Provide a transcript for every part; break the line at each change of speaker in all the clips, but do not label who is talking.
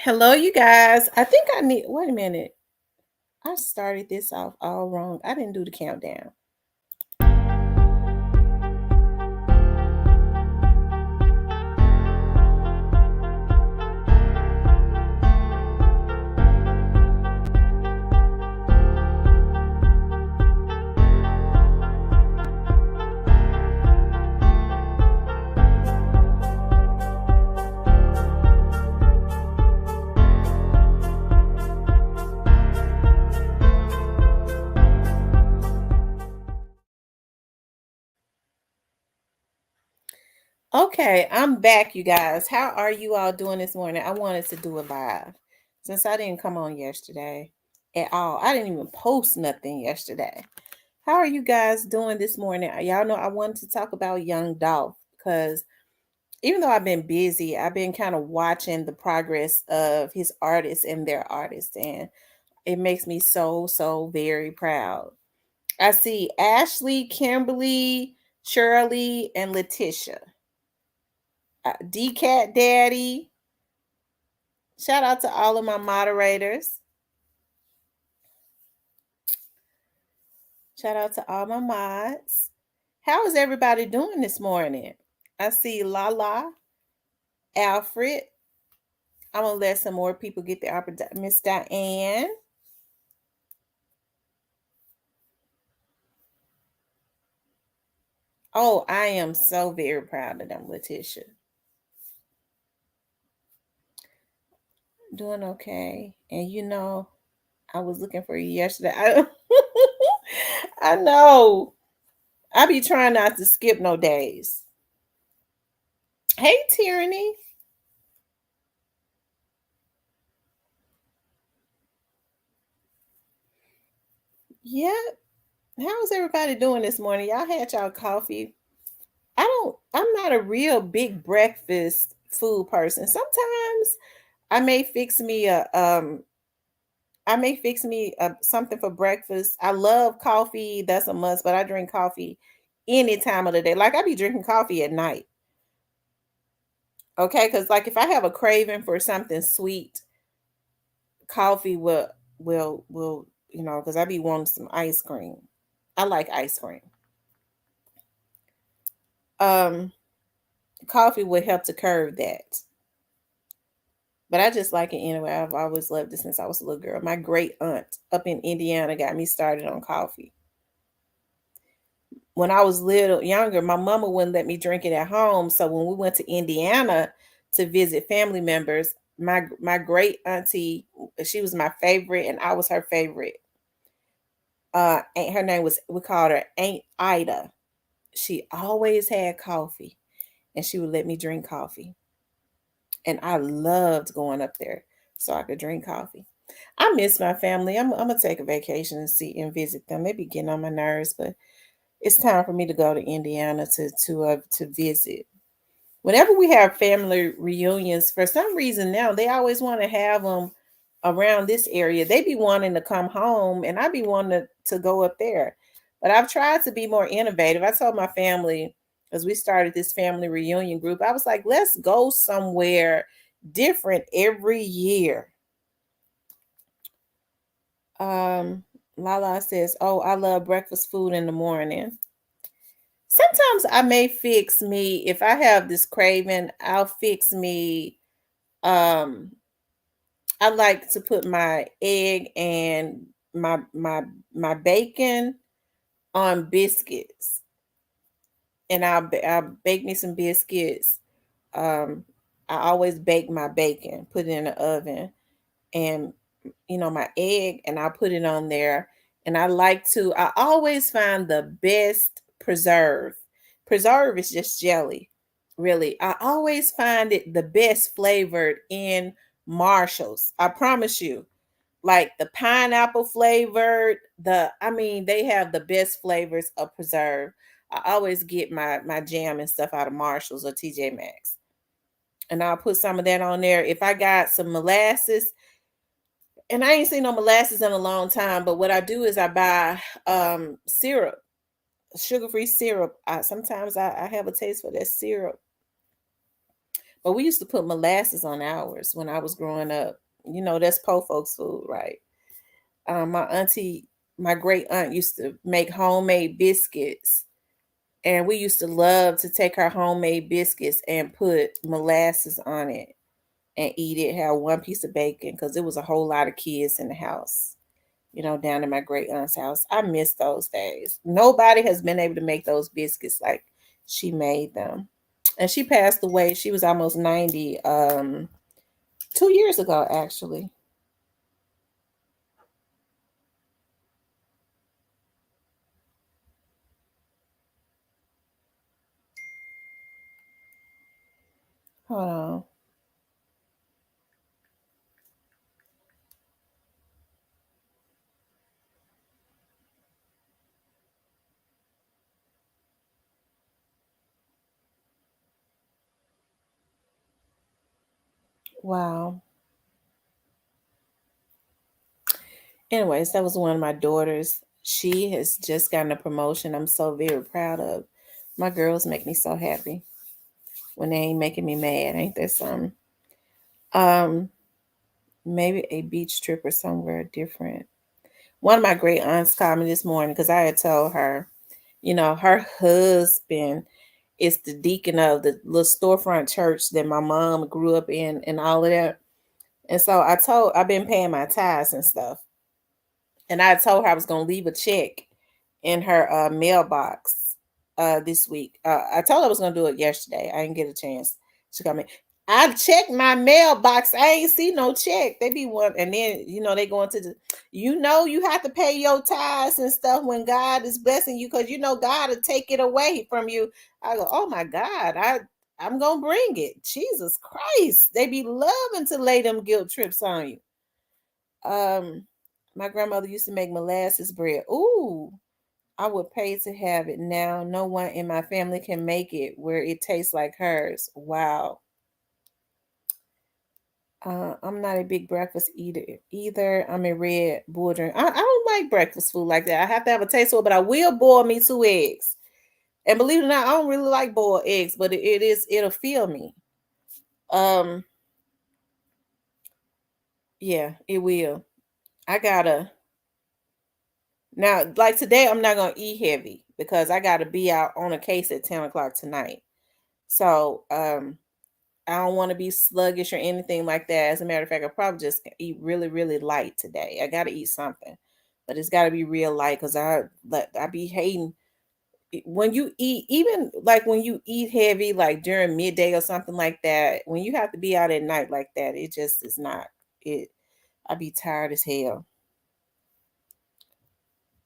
Hello, you guys. I think I need, wait a minute. I started this off all wrong. I didn't do the countdown. Okay, I'm back, you guys. How are you all doing this morning? I wanted to do a live since I didn't come on yesterday at all. I didn't even post nothing yesterday. How are you guys doing this morning? Y'all know I wanted to talk about young Dolph because even though I've been busy, I've been kind of watching the progress of his artists and their artists, and it makes me so very proud. I see Ashley, Kimberly, Shirley, and Letitia. DCat Daddy. Shout out to all of my moderators. Shout out to all my mods. How is everybody doing this morning? I see Lala, Alfred. I'm gonna let some more people get the opportunity. Miss Diane. Oh, I am so very proud of them, Letitia. Doing okay. And I was looking for you yesterday. I know. I be trying not to skip no days. Hey, Tyranny. Yeah. How's everybody doing this morning? Y'all had y'all coffee? I'm not a real big breakfast food person. Sometimes I may fix me something for breakfast. I love coffee. That's a must, but I drink coffee any time of the day. Like I be drinking coffee at night. Okay, because like if I have a craving for something sweet, coffee will because I be wanting some ice cream. I like ice cream. Um, Coffee would help to curb that. But I just like it anyway. I've always loved it since I was a little girl. My great aunt up in Indiana got me started on coffee. When I was little younger, my mama wouldn't let me drink it at home. So when we went to Indiana to visit family members, my great auntie, she was my favorite, and I was her favorite. Her name was, we called her Aunt Ida. She always had coffee, and she would let me drink coffee. And I loved going up there so I could drink coffee. I miss my family. I'm gonna take a vacation and see and visit them. They be getting on my nerves, but it's time for me to go to Indiana to visit. Whenever we have family reunions, for some reason now they always want to have them around this area. They be wanting to come home, and I be wanting to go up there. But I've tried to be more innovative. I told my family as we started this family reunion group, I was like, let's go somewhere different every year. Um, Lala says, "Oh, I love breakfast food in the morning." Sometimes I may fix me if I have this craving. I'll fix me. Um, I like to put my egg and my bacon on biscuits, and I'll bake me some biscuits. Um, I always bake my bacon, put it in the oven, and my egg, and I put it on there. And I always find the best preserve. Preserve is just jelly, really. I always find it the best flavored in Marshalls. I promise you. Like the pineapple flavored, they have the best flavors of preserve. I always get my jam and stuff out of Marshalls or TJ Maxx. And I'll put some of that on there. If I got some molasses, and I ain't seen no molasses in a long time, but what I do is I buy syrup, sugar-free syrup. Sometimes I have a taste for that syrup. But we used to put molasses on ours when I was growing up. That's po folks food, right? My auntie, my great aunt used to make homemade biscuits. And we used to love to take our homemade biscuits and put molasses on it and eat it, have one piece of bacon, because it was a whole lot of kids in the house, down in my great aunt's house. I miss those days. Nobody has been able to make those biscuits like she made them. And she passed away. She was almost 90, 2 years ago, actually. Hold on. Wow. Anyways, that was one of my daughters. She has just gotten a promotion. I'm so very proud of. My girls make me so happy when they ain't making me mad. Ain't that something? Um, Maybe a beach trip or somewhere different. One of my great aunts called me this morning because I had told her, her husband is the deacon of the little storefront church that my mom grew up in and all of that. And so I've been paying my tithes and stuff. And I told her I was going to leave a check in her mailbox this week. I told her I was going to do it yesterday. I didn't get a chance. She got me. I checked my mailbox. I ain't see no check. They be one, and then they go into you have to pay your tithes and stuff when God is blessing you, because God will take it away from you. I go, oh my God, I'm gonna bring it. Jesus Christ, they be loving to lay them guilt trips on you. Um, my grandmother used to make molasses bread. Ooh, I would pay to have it now. No one in my family can make it where it tastes like hers. Wow. I'm not a big breakfast eater either. I'm a red bull drink. I don't like breakfast food like that. I have to have a taste for it, but I will boil me 2 eggs. And believe it or not, I don't really like boiled eggs, but it'll fill me. Um, yeah, it will. I gotta Now, like today, I'm not gonna eat heavy because I gotta be out on a case at 10 o'clock tonight. So I don't want to be sluggish or anything like that. As a matter of fact, I probably just eat really, really light today. I gotta eat something, but it's gotta be real light because I be hating when you eat, even like when you eat heavy, like during midday or something like that. When you have to be out at night like that, it just is not it. I be tired as hell,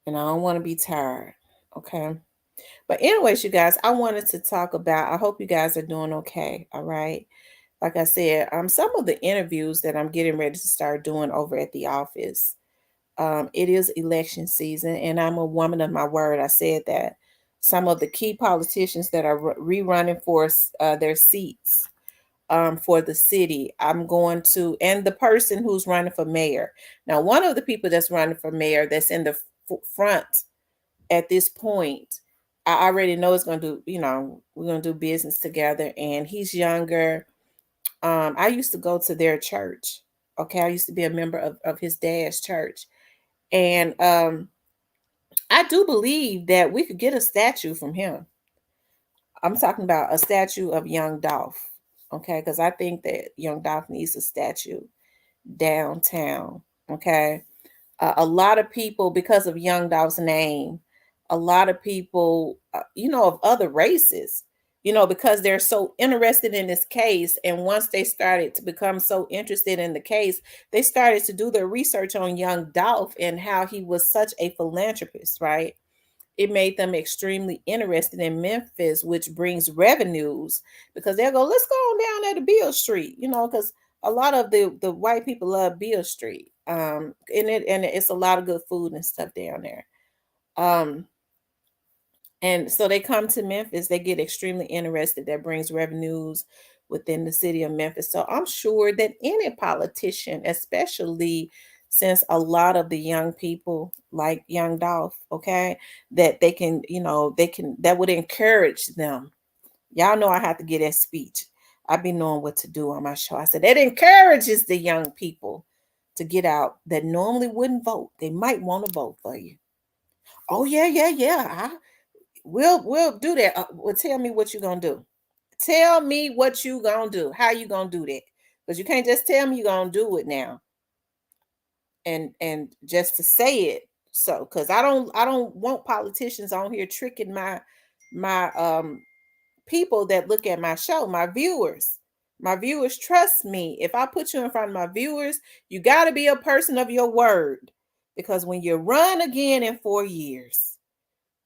and I don't want to be tired. Okay. But anyways, you guys, I wanted to talk about. I hope you guys are doing okay. All right. Like I said, some of the interviews that I'm getting ready to start doing over at the office. It is election season, and I'm a woman of my word. I said that some of the key politicians that are rerunning for their seats for the city, I'm going to, and the person who's running for mayor. Now, one of the people that's running for mayor that's in the front at this point, I already know it's going to do, we're going to do business together, and he's younger. I used to go to their church. Okay. I used to be a member of his dad's church. And I do believe that we could get a statue from him. I'm talking about a statue of young Dolph. Okay. Because I think that young Dolph needs a statue downtown. Okay. A lot of people, because of Young Dolph's name, a lot of people, of other races, because they're so interested in this case. And once they started to become so interested in the case, they started to do their research on Young Dolph and how he was such a philanthropist, right? It made them extremely interested in Memphis, which brings revenues because they'll go, let's go on down there to Beale Street, because a lot of the white people love Beale Street. And it's a lot of good food and stuff down there. Um, and so they come to Memphis, they get extremely interested. That brings revenues within the city of Memphis. So I'm sure that any politician, especially since a lot of the young people like young Dolph, okay, that they can, that would encourage them. Y'all know I have to get that speech. I be knowing what to do on my show. I said that encourages the young people to get out that normally wouldn't vote. They might want to vote for you. Oh yeah. We'll do that. Well, tell me what you're gonna do. Tell me what you gonna do. How you gonna do that? Because you can't just tell me you're gonna do it now. And just to say it. So because I don't want politicians on here tricking my people that look at my show, my viewers. My viewers trust me. If I put you in front of my viewers, you got to be a person of your word. Because when you run again in 4 years,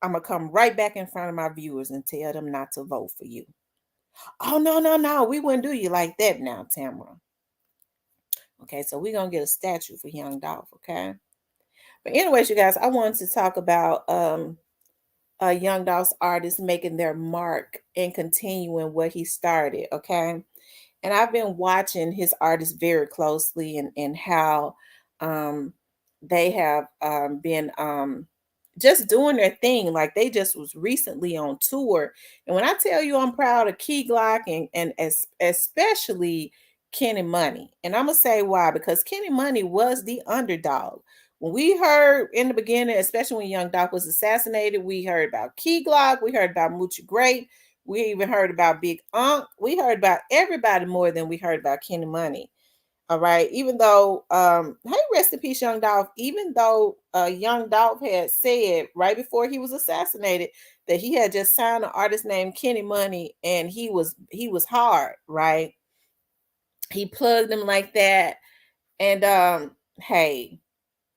I'm going to come right back in front of my viewers and tell them not to vote for you. Oh, no. We wouldn't do you like that now, Tamara. Okay, so we're going to get a statue for young Dolph, okay? But anyways, you guys, I wanted to talk about young Dolph's artists making their mark and continuing what he started, okay? And I've been watching his artists very closely and how um, they have been just doing their thing. Like they just was recently on tour. And when I tell you I'm proud of Key Glock and especially Kenny Money. And I'm going to say why, because Kenny Money was the underdog. When we heard in the beginning, especially when Young Doc was assassinated, we heard about Key Glock, we heard about Moochie Great, we even heard about Big Unc. We heard about everybody more than we heard about Kenny Money. All right. Even though, hey, rest in peace, Young Dolph. Even though Young Dolph had said right before he was assassinated that he had just signed an artist named Kenny Money, and he was hard, right? He plugged him like that, and hey,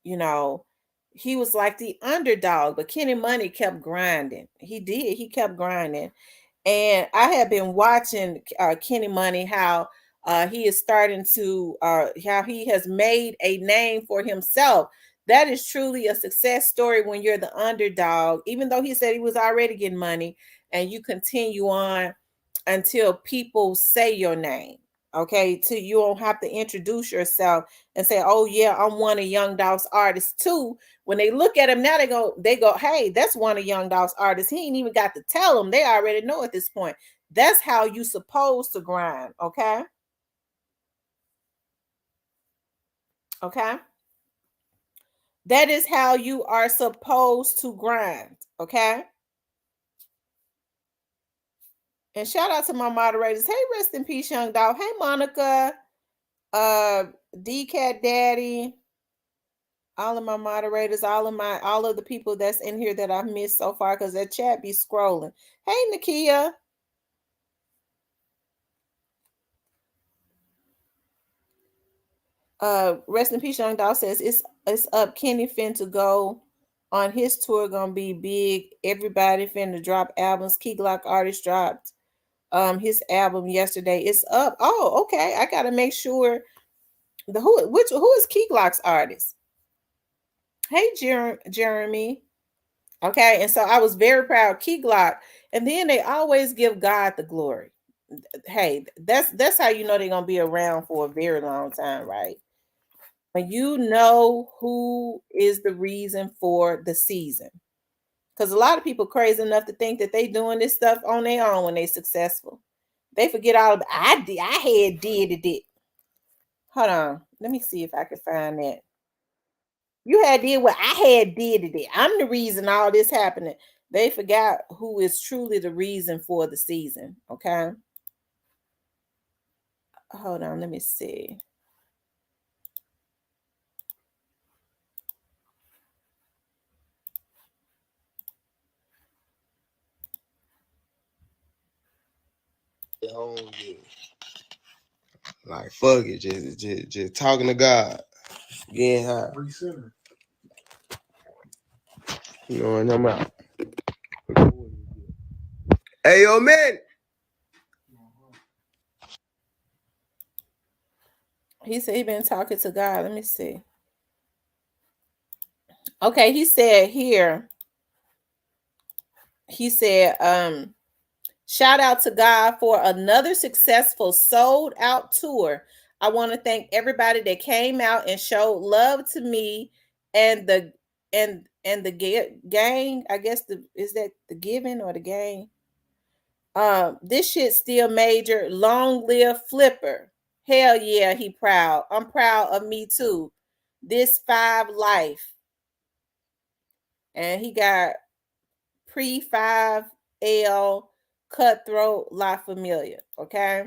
you know, he was like the underdog, but Kenny Money kept grinding. He did. He kept grinding. And I have been watching Kenny Money, how he is starting to, how he has made a name for himself. That is truly a success story when you're the underdog, even though he said he was already getting money, and you continue on until people say your name. Okay, till you don't have to introduce yourself and say, "Oh yeah, I'm one of Young Dolph's artists too." When they look at him now, they go, "Hey, that's one of Young Dolph's artists." He ain't even got to tell them; they already know at this point. That's how you supposed to grind. Okay, okay. That is how you are supposed to grind. Okay. And shout out to my moderators. Hey, rest in peace, Young Dolph. Hey, Monica, uh, D Cat Daddy, all of my moderators, all of the people that's in here that I've missed so far, because that chat be scrolling. Hey, Nakia. Rest in peace, Young Dog says it's up. Kenny finna go on his tour, gonna be big. Everybody finna drop albums. Key Glock artist dropped his album yesterday. It's up. Oh, okay. I gotta make sure who is Key Glock's artist? Hey, Jeremy. Okay, and so I was very proud of Key Glock, and then they always give God the glory. Hey, that's how you know they're gonna be around for a very long time, right? When you know who is the reason for the season. Because a lot of people crazy enough to think that they doing this stuff on their own when they successful. They forget all about I had did it. Hold on. Let me see if I can find that. You had did what I had did it. I'm the reason all this happening. They forgot who is truly the reason for the season. Okay. Hold on. Let me see.
Like fuck it, just talking to God. Yeah, you know, and I'm out. Hey yo, man.
He said he been talking to God. Let me see. Okay, he said here. He said, shout out to God for another successful sold out tour. I want to thank everybody that came out and showed love to me and the gang. I guess is that the giving or the gang? This shit still major. Long live Flipper. Hell yeah, he proud. I'm proud of me too. This 5 life. And he got pre 5L Cutthroat La Familia. Okay.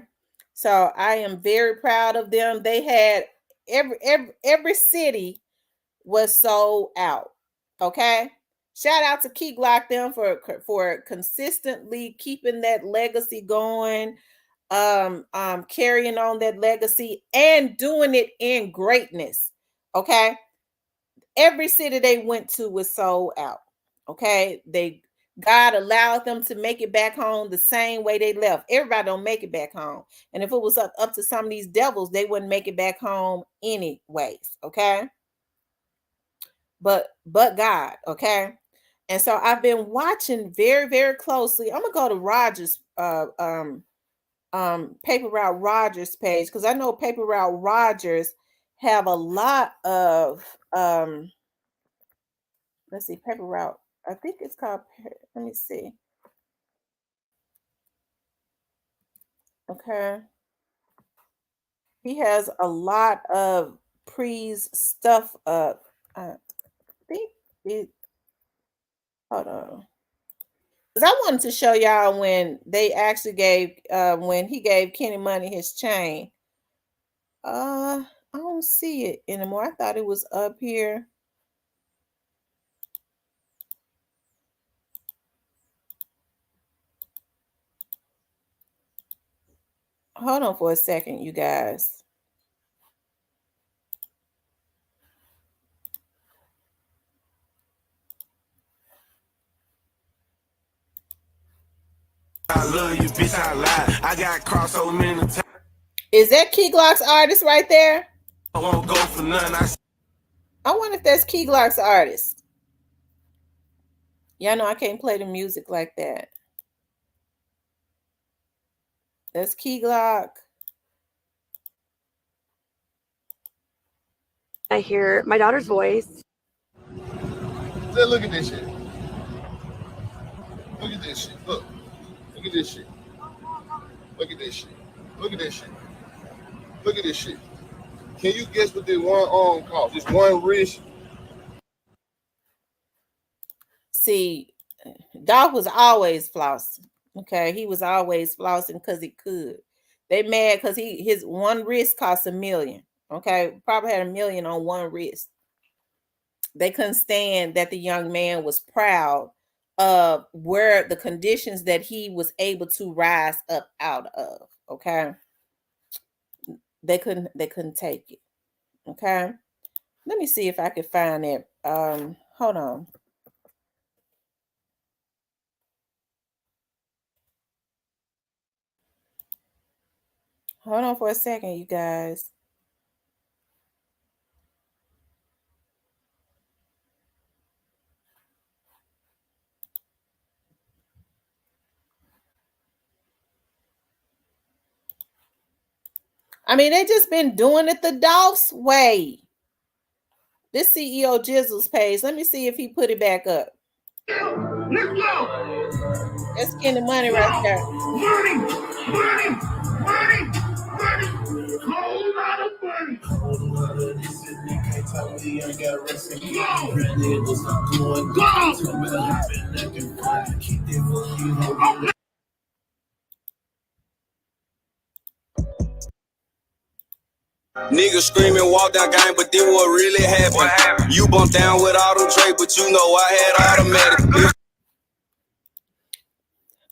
So I am very proud of them. They had every city was sold out. Okay. Shout out to Key Glock them for consistently keeping that legacy going, carrying on that legacy and doing it in greatness. Okay. Every city they went to was sold out. Okay. God allowed them to make it back home the same way they left. Everybody don't make it back home. And if it was up to some of these devils, they wouldn't make it back home anyways. Okay. But God, okay. And so I've been watching very, very closely. I'm gonna go to Rogers, Paper Route Rogers page, because I know Paper Route Rogers have a lot of let's see, Paper Route. I think it's called. Let me see. Okay, he has a lot of Pre's stuff up. I think it. Hold on. Because I wanted to show y'all when they actually gave when he gave Kenny Money his chain. I don't see it anymore. I thought it was up here. Hold on for a second, you guys.
I love you, bitch, I lie. I got crossed so many times.
Is that Key Glock's artist right there?
I won't go for none.
I wonder if that's Key Glock's artist. Y'all know I can't play the music like that. That's Key Glock.
I hear my daughter's voice.
Look at this shit. Look at this shit. Look. Look at this shit. Look at this shit. Look at this shit. Look at this shit. Can you guess what this one arm cost? This one wrist.
See, Dolph was always flossing. Okay, he was always flossing because he could. They mad because his one wrist cost $1 million. Okay, probably had $1 million on one wrist. They couldn't stand that the young man was proud of where the conditions that he was able to rise up out of. Okay, they couldn't take it. Okay, let me see if I can find it. Hold on. Hold on for a second, you guys. I mean, they just been doing it the Dolph's way. This CEO Jizzle's page. Let me see if he put it back up.
Let's go.
That's getting the money right there.
Money, money, money, money. Whole lot of money. Whole lot of this and they can't tell me I got rest and go. Really, it was not going. Go. Tell me I've been looking for it. Keep it moving. Okay.
Niggas screaming, walked out game, but then what really happened? You bumped down with auto tray, but you know I had automatic.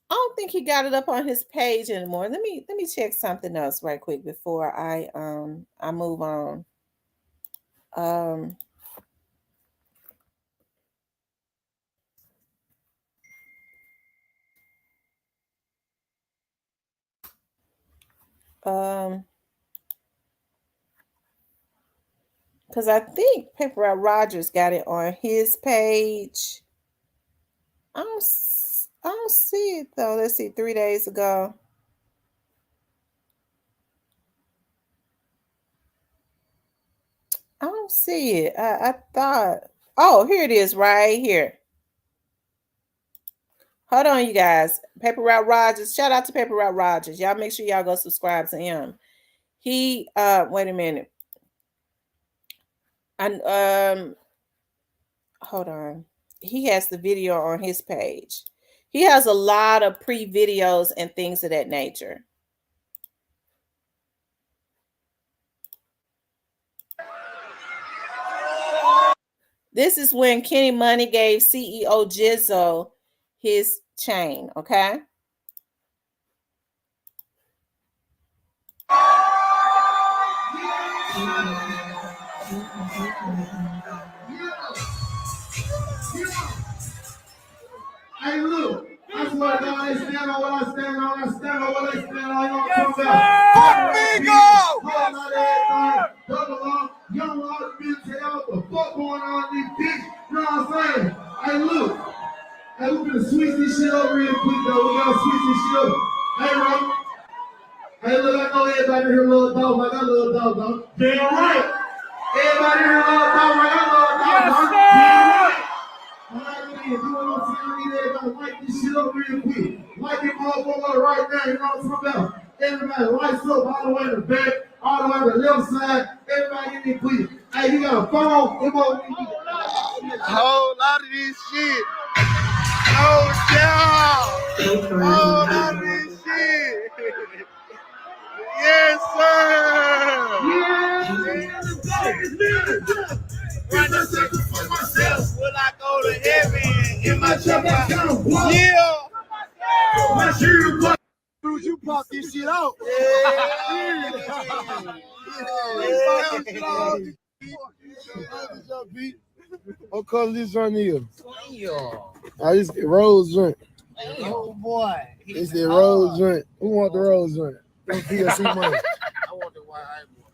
I don't think he got it up on his page anymore. Let me check something else right quick before I move on. Because I think Paper Route Rogers got it on his page. I don't see it though. Let's see, 3 days ago. I don't see it. I thought, oh, here it is right here. Hold on, you guys. Paper Route Rogers. Shout out to Paper Route Rogers. Y'all make sure y'all go subscribe to him. He wait a minute. And hold on. He has the video on his page. He has a lot of pre-videos and things of that nature. This is when Kenny Money gave CEO Jizzo his chain, okay?
Hey, look, I swear to God, I stand on what I stand on. I stand on what I stand on. You know what I'm talking about? Double up, young law, bitch, tell y'all what the fuck going on in these bitch. You know what I'm saying? Hey, look. Hey, we finna switch this shit up real quick, though. We gotta switch this shit up. Hey, bro. Hey, look, I know everybody here love Dolph like I love Dolph, dog. Damn right. Everybody here love Dolph like I love Dolph, dog. Damn right. All right, do what I'm saying. I need everybody to light this shit up real quick. Light it motherfucker right now, you know what I'm talking about? Everybody lights up all the way to the back, all the way to the left side. Everybody in there, please. Hey, you got a phone?
A whole lot of this shit. No doubt. A whole lot of this shit. Yes, sir.
When I sacrifice myself,
Will I go to heaven
in my truck, I count one.
Yeah.
My shit, what?
Dude, you pop this shit out. What color this one is? This is rose joint.
Oh boy.
This is rose joint. Who want the rose joint? PSC money.
I want the white ice boy.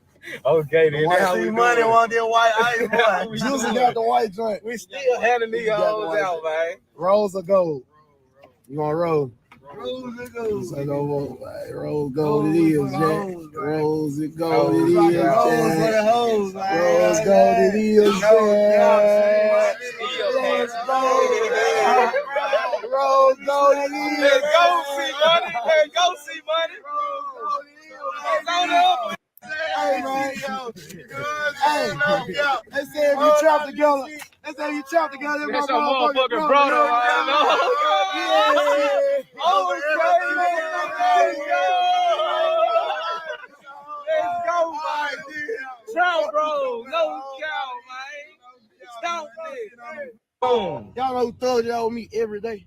Okay, then that's
See money want that white ice boy.
Juicy
got the white joint.
We still handing these hoes out, man.
Rose or gold? You want rose? Rose and gold. So no more. Rose gold it is, Jack. Rose and gold it is, Jack. Rose gold it is, Jack. Rose gold it is.
Let's go see money. Let's go see money.
Hey, man. Hey, they say if you trap together, that's your motherfucking
brother.
Yeah.
Oh, it's Let's go, man. Trout, bro. No cow, man. Stop it. Boom.
Y'all know who thugs y'all with me every day?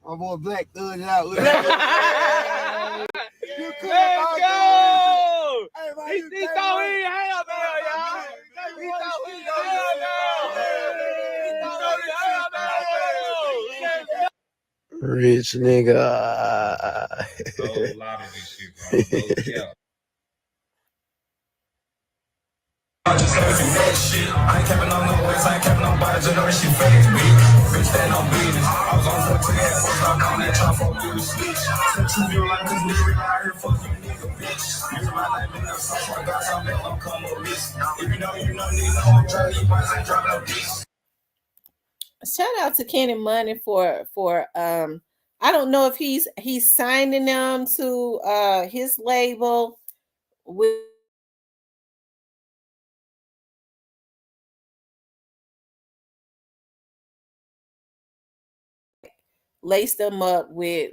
My boy Black thugs y'all with me.
Let's go.
Hey, man,
He thought he had there, y'all. He thought he had there.
Rich nigga.
A lot of this shit, bro. Yeah.
I ain't capping on no ways, I ain't capping on bodies, you know she fake me. Bitch, that no business. I was on 14 at first, I'm on that chop for you to switch. Said you feel like this nigga out here, fuck you nigga, bitch. Using my life in the sun, so I got something that I'm coming with risk. If you know, nigga, I'm trying to buy some drop no piece.
Shout out to Kenny Money for I don't know if he's signing them to his label with lace them up with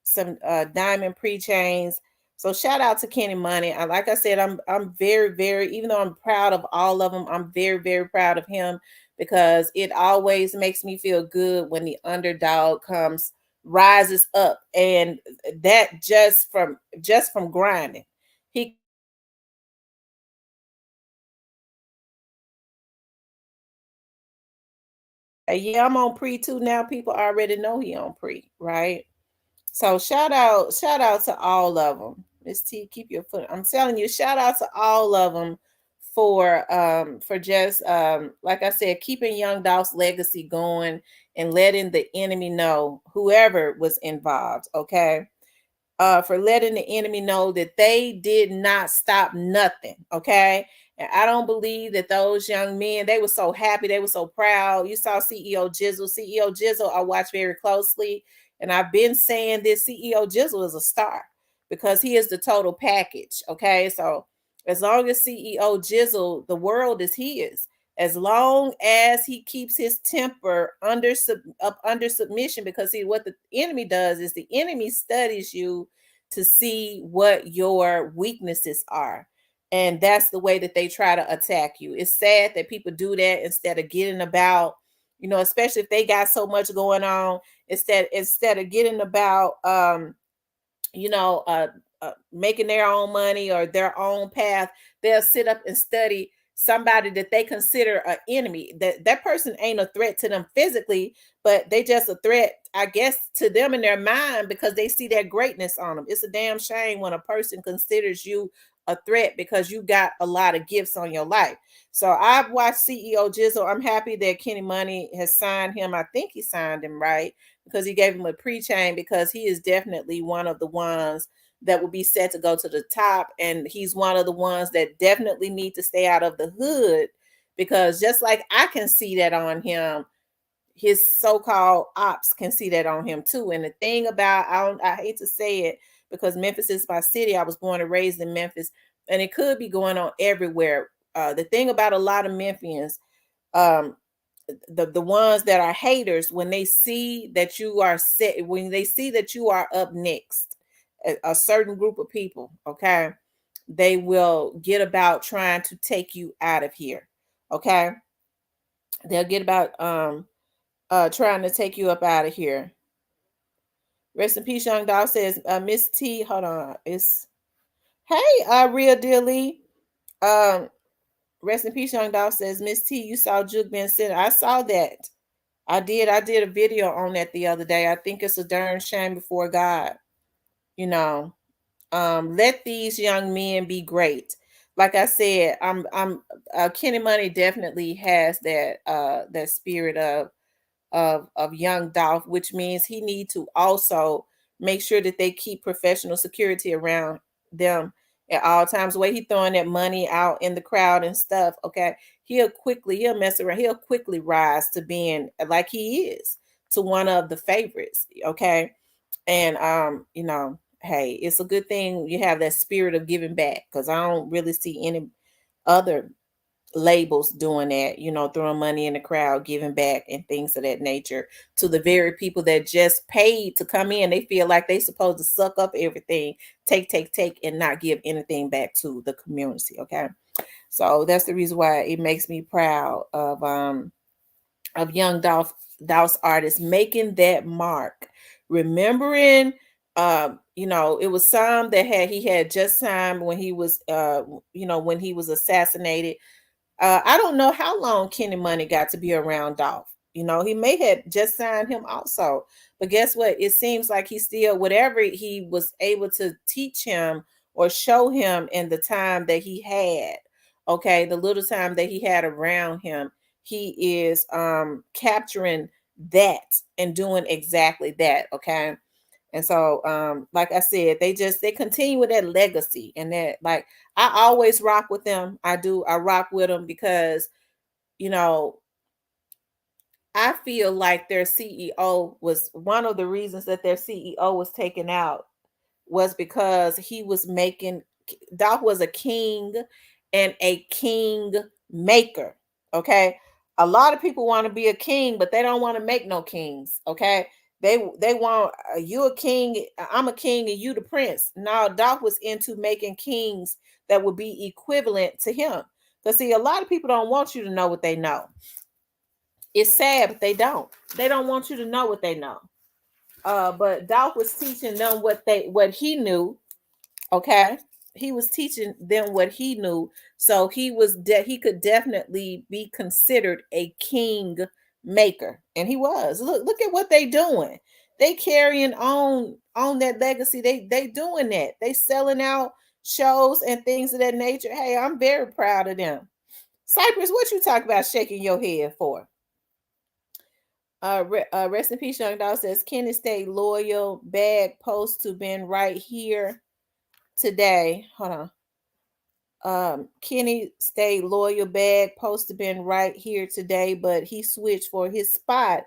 some diamond pre-chains. So shout out to Kenny Money. Like I said, I'm very, very, even though I'm proud of all of them, I'm very, very proud of him because it always makes me feel good when the underdog rises up, and that just from grinding. Yeah, I'm on pre too now. People already know he on pre, right? So shout out to all of them. Miss T, keep your foot. I'm telling you, shout out to all of them for just like I said, keeping Young Dolph's legacy going and letting the enemy know, whoever was involved, okay? for letting the enemy know that they did not stop nothing. Okay. And I don't believe that those young men, they were so happy, they were so proud. You saw CEO Jizzle. CEO Jizzle, I watch very closely. And I've been saying this, CEO Jizzle is a star because he is the total package. Okay. So as long as CEO Jizzle, the world is his. As long as he keeps his temper under submission, because see what the enemy does is the enemy studies you to see what your weaknesses are, and that's the way that they try to attack you. It's sad that people do that instead of getting about, especially if they got so much going on, instead of getting about you know, making their own money or their own path, they'll sit up and study somebody that they consider an enemy. That person ain't a threat to them physically, but they just a threat, I guess, to them in their mind because they see that greatness on them. It's a damn shame when a person considers you a threat because you got a lot of gifts on your life. So I've watched CEO Jizzle. I'm happy that Kenny Money has signed him. I think he signed him, right? Because he gave him a pre-chain, because he is definitely one of the ones that will be set to go to the top. And he's one of the ones that definitely need to stay out of the hood, because just like I can see that on him, his so-called ops can see that on him too. And the thing about, I hate to say it because Memphis is my city. I was born and raised in Memphis, and it could be going on everywhere. The thing about a lot of Memphians, um, the ones that are haters, when they see that you are set, when they see that you are up next, a certain group of people, okay, they will get about trying to take you out of here. Okay, they'll get about trying to take you up out of here. Rest in peace, young dog says, Miss T, hold on, it's hey, Real Dilly. um Rest in peace, young dog says, Miss T, you saw Juke being sent. I saw that. I did. I did a video on that the other day. I think it's a darn shame before God. You know, let these young men be great. Like I said, Kenny Money definitely has that spirit of young Dolph, which means he need to also make sure that they keep professional security around them at all times. The way he throwing that money out in the crowd and stuff, okay, he'll mess around, he'll quickly rise to being like he is to one of the favorites, okay. And hey, it's a good thing you have that spirit of giving back, because I don't really see any other labels doing that, throwing money in the crowd, giving back and things of that nature to the very people that just paid to come in. They feel like they supposed to suck up everything, take, and not give anything back to the community. Okay. So that's the reason why it makes me proud of young Dolph's artists making that mark. Remembering it was some that he had just signed when he was when he was assassinated. I don't know how long Kenny Money got to be around Dolph. He may have just signed him also. But guess what? It seems like he still, whatever he was able to teach him or show him in the time that he had, okay, the little time that he had around him, he is capturing that and doing exactly that, okay? And so, like I said, they continue with that legacy, and that, like, I always rock with them. I do. I rock with them because, you know, I feel like their CEO was one of the reasons that their CEO was taken out was because he was making, Doc was a king and a king maker. Okay. A lot of people want to be a king, but they don't want to make no kings. Okay. They want you a king, I'm a king, and you the prince. Now Doc was into making kings that would be equivalent to him. Because see, a lot of people don't want you to know what they know. It's sad, but they don't. They don't want you to know what they know. But Doc was teaching them what he knew. Okay, he was teaching them what he knew, so he could definitely be considered a king maker, and he was. Look at what they doing. They carrying on that legacy. They doing that. They selling out shows and things of that nature. Hey, I'm very proud of them. Cypress, what you talk about shaking your head for? Rest in peace, young dog says Kenny stay loyal. Bag post to been right here today. Hold on. Kenny stayed loyal. Bag post to been right here today, but he switched for his spot.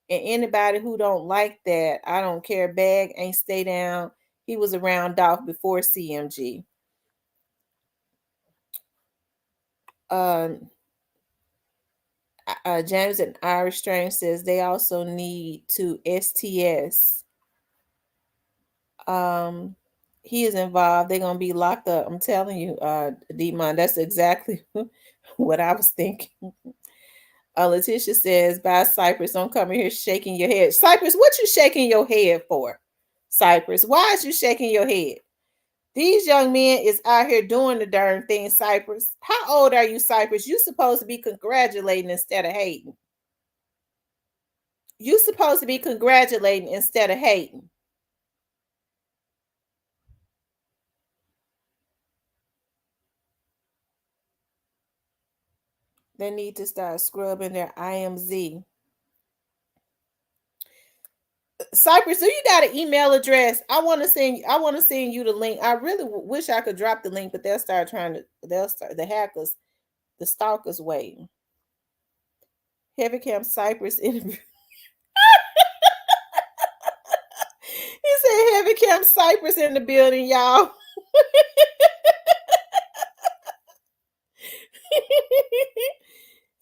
And anybody who don't like that, I don't care. Bag ain't stay down. He was around Dolph before CMG. Um, James and Irish Strange says they also need to STS. He is involved. They're gonna be locked up. I'm telling you, Demon, that's exactly what I was thinking. Letitia says, "Bye, Cypress. Don't come in here shaking your head. Cypress, what you shaking your head for? Cypress, why is you shaking your head? These young men is out here doing the darn thing, Cypress. How old are you, Cypress? You supposed to be congratulating instead of hating. You supposed to be congratulating instead of hating. They need to start scrubbing their IMZ. Cypress, do you got an email address? I want to send you the link. I really wish I could drop the link, but they'll start the hackers, the stalkers waiting. Heavy Camp Cypress interview. He said Heavy Camp Cypress in the building, y'all.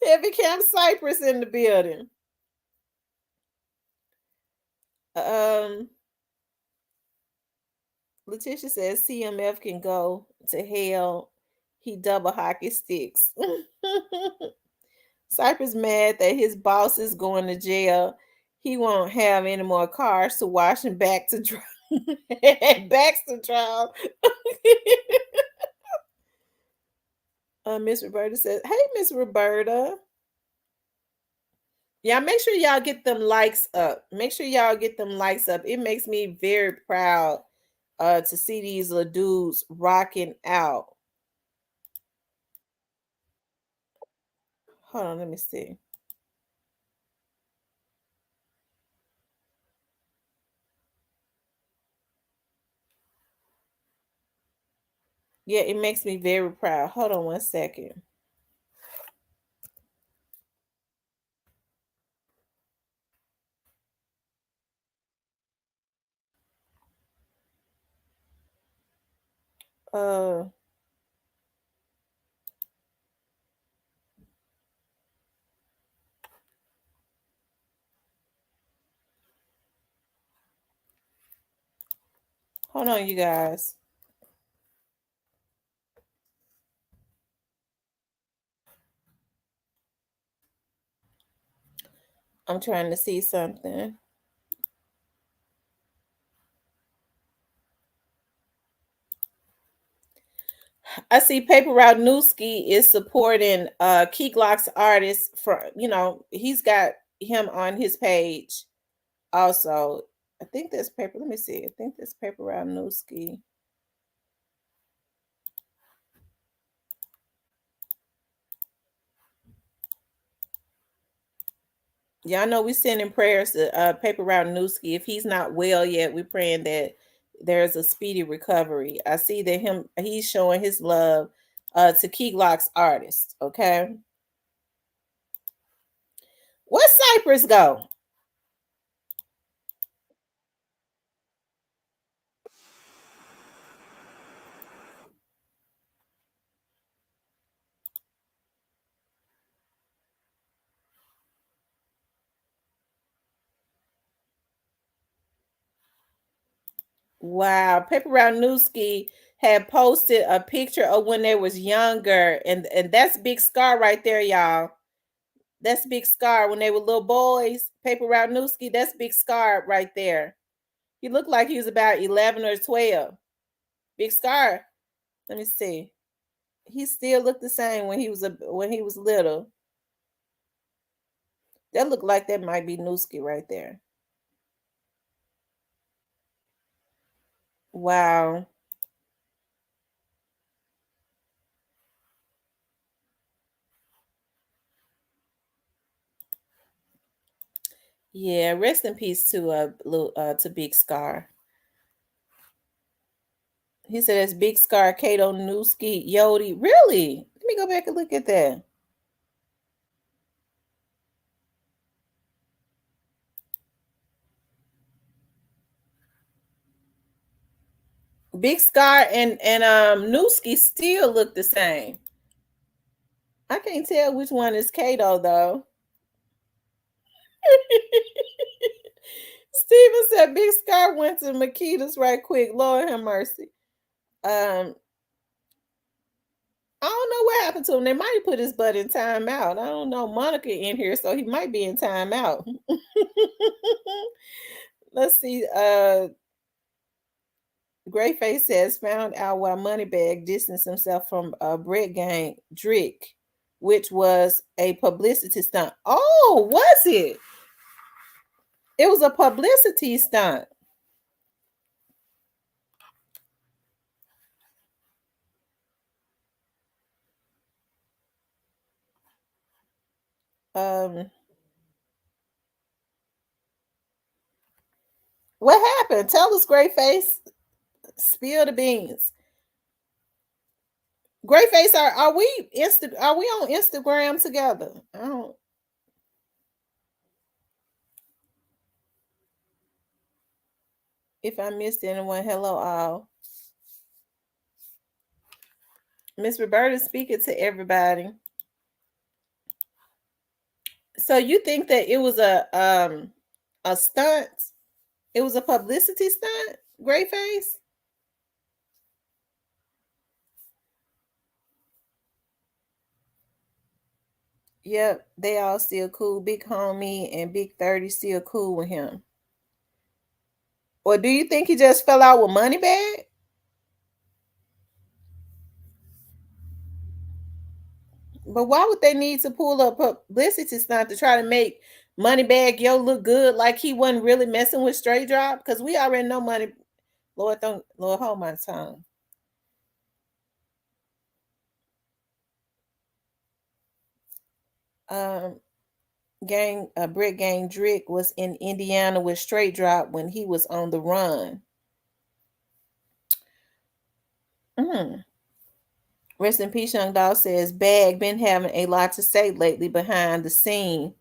Heavy Camp Cypress in the building. Letitia says CMF can go to hell. He double hockey sticks. Cypress mad that his boss is going to jail. He won't have any more cars to wash and back to trial. Backs to trial. Miss Roberta says, "Hey, Miss Roberta. Yeah, make sure y'all get them likes up. Make sure y'all get them likes up. It makes me very proud to see these little dudes rocking out. Hold on, let me see. Yeah, it makes me very proud. Hold on one second. Hold on, you guys. I'm trying to see something. I see Paper Route Newski is supporting Key Glock's artist for he's got him on his page also. I think that's paper. Let me see. I think that's Paper Route Newski. Y'all know we're sending prayers to Paper Route Newski. If he's not well yet, we're praying that there's a speedy recovery. I see that he's showing his love to Key Glock's artist. Okay. Where Cypress go? Wow, Paper Route Newski had posted a picture of when they was younger, and that's Big Scar right there, y'all. That's Big Scar when they were little boys. Paper Route Newski, that's Big Scar right there. He looked like he was about 11 or 12. Big Scar. Let me see. He still looked the same when he was little. That looked like that might be Newski right there. Wow. Yeah, rest in peace to Big Scar. He said it's Big Scar, Kato, Newski, Yodi. Really? Let me go back and look at that. Big Scar and Newski still look the same. I can't tell which one is Kato though. Steven said Big Scar went to Makita's right quick. Lord have mercy. I don't know what happened to him. They might have put his butt in timeout. I don't know. Monica in here, so he might be in timeout. Let's see. Greyface says found out why Moneybag distanced himself from Brett Gang Drick, which was a publicity stunt. Oh, was it? It was a publicity stunt. Um, what happened? Tell us, Greyface. Spill the beans. Greyface, are we on Instagram together? I don't. If I missed anyone, hello all. Miss Roberta speaking to everybody. So you think that it was a stunt? It was a publicity stunt, Greyface? Yep, they all still cool. Big Homie and Big 30 still cool with him. Or do you think he just fell out with Moneybag? But why would they need to pull up publicity stunt to try to make Moneybag Yo look good like he wasn't really messing with Straight Drop? Because we already know Money. Lord, hold my tongue. Brett Gang Drick was in Indiana with Straight Drop when he was on the run. Rest in peace, Young Dog says Bag been having a lot to say lately behind the scene,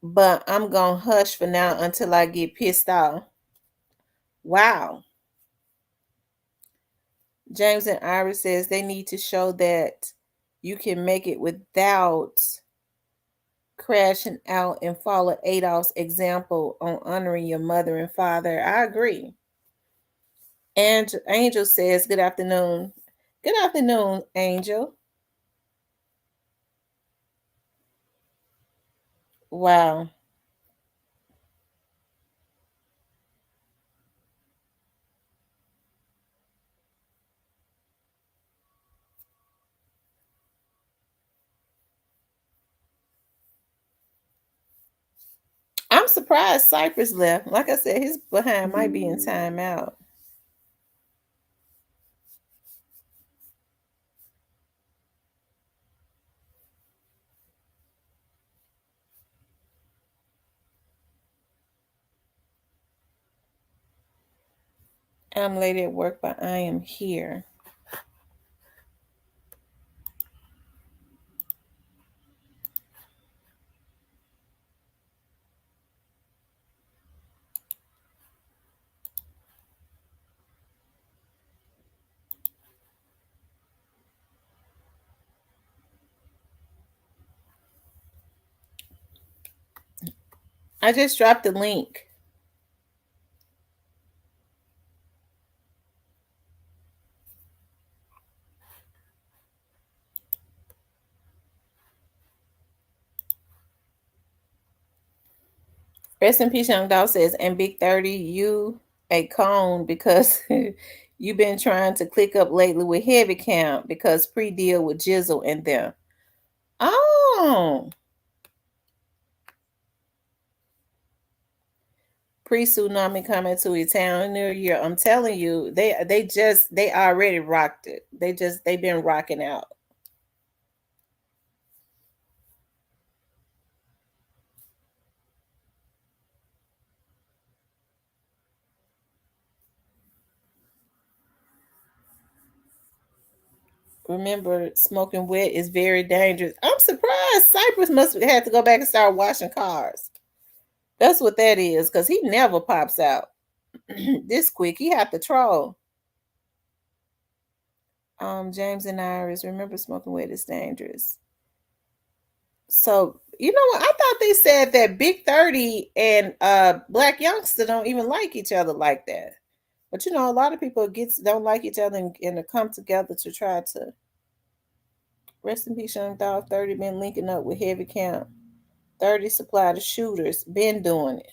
but I'm gonna hush for now until I get pissed off. Wow. James and Iris says they need to show that you can make it without crashing out and follow Adolph's example on honoring your mother and father. I agree. And Angel says, good afternoon. Good afternoon, Angel. Wow. I'm surprised Cypress left. Like I said, his behind might be in timeout. I'm late at work, but I am here. I just dropped the link. Rest in peace, Young Dog says, and Big 30, you a cone because you've been trying to click up lately with Heavy Count because pre-deal with Jizzle and them. Oh. Pre-tsunami coming to a town near you. I'm telling you, they already rocked it. They've been rocking out. Remember, smoking wet is very dangerous. I'm surprised Cypress must have to go back and start washing cars. That's what that is, because he never pops out this quick. He had to troll. James and Iris, remember smoking weed is dangerous. So you know what? I thought they said that Big 30 and Black Youngster don't even like each other like that. But you know, a lot of people don't like each other and come together to try to rest in peace, Young Dolph. 30 been linking up with Heavy Count. 30 supply the shooters, been doing it.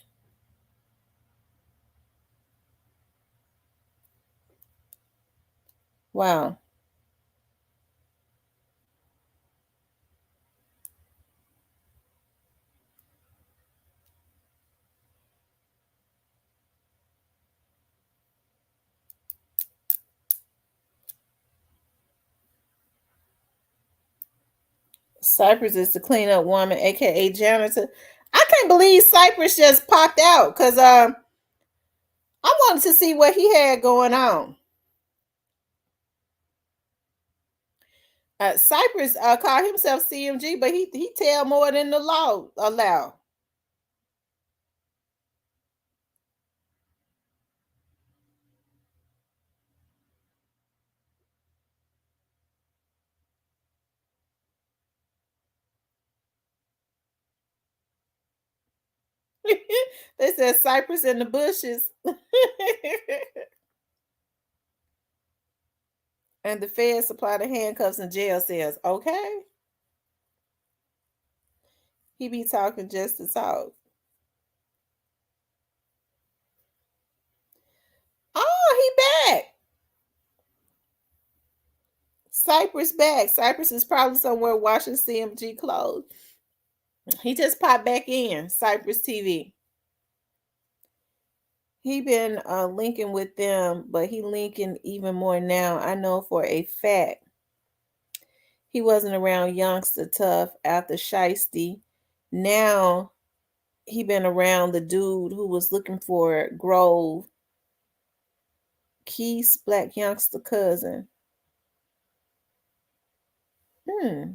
Wow. Cypress is the cleanup woman, aka janitor. I can't believe Cypress just popped out because I wanted to see what he had going on. Cypress called himself CMG, but he tell more than the law allow. They said Cypress in the bushes. And the feds supply the handcuffs and jail cells. Okay. He be talking just to talk. Oh, he back. Cypress back. Cypress is probably somewhere watching CMG clothes. He just popped back in. Cypress TV. He been linking with them, but he linking even more now. I know for a fact he wasn't around Youngster Tough after Shiesty. Now he been around the dude who was looking for Grove, Keith's Black Youngster cousin. Hmm.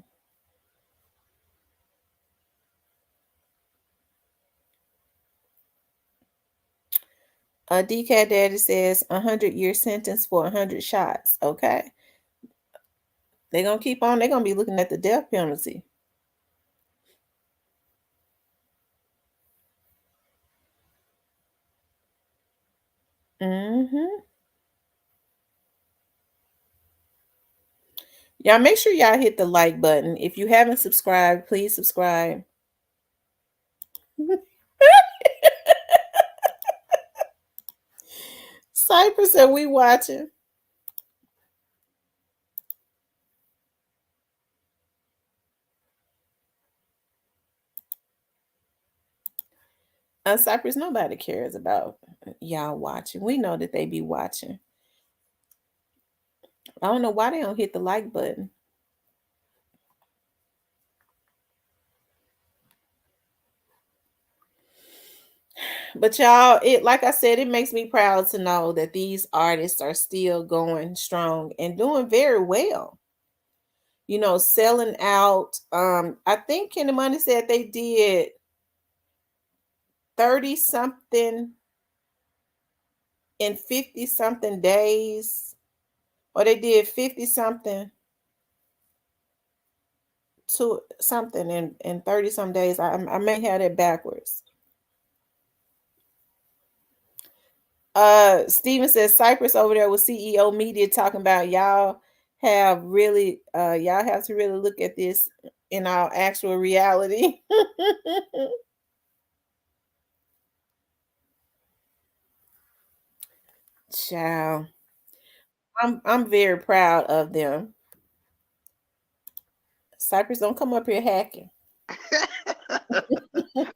DK Daddy says 100-year sentence for 100 shots. Okay. They're going to keep on. They're going to be looking at the death penalty. Mm-hmm. Y'all make sure y'all hit the like button. If you haven't subscribed, please subscribe. Cypress said we watching. Cypress, nobody cares about y'all watching. We know that they be watching. I don't know why they don't hit the like button. But y'all, it like I said, it makes me proud to know that these artists are still going strong and doing very well. You know, selling out. I think Kenny Money said they did 30 something in 50 something days, or they did 50 something to something in 30 some days. I may have it backwards. Steven says Cypress over there with CEO Media talking about y'all have to really look at this in our actual reality. Child. I'm very proud of them. Cypress, don't come up here hacking.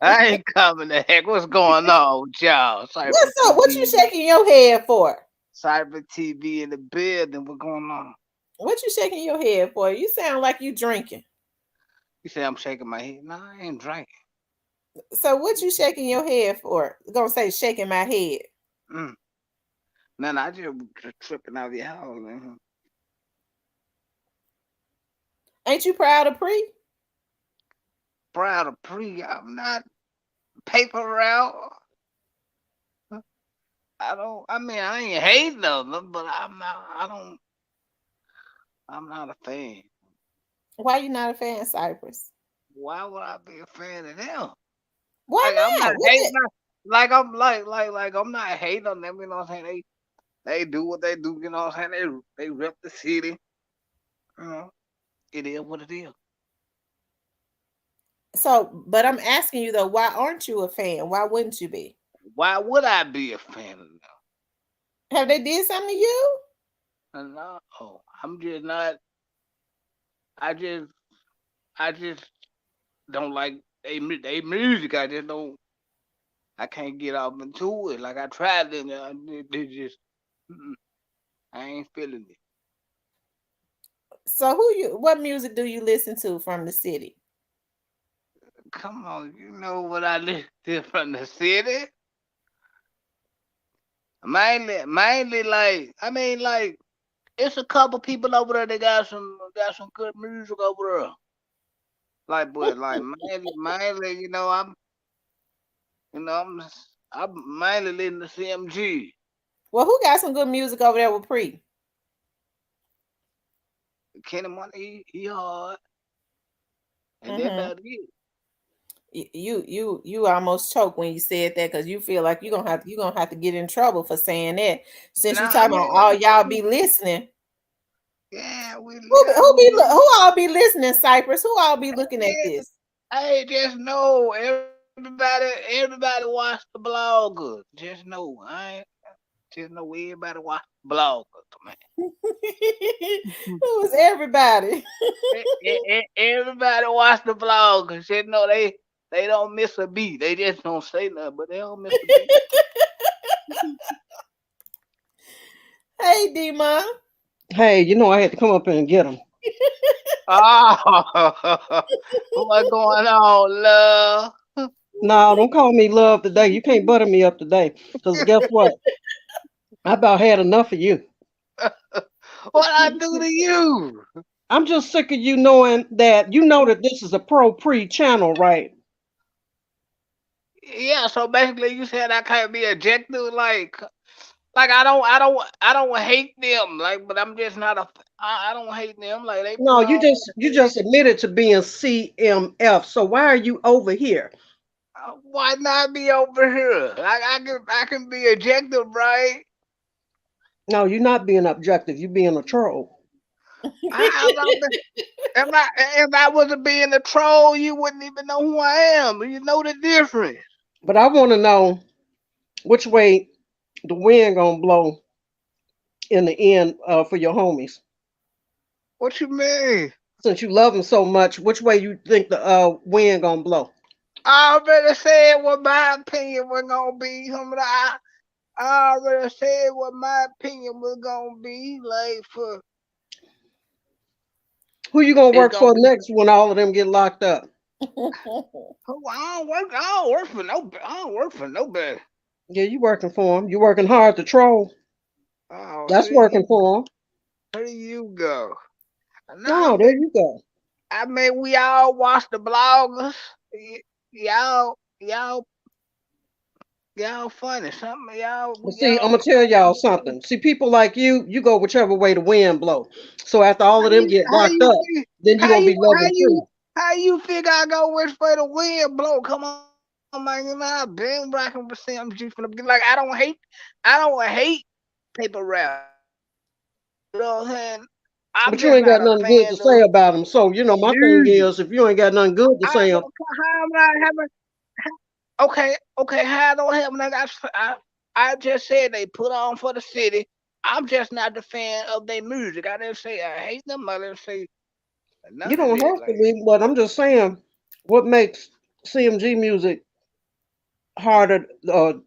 I ain't coming to heck. What's going on with y'all? Cyber
What's up? What you
TV.
shaking your head for?
Cyber TV in the building. What's going on?
What you shaking your head for? You sound like you drinking.
You say I'm shaking my head? No, I ain't drinking.
So what you shaking your head for? Gonna say shaking my head.
Mm. No, I just tripping out the house, man.
Ain't you proud of Pre?
Proud of Pre. I'm not paper route. I don't. I mean, I ain't hating of them, but I'm not. I don't. I'm not a fan.
Why you not a fan, Cypress?
Why would I be a fan of them?
Why
Like I'm not
not? What
hating.
the
Like I'm like I'm not hating on them. You know what I'm saying? They do what they do. You know what I'm saying? They rep the city. You know, it is what it is.
so but I'm asking you though, why aren't you a fan? Why wouldn't you be?
Why would I be a fan of
Have they did something to you?
them? No, I'm just not. I just I just don't like they music. I just don't. I can't get off into it. Like I tried it, and they just mm-mm, I ain't feeling it.
So what music do you listen to from the city?
Come on, you know what I listen to from the city? Mainly like I mean like it's a couple people over there that got some good music over there. Like but like mainly I'm mainly listening to CMG.
Well, who got some good music over there with Pre?
Kenny Money he hard and that
Mm-hmm.
about it.
You almost choked when you said that because you feel like you're gonna have to get in trouble for saying that. Since you
Now I
talking
mean
about all y'all be listening,
yeah
who all be listening, Cypress? Who all be looking at this?
I just know everybody watch the bloggers. Just know I ain't just know everybody watch the bloggers, man.
Who is everybody?
Everybody watch the bloggers. Just know they don't miss a beat. They just don't say nothing, but they don't miss a beat.
Hey, Dima.
Hey, you know I had to come up and get them.
Oh, what going on, love?
No, don't call me love today. You can't butter me up today. Because guess what? I about had enough of you.
What I do to you?
I'm just sick of you knowing that you know that this is a pro pre channel, right?
Yeah, so basically you said I can't be objective, like I don't hate them, like, but I'm just not a, I don't hate them, like they
No,
put
you
on.
just admitted to being CMF. So why are you over here?
Why not be over here? Like I can be objective, right?
No, you're not being objective. You're being a troll.
I'm not. If I wasn't being a troll, you wouldn't even know who I am. You know the difference.
But I want to know which way the wind gonna blow in the end for your homies.
What you mean?
Since you love them so much, which way you think the wind gonna blow?
I already said what my opinion was gonna be. I already said what my opinion was gonna be. Like for
Who you gonna
it's
work
gonna
for
be.
next when all of them get locked up?
Who I don't work for no. I don't work for nobody.
Yeah, you working for them. You working hard to troll.
Oh,
That's working for them.
here you go. No, I
No, there
mean,
you go.
we all watch the bloggers. Y'all, y'all funny. Some of y'all,
But see, I'm
y'all.
gonna tell y'all something. See, people like you go whichever way the wind blow. So after all
How
of them
you,
get
how
locked
you,
up,
fig-
then you
how
gonna
you,
be
how
loving free.
you, how you figure I go wait for the wind blow? Come on, man. I've been rocking with CMG from the beginning. Like I don't hate paper rap. You know what I'm saying? I'm
But you
just
ain't got
not a
nothing good to
fan
say
of
about them. So you know, my thing
music.
is, if you ain't got nothing good to
I
say,
don't. How am I having? Okay. How I don't have nothing? I just said they put on for the city. I'm just not the fan of their music. I didn't say I hate them. I didn't say
you
none of
don't
that.
have to
Like
be. But I'm just saying, what makes CMG music harder,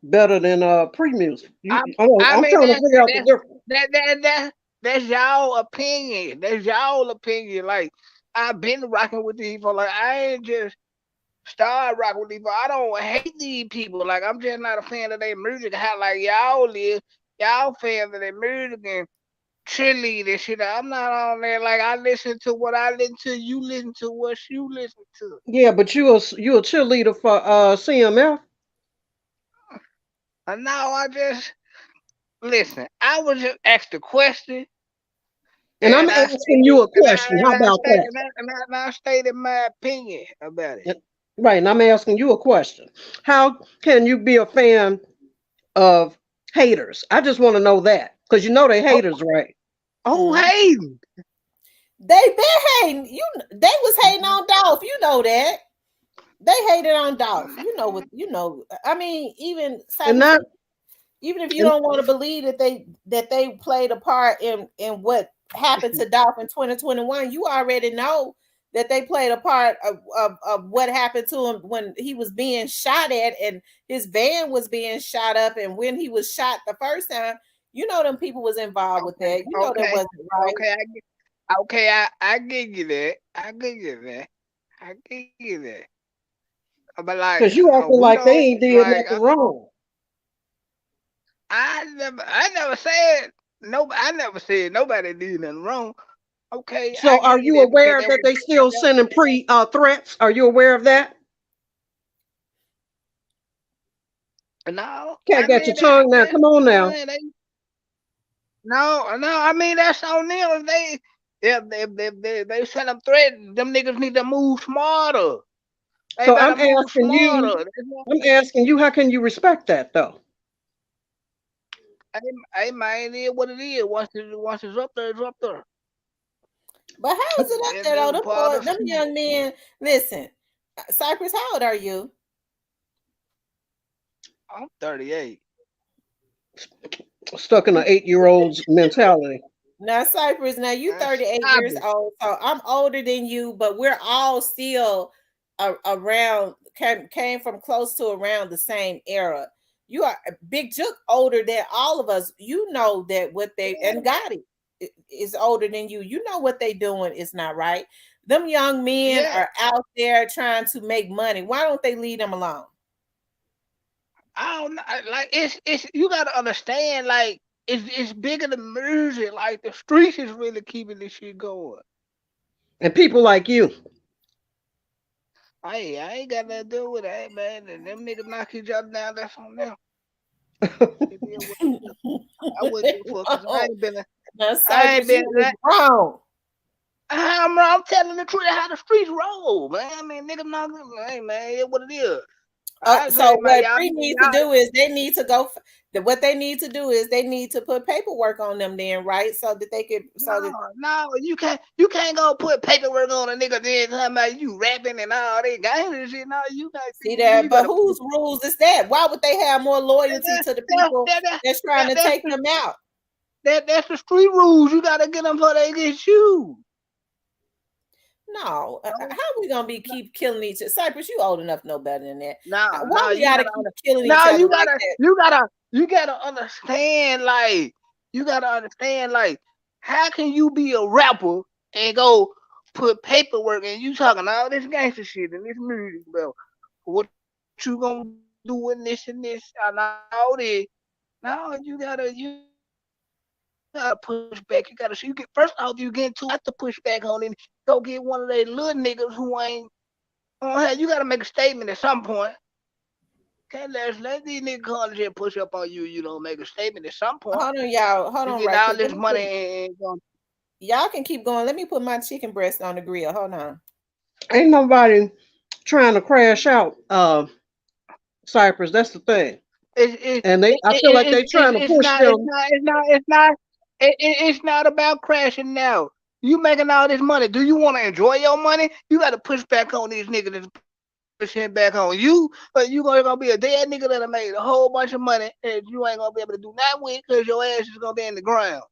better than pre music?
I, I
I'm
mean
trying to
that
figure out the
that
difference.
that that that that's y'all opinion. That's y'all opinion. Like I've been rocking with these people. Like I ain't just start rocking with these people. I don't hate these people. Like I'm just not a fan of their music. How like y'all live, y'all fans of their music, and cheerleader shit. I'm not on there. Like I listen to what I listen to. You listen to what you listen to.
Yeah, but you a cheerleader for CMF,
And now I just listen. I was just asked a question,
and I'm
and I
asking
stated
you a question. How about that?
and I stated my opinion about it.
Yeah, right, and I'm asking you a question. How can you be a fan of haters? I just want to know that because you know they
Oh,
haters, right?
oh,
Mm.
Hayden.
They been hating. They was hating on Dolph. You know that. They hated on Dolph. You know what? You know. I mean, even
And
Cypress.
not
Even if you
and
don't want to believe that they played a part in what happened to Dolph in 2021, you already know that they played a part of what happened to him when he was being shot at and his van was being shot up, and when he was shot the first time, you know them people was involved with
Okay,
that. You know that
okay,
wasn't right.
okay. Okay. I give you that. I give you that. I give you that. But like,
because you acting
we
like they
don't
ain't did
like.
nothing wrong.
I never said no. I never said nobody did nothing wrong. Okay, I
So are
give you
you
that because
aware
that
that
was
they still
that,
sending pre threats? Are you aware of that?
no.
Can't
I
get your
mean that
tongue now.
that's
Come on
no,
now.
it ain't- no. I mean that's on them. If they send them threats, them niggas need to move smarter. They
So
better move smarter.
I'm asking you, how can you respect that though?
Hey man, it is what it is. Once it's up there, it's up there.
But how is it up
And
there though?
then
Them
part
boys,
of
them young men. Listen, Cypress, how old are you?
I'm 38.
Stuck in an 8-year old's mentality.
Now, Cypress, now you
Stop
38 years
it.
old, so I'm older than you, but we're all still around, came from close to around the same era. You are Big Jook older than all of us. You know that what they and Gotti is older than you. You know what they doing is not right. Them young men
Yeah,
are out there trying to make money. Why don't they leave them alone?
I don't know. Like it's you gotta understand. Like it's bigger than music. Like the streets is really keeping this shit going.
And people like you.
I ain't got nothing to do with that, man. And them niggas knock each other down. That's on them. It is what it is. I wouldn't give a fuck because I
Wrong.
ain't been.
Now,
I ain't
Cypress,
been.
you is wrong.
I'm telling the truth how the streets roll, man. I mean, niggas not good. Hey, man, it what it is. I
So
say, man,
what Bree needs to do is they need to go. What they need to do is they need to put paperwork on them, then, right? So that they could, so that
no, you can't go put paperwork on a nigga then talking about you rapping and all that gang and shit. No, you got
see that.
you
But
gotta
whose rules is that? Why would they have more loyalty
that,
to the
that,
people
that, that,
that's trying to
that's
take them out?
that's the street rules. You gotta get them before they get you.
No,
No,
how we gonna be keep killing each other? Cypress, you old enough to know better than that. Why
no,
we
you
gotta
gotta
keep killing each
no,
other like that?
you gotta understand like you gotta understand like how can you be a rapper and go put paperwork and you talking all this gangster shit and this music, bro? What you gonna do in this and this and all this? No, you gotta push back. You gotta see you get first off you get into it, you got to push back on it. Go get one of those little niggas who ain't. You gotta make a statement at some point. Can't let these niggas come and just push up on you. You know, make a statement at some point.
Hold on, y'all. Hold
You
on,
get
right
all
quick.
this money and going.
Y'all can keep going. Let me put my chicken breast on the grill. Hold on.
Ain't nobody trying to crash out Cypress. That's the thing. And I feel like they trying to
It's
push
not
them.
it's not about crashing now. You making all this money. Do you want to enjoy your money? You got to push back on these niggas and push him back on you. But you gonna be a dead nigga that made a whole bunch of money and you ain't gonna be able to do nothing with because your ass is gonna be in the ground.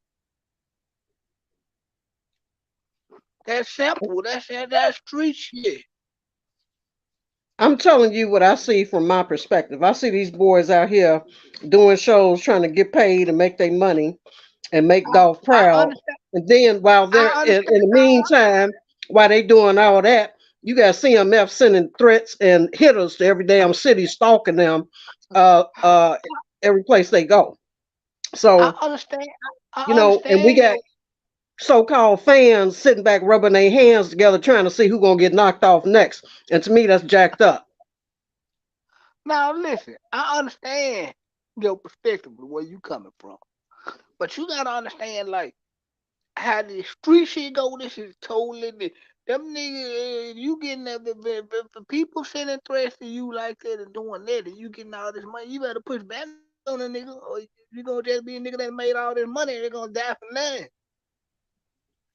That's simple. That's street shit.
I'm telling you what I see from my perspective. I see these boys out here doing shows trying to get paid and make their money and make Dolph
I
proud.
understand.
And then while they're
I
in
understand.
the meantime, while they doing all that, you got CMF sending threats and hitters to every damn city, stalking them uh, uh, every place they go.
I
So
understand.
You
I
know, and we
understand
got
that.
so-called fans sitting back rubbing their hands together trying to see who gonna get knocked off next. And to me, that's jacked up.
Now listen, I understand your perspective of where you coming from, but you gotta understand like how the street shit go. This is totally them niggas. You getting that if people sending threats to you like that and doing that, and you getting all this money, you better push back on a nigga, or you gonna just be a nigga that made all this money and they're gonna die for nothing.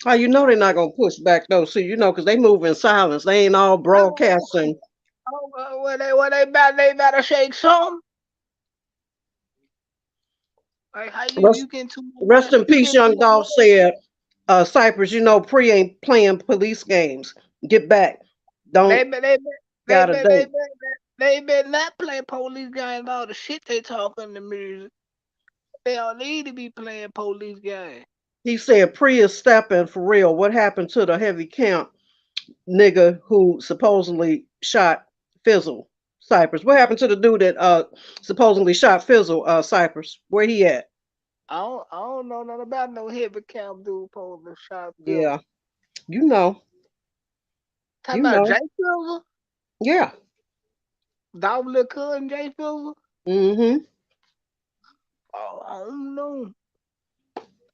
How you know they're not gonna push back though? See, you know, because they move in silence. They ain't all broadcasting.
When they better shake some. Like how
Rest,
you getting too much
rest
money?
in
You
peace,
getting too
young
much
Dolph
money?
said, Cypress, you know, Pre ain't playing police games. Get back.
They
Don't
be they be they
got a
be they
date.
be they better not play police games. All the shit they talk in the music. They don't need to be playing police games.
He said Pre is stepping for real. What happened to the heavy camp nigga who supposedly shot Fizzle? Cypress. What happened to the dude that supposedly shot Fizzle, Cypress? Where he at?
I don't know nothing about no heavy camp dude supposed to shot Phil.
Yeah. You know.
Talking
You
about Jay
know.
Fizzle?
Yeah.
Dog little cousin Jay Fizzle?
Mm-hmm.
Oh, I don't know.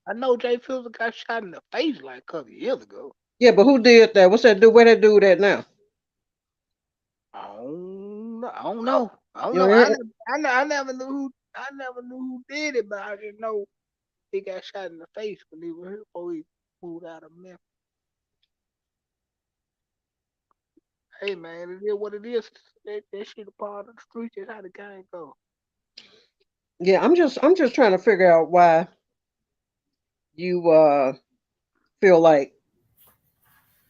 I know Jay Fizzle got shot in the face like a couple years ago.
Yeah, but who did that? What's that dude? Where that dude at now?
I don't know. I don't
You
know.
know,
I never knew who did it, but I just know he got shot in the face when he was here before he moved out of Memphis. Hey man, it is what it is. That shit a part of the street. That's how the game go.
yeah, I'm just trying to figure out why you feel like,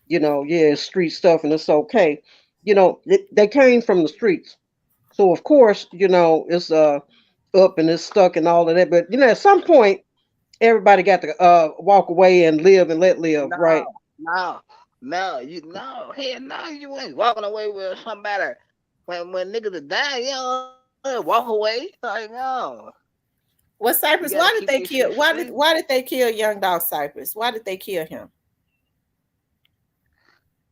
you know, yeah, it's street stuff and it's okay. You know, they came from the streets. So of course, you know, it's up and it's stuck and all of that. But you know, at some point everybody got to walk away and live and let live,
No,
right?
no, hell no, you ain't walking away with somebody when niggas are dying, you don't walk away. Like no.
Well,
You
Cypress,
gotta
why
keep
did
this
they
shit
kill?
straight.
Why did they kill young dog Cypress? Why did they kill him?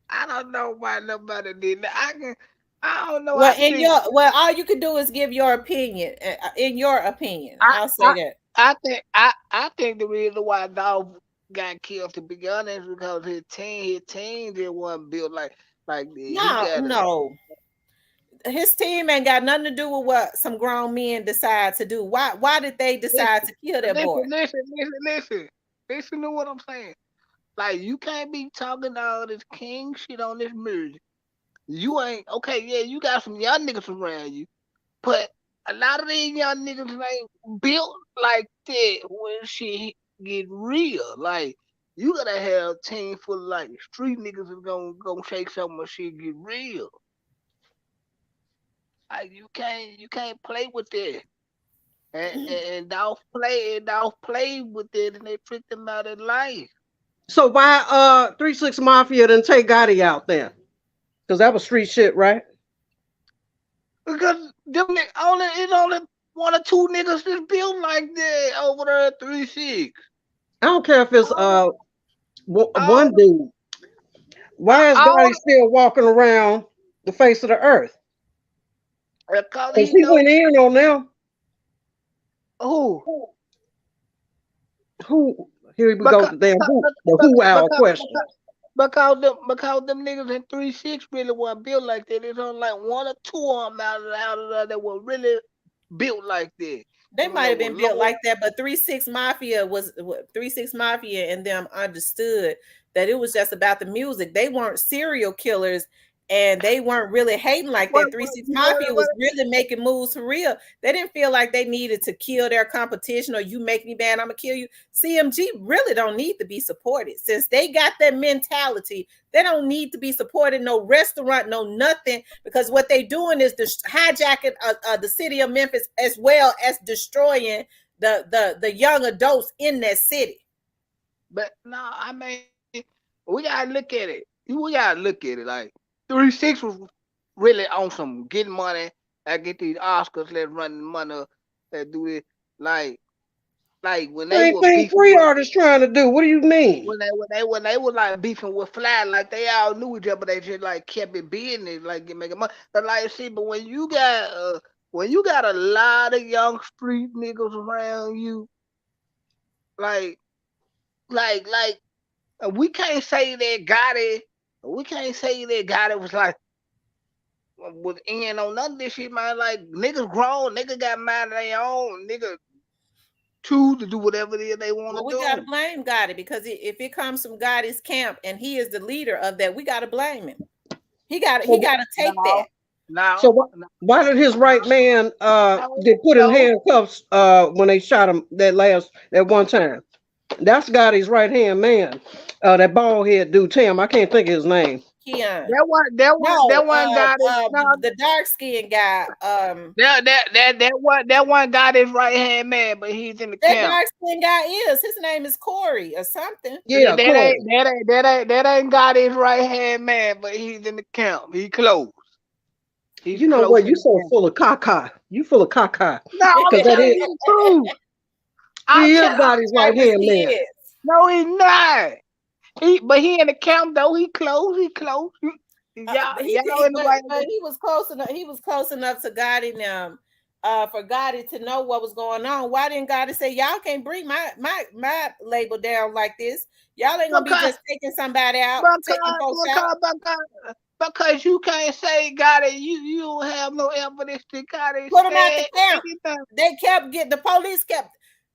I don't know why nobody did that. I don't know. I think
All you can do is give your opinion. In your opinion,
I
I'll say
I
that.
I think the reason why Dolph got killed to be honest because his team just wasn't built like he
No,
got a
no, his team ain't got nothing to do with what some grown men decide to do. Why did they decide
listen
to kill that boy?
listen to what I'm saying. Like you can't be talking all this king shit on this music. You ain't okay. Yeah, you got some young niggas around you, but a lot of these young niggas ain't built like that when shit get real. Like you gotta have a team full of like street niggas is gonna shake something when shit get real. Like you can't play with that. And Dolph played with it and they tricked him out of life.
So why 3 6 Mafia didn't take Gotti out then? Because that was street shit, right?
Because only it's only one or two niggas that's built like that over there at 3-6.
I don't care if it's
All, all,
one dude. Why is
all
Gotti still walking around the face of the earth?
because
Because
he
he
know
went in on them.
who.
Who? Here we go.
Because
The damn who. The
because
who our
because
question.
because them niggas in 3-6 really weren't built like that. There's only like one or two of them out of there that were really built like that.
They
Them
might
that
have
were
been built
low.
like that, but 3 6 Mafia and them understood that it was just about the music. They weren't serial killers and they weren't really hating like
What,
that. 3
what,
6
what,
Mafia
what,
was really making moves for real. They didn't feel like they needed to kill their competition or you make me bad, I'm gonna kill you. CMG really don't need to be supported. Since they got that mentality, they don't need to be supported, no restaurant, no nothing, because what they doing is hijacking the city of Memphis as well as destroying the young adults in that city.
but no, I mean, we gotta look at it. We gotta look at it like 3-6 was really on some getting money. I get these Oscars, let's run the money, let's do it. Like Like when they
Same
were
thing
beefing
Free
with
Artist trying to do. What do you mean?
when they were like beefing with Fly, like they all knew each other, but they just like kept it business, like making money. But like see, but when you got a lot of young street niggas around you, like like we can't say that Gotti, we can't say that Gotti was like was in on none of this shit, man. Like niggas grown, niggas got mind of their own, niggas choose to do whatever it is they want to
Well, we got to
do.
blame Gotti because if it comes from Gotti's camp and he is the leader of that, we got to blame him. He got
So,
to take that.
No,
so
no, no,
why did his right man
no,
get put in
no.
handcuffs when they shot him that one time? That's Gotti's right hand man. That bald head dude, Tim. I can't think of his name.
Keon.
That
No,
one got it. No,
the dark skinned guy.
that one got his right hand man, but he's in the
That
camp.
dark skinned guy is his name is Corey or something.
Yeah, Corey.
That ain't got his right hand man, but he's in the camp. He close. He's
You know
close
what?
in
You
the
so
camp.
full of caca. You full of caca.
No, I'm
Because that
telling
is
you the truth.
he is
I'm
Gotti's right
Cyrus,
hand
he
man.
is.
no, he's not. But he in the camp though. He close. He close. Y'all in the right.
But he was close enough. He was close enough to Gotti now, for Gotti to know what was going on. Why didn't Gotti say y'all can't bring my label down like this? Y'all ain't gonna be
Because
just taking somebody out, taking folks out.
because you can't say got it. You don't have no evidence to got it
Put him out the
said
camp.
anything.
They kept getting the police kept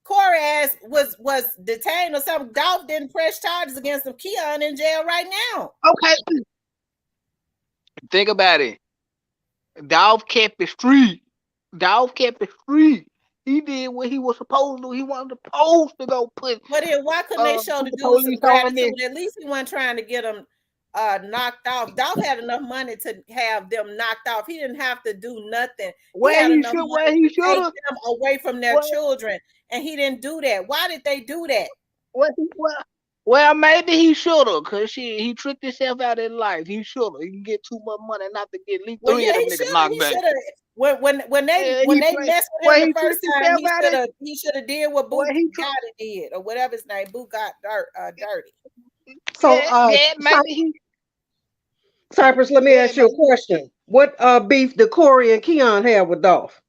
Corey ass was detained or something. Dolph didn't press charges against him. Keon in jail right now.
Okay, think about it. Dolph kept it street. Dolph kept it street. He did what he was supposed to do. He wasn't supposed to go
But then why couldn't they show
put
the
the
dude some
police on him.
gratitude? At least he wasn't trying to get him knocked off. Dolph had enough money to have them knocked off. He didn't have to do nothing. He had enough
Where
money
he
to take
should have.
them away from their children, and he didn't do that. Why did they do that?
Well, well, maybe he should have, cause he tricked himself out in life. He should have. He can get too much money not to get at least
Well,
3
yeah,
of them
he
niggas
should have.
knocked
He
back.
should have. When
Yeah,
they messed with him
well,
the
he
first
tricked
time,
himself out in.
he should have did what
Well,
Boo
he
Gotti did or whatever his name. Boo got dirty.
So
maybe he.
Cypress, let me
Yeah,
ask you a
maybe.
question. What beef did Corey and Keon have with Dolph?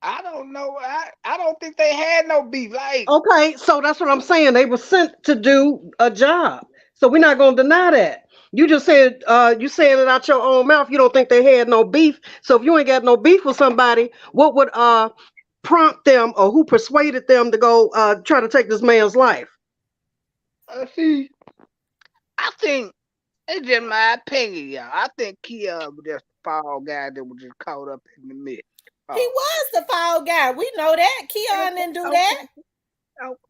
I don't know. I don't think they had no beef. Like,
Okay, so that's what I'm saying. They were sent to do a job. So we're not gonna deny that. You just said you saying it out your own mouth. You don't think they had no beef. So if you ain't got no beef with somebody, what would prompt them or who persuaded them to go try to take this man's life?
see, I think it's just my opinion, y'all. I think Kia was just a fall guy that was just caught up in the mix.
He
Oh,
was the foul guy. We know that. Keon didn't do that.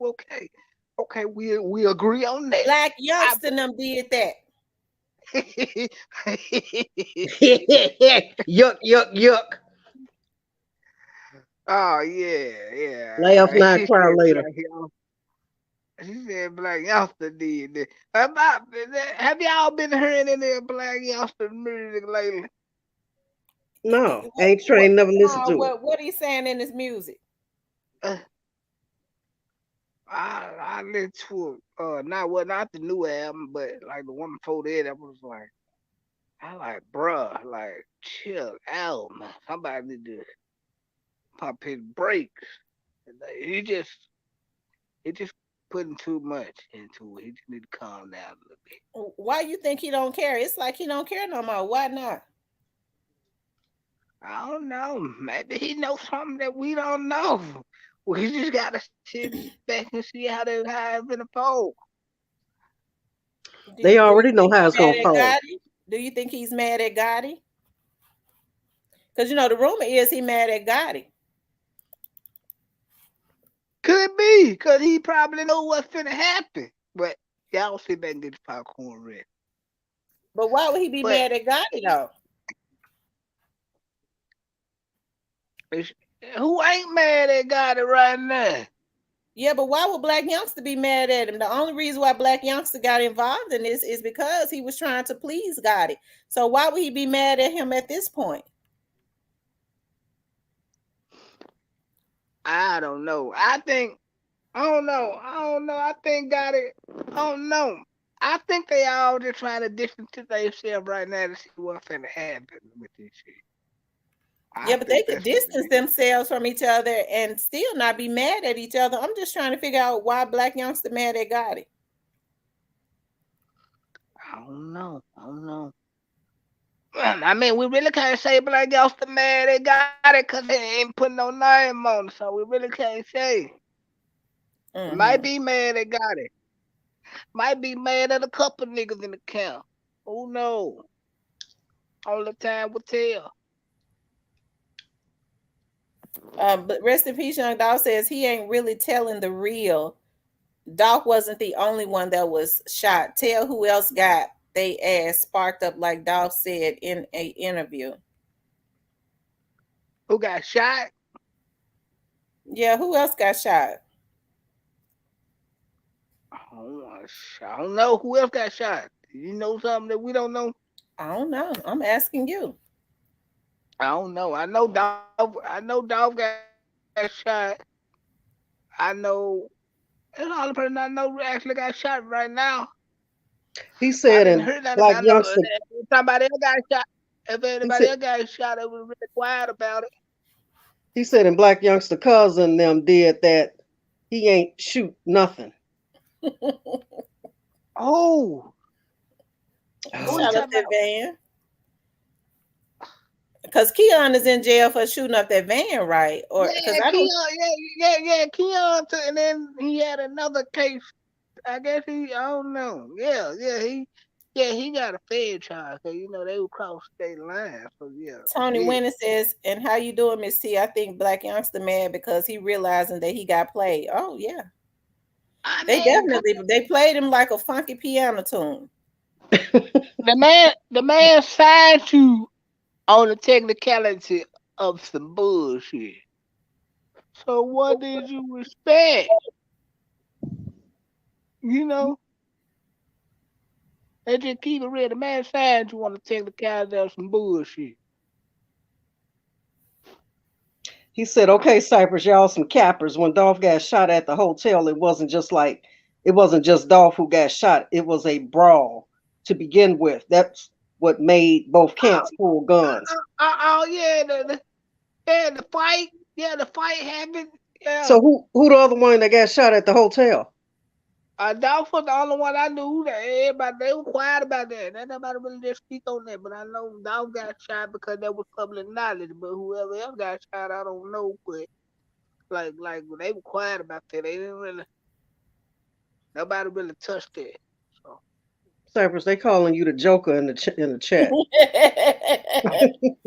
okay, okay. We agree on that.
Black
I,
youngster them did that.
Yuck, yuck, yuck.
oh yeah.
Laugh now,
She
cry
said
later.
black young. She said black youngster did that. Have y'all been hearing any black youngster music lately?
No, ain't trained, never listened to it.
What he's saying in his music?
Uh, I listened to not the new album, but like the one before that. I was like, I like, bruh, like chill out, man. Somebody need to pop his brakes. He just putting too much into it. He just need to calm down a little bit.
Why you think he don't care? It's like he don't care no more. Why not?
I don't know. Maybe he knows something that we don't know. We just gotta sit back and see how it's gonna fold.
They already know
think
how
he's
it's gonna
mad at
fall.
Gotti? Do you think he's mad at Gotti? Because the rumor is he mad at Gotti.
Could be, because he probably know what's finna happen. But y'all sit back and get the popcorn ready.
But why would he be
But
mad at Gotti though?
who ain't mad at God right now?
Yeah, but why would Black Youngster be mad at him? The only reason why Black Youngster got involved in this is because he was trying to please Gotti. So why would he be mad at him at this point?
I don't know. I don't know. I don't know. I think got it. I don't know. I think they all just trying to distance themselves right now to see what's gonna happen with this shit. I
Yeah, but they
think
could
that's what it
distance
is.
themselves from each other and still not be mad at each other. I'm just trying to figure out why Black Youngster mad at Gotti.
I don't know. I don't know. I mean, we really can't say Black Youngster mad they got it because they ain't putting no name on it, so we really can't say. Might
Mm-hmm.
be mad they got it. Might be mad at a couple niggas in the camp. Who knows? Only time will tell.
But rest in peace, Young Dog says he ain't really telling the real. Doc wasn't the only one that was shot. Tell who else got they ass sparked up like Dolph said in a interview.
Who got shot?
Yeah, who else got shot?
I don't know who else got shot. You know something that we don't know?
I don't know. I'm asking you.
I don't know. I know Dolph. I know Dolph got shot. I know that's the only person I know who actually got shot right now.
He
I didn't
said,
hear
and
nothing about
Black
no.
Youngster,
If somebody else got shot. If
he
anybody
said,
else got shot, it was really quiet about it.
he said, and Black Youngster cousin them did that. He ain't shoot nothing.
Oh,
He
who you
shot
Oh,
up
talking
that
about?
van. Because Keon is in jail for shooting up that van, right? Or because
Yeah,
I don't.
Keon. Yeah. Keon took, and then he had another case. I guess he. I don't know. Yeah. He got a Fed charge. Cause you know they would cross state lines. So yeah,
Tony
yeah.
Winter says, and how you doing, Miss T? I think Black Youngster mad because he realizing that he got played. Oh yeah.
I
They
mean, come
definitely they played him like a funky piano tune.
the man signed you on the technicality of some bullshit. So what did you expect? You know, they just keep it real. The man signed you on the technicality of some bullshit.
he said, okay, Cypress, y'all some cappers. When Dolph got shot at the hotel, it wasn't just Dolph who got shot. It was a brawl to begin with. That's what made both
Oh,
camps pull guns.
oh yeah, the fight. Yeah, the fight happened. Yeah.
So who the other one that got shot at the hotel?
That was the only one I knew that everybody they were quiet about that. That nobody really just speak on that. But I know Dolph got shot because that was public knowledge. But whoever else got shot, I don't know. But like they were quiet about that. They didn't really nobody really touched it. So
Cypress, they calling you the Joker in the chat.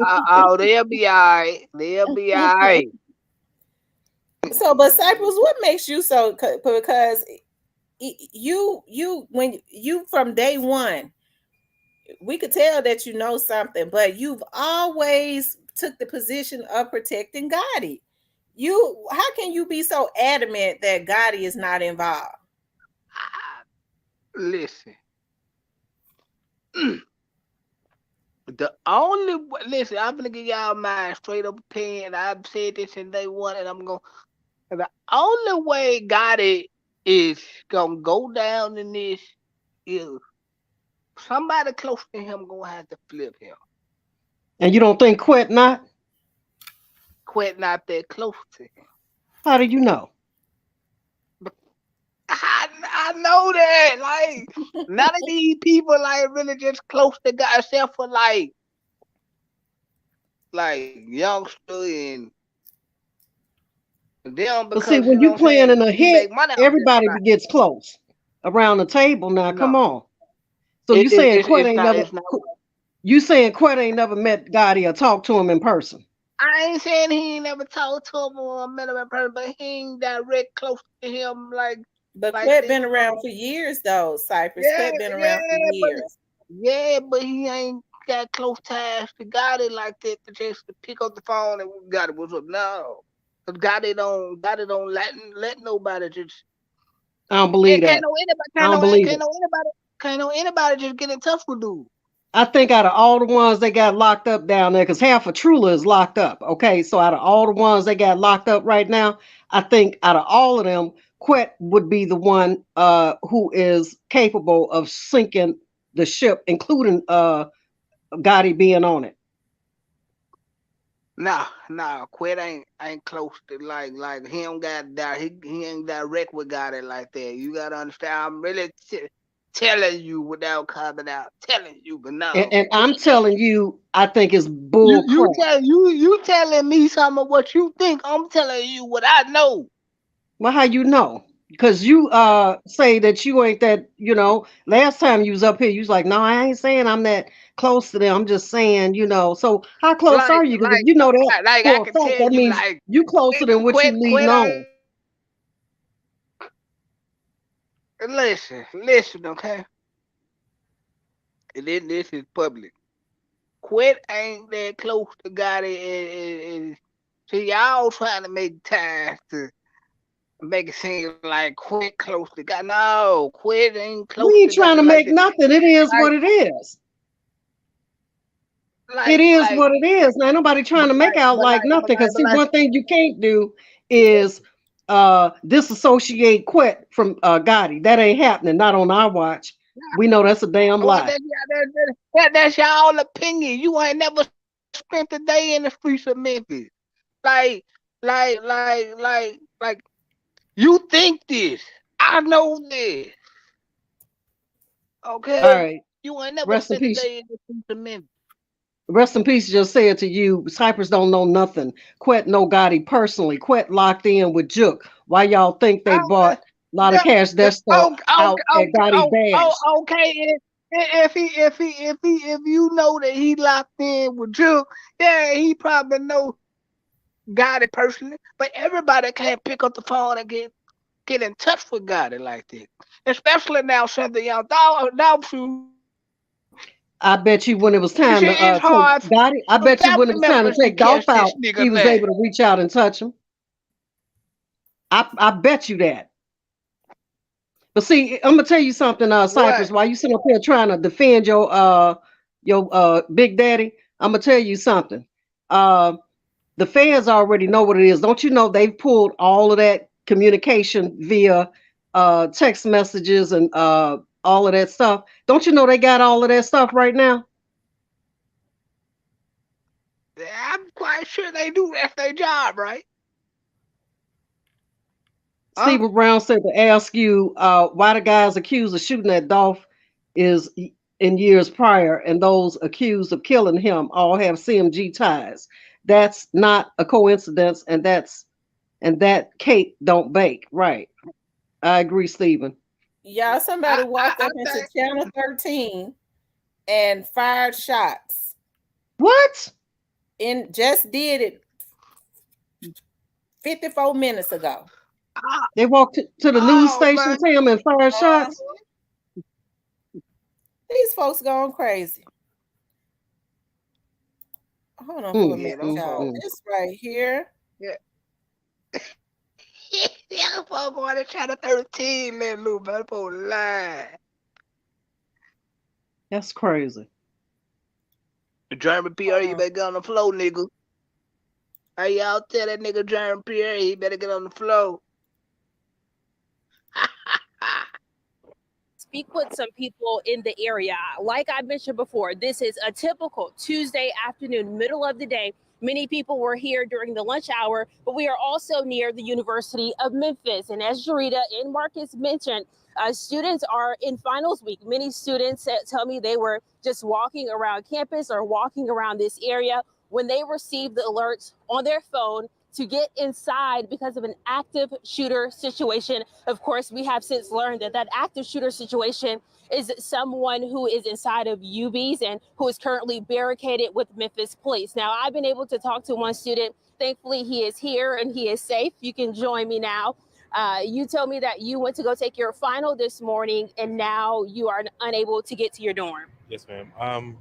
oh, they'll be alright. They'll be alright.
So, but Cypress, what makes you so? Because you when you from day one, we could tell that you know something, but you've always took the position of protecting Gotti. How can you be so adamant that Gotti is not involved?
Listen, listen. I'm gonna give y'all my straight up opinion. I've said this in day one, and I'm gonna. The only way Gotti is gonna go down in this is somebody close to him gonna have to flip him.
And you don't think Quit not?
Quit not that close to him.
How do you know?
But I know that none of these people like really just close to God except for like youngster and them
But see,
because you
when
know
you
what I'm
playing in
saying
a
he
hit,
make money off this
everybody
fight.
gets close around the table. Now,
No,
come on. So you saying Quit ain't never?
it's not.
You saying Quit ain't never met Gotti or talked to him in person?
I ain't saying he ain't never talked to him or met him in person, but he ain't direct close to him
But
like
Quet
this.
been around for years, though. Cypress
Yeah,
Quet been around for
yeah, but
years.
he ain't got close ties to Gotti like that to just to pick up the phone and Gotti what's up now. Cause Gotti don't let nobody just
I don't believe
can't
that.
no anybody
I don't believe
can't
it.
no anybody can't no anybody just get in touch with dude.
I think out of all the ones they got locked up down there, because half of Trula is locked up. Okay, so out of all the ones they got locked up right now, I think out of all of them, Quet would be the one who is capable of sinking the ship, including Gotti being on it.
Nah, Quit ain't close to like he don't got that he ain't direct with got it like that. You gotta understand. I'm really telling you without coming out, telling you, but
And,
no,
and
Quit
I'm
ain't.
telling you, I think it's bull crap.
You telling me some of what you think. I'm telling you what I know.
Well, how you know? Because you say that you ain't that, last time you was up here, you was like, no, I ain't saying I'm that close to them. I'm just saying, so how close
Like
are you? Because if
like
you know that
like I
for a
can
fact,
tell
that
you
means
like
you closer than what you leading
Quit
on.
ain't. Listen, okay. And then this is public. Quit ain't that close to God and see y'all trying to make ties to make it seem like Quit close to God. No, Quit ain't
We
close
ain't
to
trying
God
to
like
make
that.
nothing. It is
Like
what it is. It
like
is
like
what it is. Now, nobody trying
but
to make
like
out
but
like
like
nothing.
but like
Because
but
see,
like
one thing you can't do is disassociate Quet from Gotti. That ain't happening. Not on our watch. We know that's a damn
well
lie.
that's y'all opinion. You ain't never spent a day in the streets of Memphis. Like like you think this. I know this.
All
Okay?
right.
You ain't never
Rest in
spent a
peace.
day in the streets of Memphis.
Rest in peace just said to you, Cypress don't know nothing. Quet know Gotti personally. Quet locked in with Juke. Why y'all think they
Oh,
bought a lot of cash that's still out at Gotti bags?
okay. If you know that he locked in with you, yeah, he probably know Gotti personally. But everybody can't pick up the phone and get in touch with Gotti like that. Especially now, something y'all Dolph shoot.
I bet you when it was
You see,
time to
it's
take
hard
Gotti, I
for
bet you when it
family
was time to
members to
take Dolph
catch
out,
this nigga
he was
now.
able to reach out and touch him. I bet you that. But see, I'm gonna tell you something, Cypress.
What?
While you sitting up here trying to defend your big daddy, I'm gonna tell you something. Uh, the fans already know what it is. Don't you know they've pulled all of that communication via text messages and all of that stuff? Don't you know they got all of that stuff right now?
I'm quite sure they do. That's their job, right? Huh?
Stephen Brown said to ask you why the guys accused of shooting at Dolph is in years prior, and those accused of killing him all have CMG ties. That's not a coincidence, and that cake don't bake. Right? I agree, Stephen.
Y'all, somebody walked
I
up into
think
channel 13 and fired shots.
What?
And just did it 54 minutes ago.
I,
They walked to the news
oh
station,
man,
Tim, and fired
Uh,
shots.
these folks going crazy. Hold on for a
Mm,
yeah,
minute,
them
mm,
y'all.
folks.
mm.
This right here.
Yeah, them folks going to try to 13, let loose, man. Them folks lie.
That's crazy.
German Pierre, you
Hold
better get on the floor, nigga. Hey, y'all tell that nigga German Pierre he better get on the floor.
Speak with some people in the area. Like I mentioned before, this is a typical Tuesday afternoon, middle of the day. Many people were here during the lunch hour, but we are also near the University of Memphis. And as Jarita and Marcus mentioned, students are in finals week. Many students tell me they were just walking around campus or walking around this area when they received the alerts on their phone to get inside because of an active shooter situation. Of course, we have since learned that that active shooter situation is someone who is inside of UBs and who is currently barricaded with Memphis police. Now, I've been able to talk to one student. Thankfully, he is here and he is safe. You can join me now. You told me that you went to go take your final this morning and now you are unable to get to your dorm.
Yes, ma'am.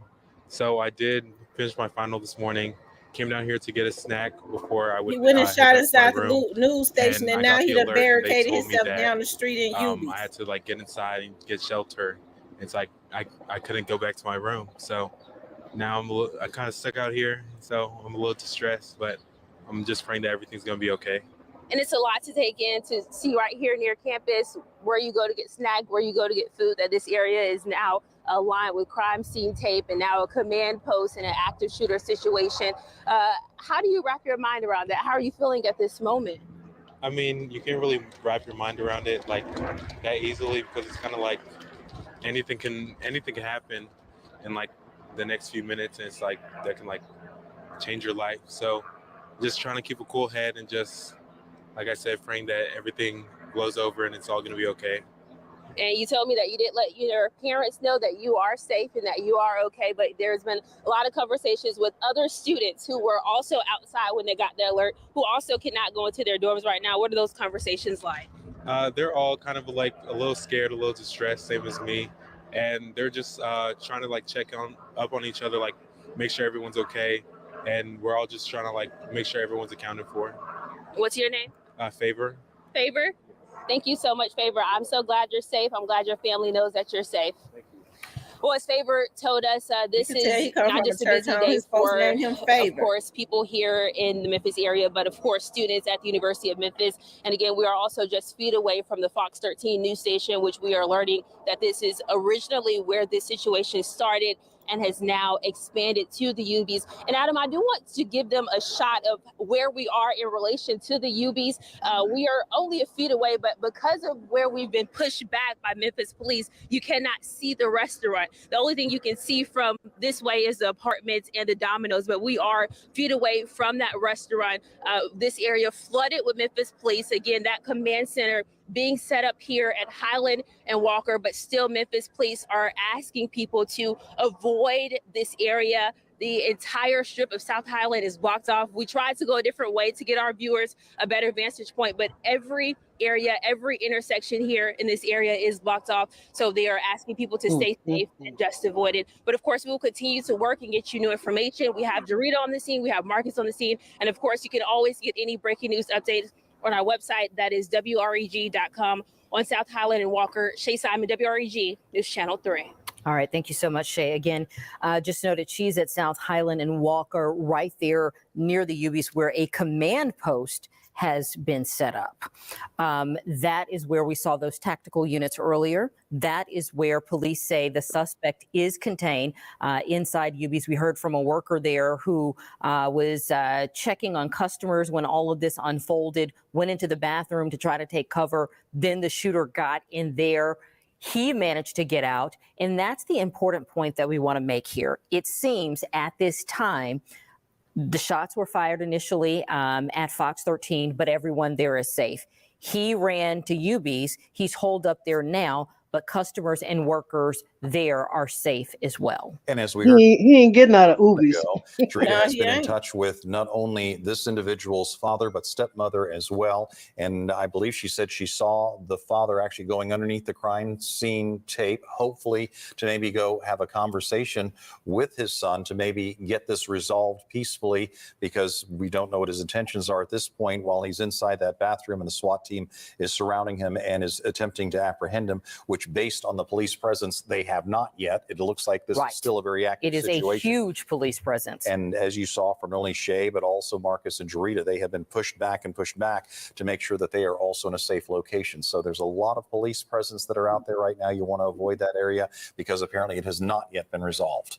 So I did finish my final this morning. Came down here to get a snack before I would
He went and
head
shot
back to my
inside the
room,
news station,
and
and
I
now
got
he
the
done
alert, and they
barricaded
told me
himself
that
down the street in
I
Ubis.
had to like get inside and get shelter It's like I couldn't go back to my room. So now I kind of stuck out here. So I'm a little distressed, but I'm just praying that everything's going to be okay.
And it's a lot to take in to see right here near campus where you go to get snack, where you go to get food, that this area is now aligned with crime scene tape and now a command post in an active shooter situation. How do you wrap your mind around that? How are you feeling at this moment?
I mean, you can't really wrap your mind around it like that easily because it's kind of like anything can happen in like the next few minutes, and it's like that can like change your life. So just trying to keep a cool head and just, like I said, praying that everything blows over and it's all going to be okay.
And you told me that you didn't let your parents know that you are safe and that you are okay, but there's been a lot of conversations with other students who were also outside when they got the alert, who also cannot go into their dorms right now. What are those conversations like?
They're all kind of like a little scared, a little distressed, same as me. And they're just trying to like check up on each other, like make sure everyone's okay. And we're all just trying to like make sure everyone's accounted for.
What's your name?
Favor.
Favor? Thank you so much, Favor. I'm so glad you're safe. I'm glad your family knows that you're safe. Thank you. Well, as Favor told us, this is not just a busy day for, of course, people here in the Memphis area, but of course, students at the University of Memphis. And again, we are also just feet away from the Fox 13 news station, which we are learning that this is originally where this situation started and has now expanded to the UBs. And Adam, I do want to give them a shot of where we are in relation to the UBs. We are only a feet away, but because of where we've been pushed back by Memphis police, you cannot see the restaurant. The only thing you can see from this way is the apartments and the Domino's, but we are feet away from that restaurant. This area flooded with Memphis police. Again, that command center being set up here at Highland and Walker, but still Memphis police are asking people to avoid this area. The entire strip of South Highland is blocked off. We tried to go a different way to get our viewers a better vantage point, but every area, every intersection here in this area is blocked off. So they are asking people to stay safe and just avoid it. But of course, we will continue to work and get you new information. We have Jarita on the scene, we have Marcus on the scene, and of course, you can always get any breaking news updates on our website, that is WREG.com. On South Highland and Walker, Shay Simon, WREG, News Channel 3.
All right, thank you so much, Shay. Again, just noted she's at South Highland and Walker, right there near the UBs, where a command post has been set up. That is where we saw those tactical units earlier. That is where police say the suspect is contained inside UBs. We heard from a worker there who was checking on customers when all of this unfolded, went into the bathroom to try to take cover. Then the shooter got in there. He managed to get out. And that's the important point that we want to make here. It seems at this time, the shots were fired initially at Fox 13, but everyone there is safe. He ran to UBs. He's holed up there now, but customers and workers there are safe as well.
And as we heard,
he ain't getting out of UBs.
Jarita has been in touch with not only this individual's father, but stepmother as well. And I believe she said she saw the father actually going underneath the crime scene tape, hopefully to maybe go have a conversation with his son to maybe get this resolved peacefully, because we don't know what his intentions are at this point while he's inside that bathroom and the SWAT team is surrounding him and is attempting to apprehend him, which based on the police presence, they have not yet. It looks like this is still a very active situation.
It is a huge police presence.
And as you saw from not only Shay, but also Marcus and Jarita, they have been pushed back to make sure that they are also in a safe location. So there's a lot of police presence that are out there right now. You want to avoid that area because apparently it has not yet been resolved.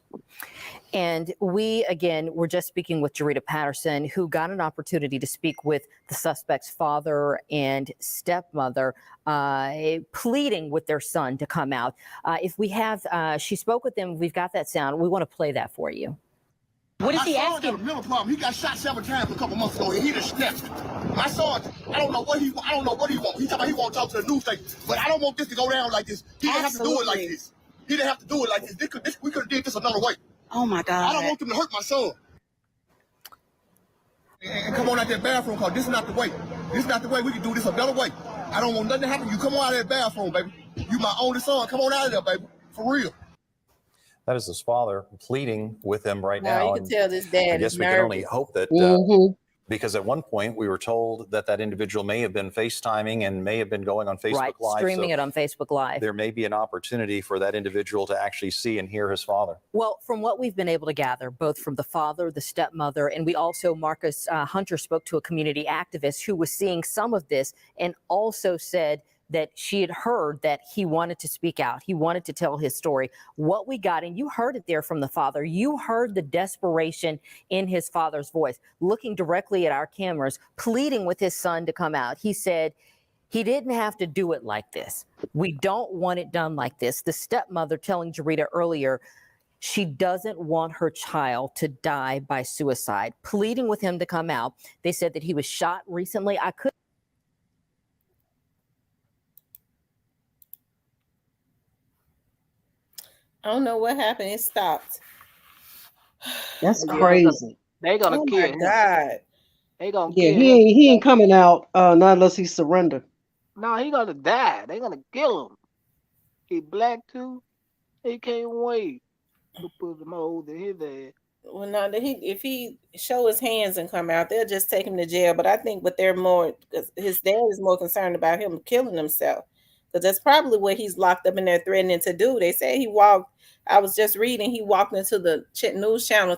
And we, again, were just speaking with Jarita Patterson, who got an opportunity to speak with the suspect's father and stepmother, pleading with their son to come out. If we have, she spoke with them, we've got that sound. We want to play that for you.
What is he asking? Got a mental problem. He got shot several times a couple months ago, and he just snapped. My son, I don't know what he wants. He talking about he won't talk to the news station, but I don't want this to go down like this. He didn't have to do it like this. He didn't have to do it like this. We could have did this another way.
Oh my God!
I don't want them to hurt my son. And come on out that bathroom, cause this is not the way. This is not the way. We can do this a better way. I don't want nothing to happen. You come on out of that bathroom, baby. You my only son. Come on out of there, baby. For real.
That is his father pleading with him right now.
You can tell this dad
I guess
is
we
nervous.
can only hope that Because at one point we were told that that individual may have been FaceTiming and may have been going on Facebook
Right,
Live.
streaming it on Facebook Live.
There may be an opportunity for that individual to actually see and hear his father.
Well, from what we've been able to gather, both from the father, the stepmother, and we also, Marcus Hunter spoke to a community activist who was seeing some of this and also said that she had heard that he wanted to speak out. He wanted to tell his story. What we got, and you heard it there from the father, you heard the desperation in his father's voice, looking directly at our cameras, pleading with his son to come out. He said, he didn't have to do it like this. We don't want it done like this. The stepmother telling Jarita earlier, she doesn't want her child to die by suicide, pleading with him to come out. They said that he was shot recently.
I don't know what happened. It stopped.
That's crazy.
They gonna
Oh
kill
my
him.
God.
They gonna
Yeah,
kill him.
he ain't coming out not unless he surrender.
No, he gonna die. They gonna kill him. He black too. He can't wait to put some holes in his ass.
Well, no, if he show his hands and come out, they'll just take him to jail. But I think what they're more, because his dad is more concerned about him killing himself, because that's probably what he's locked up in there threatening to do. They say he walked. I was just reading. He walked into the news channel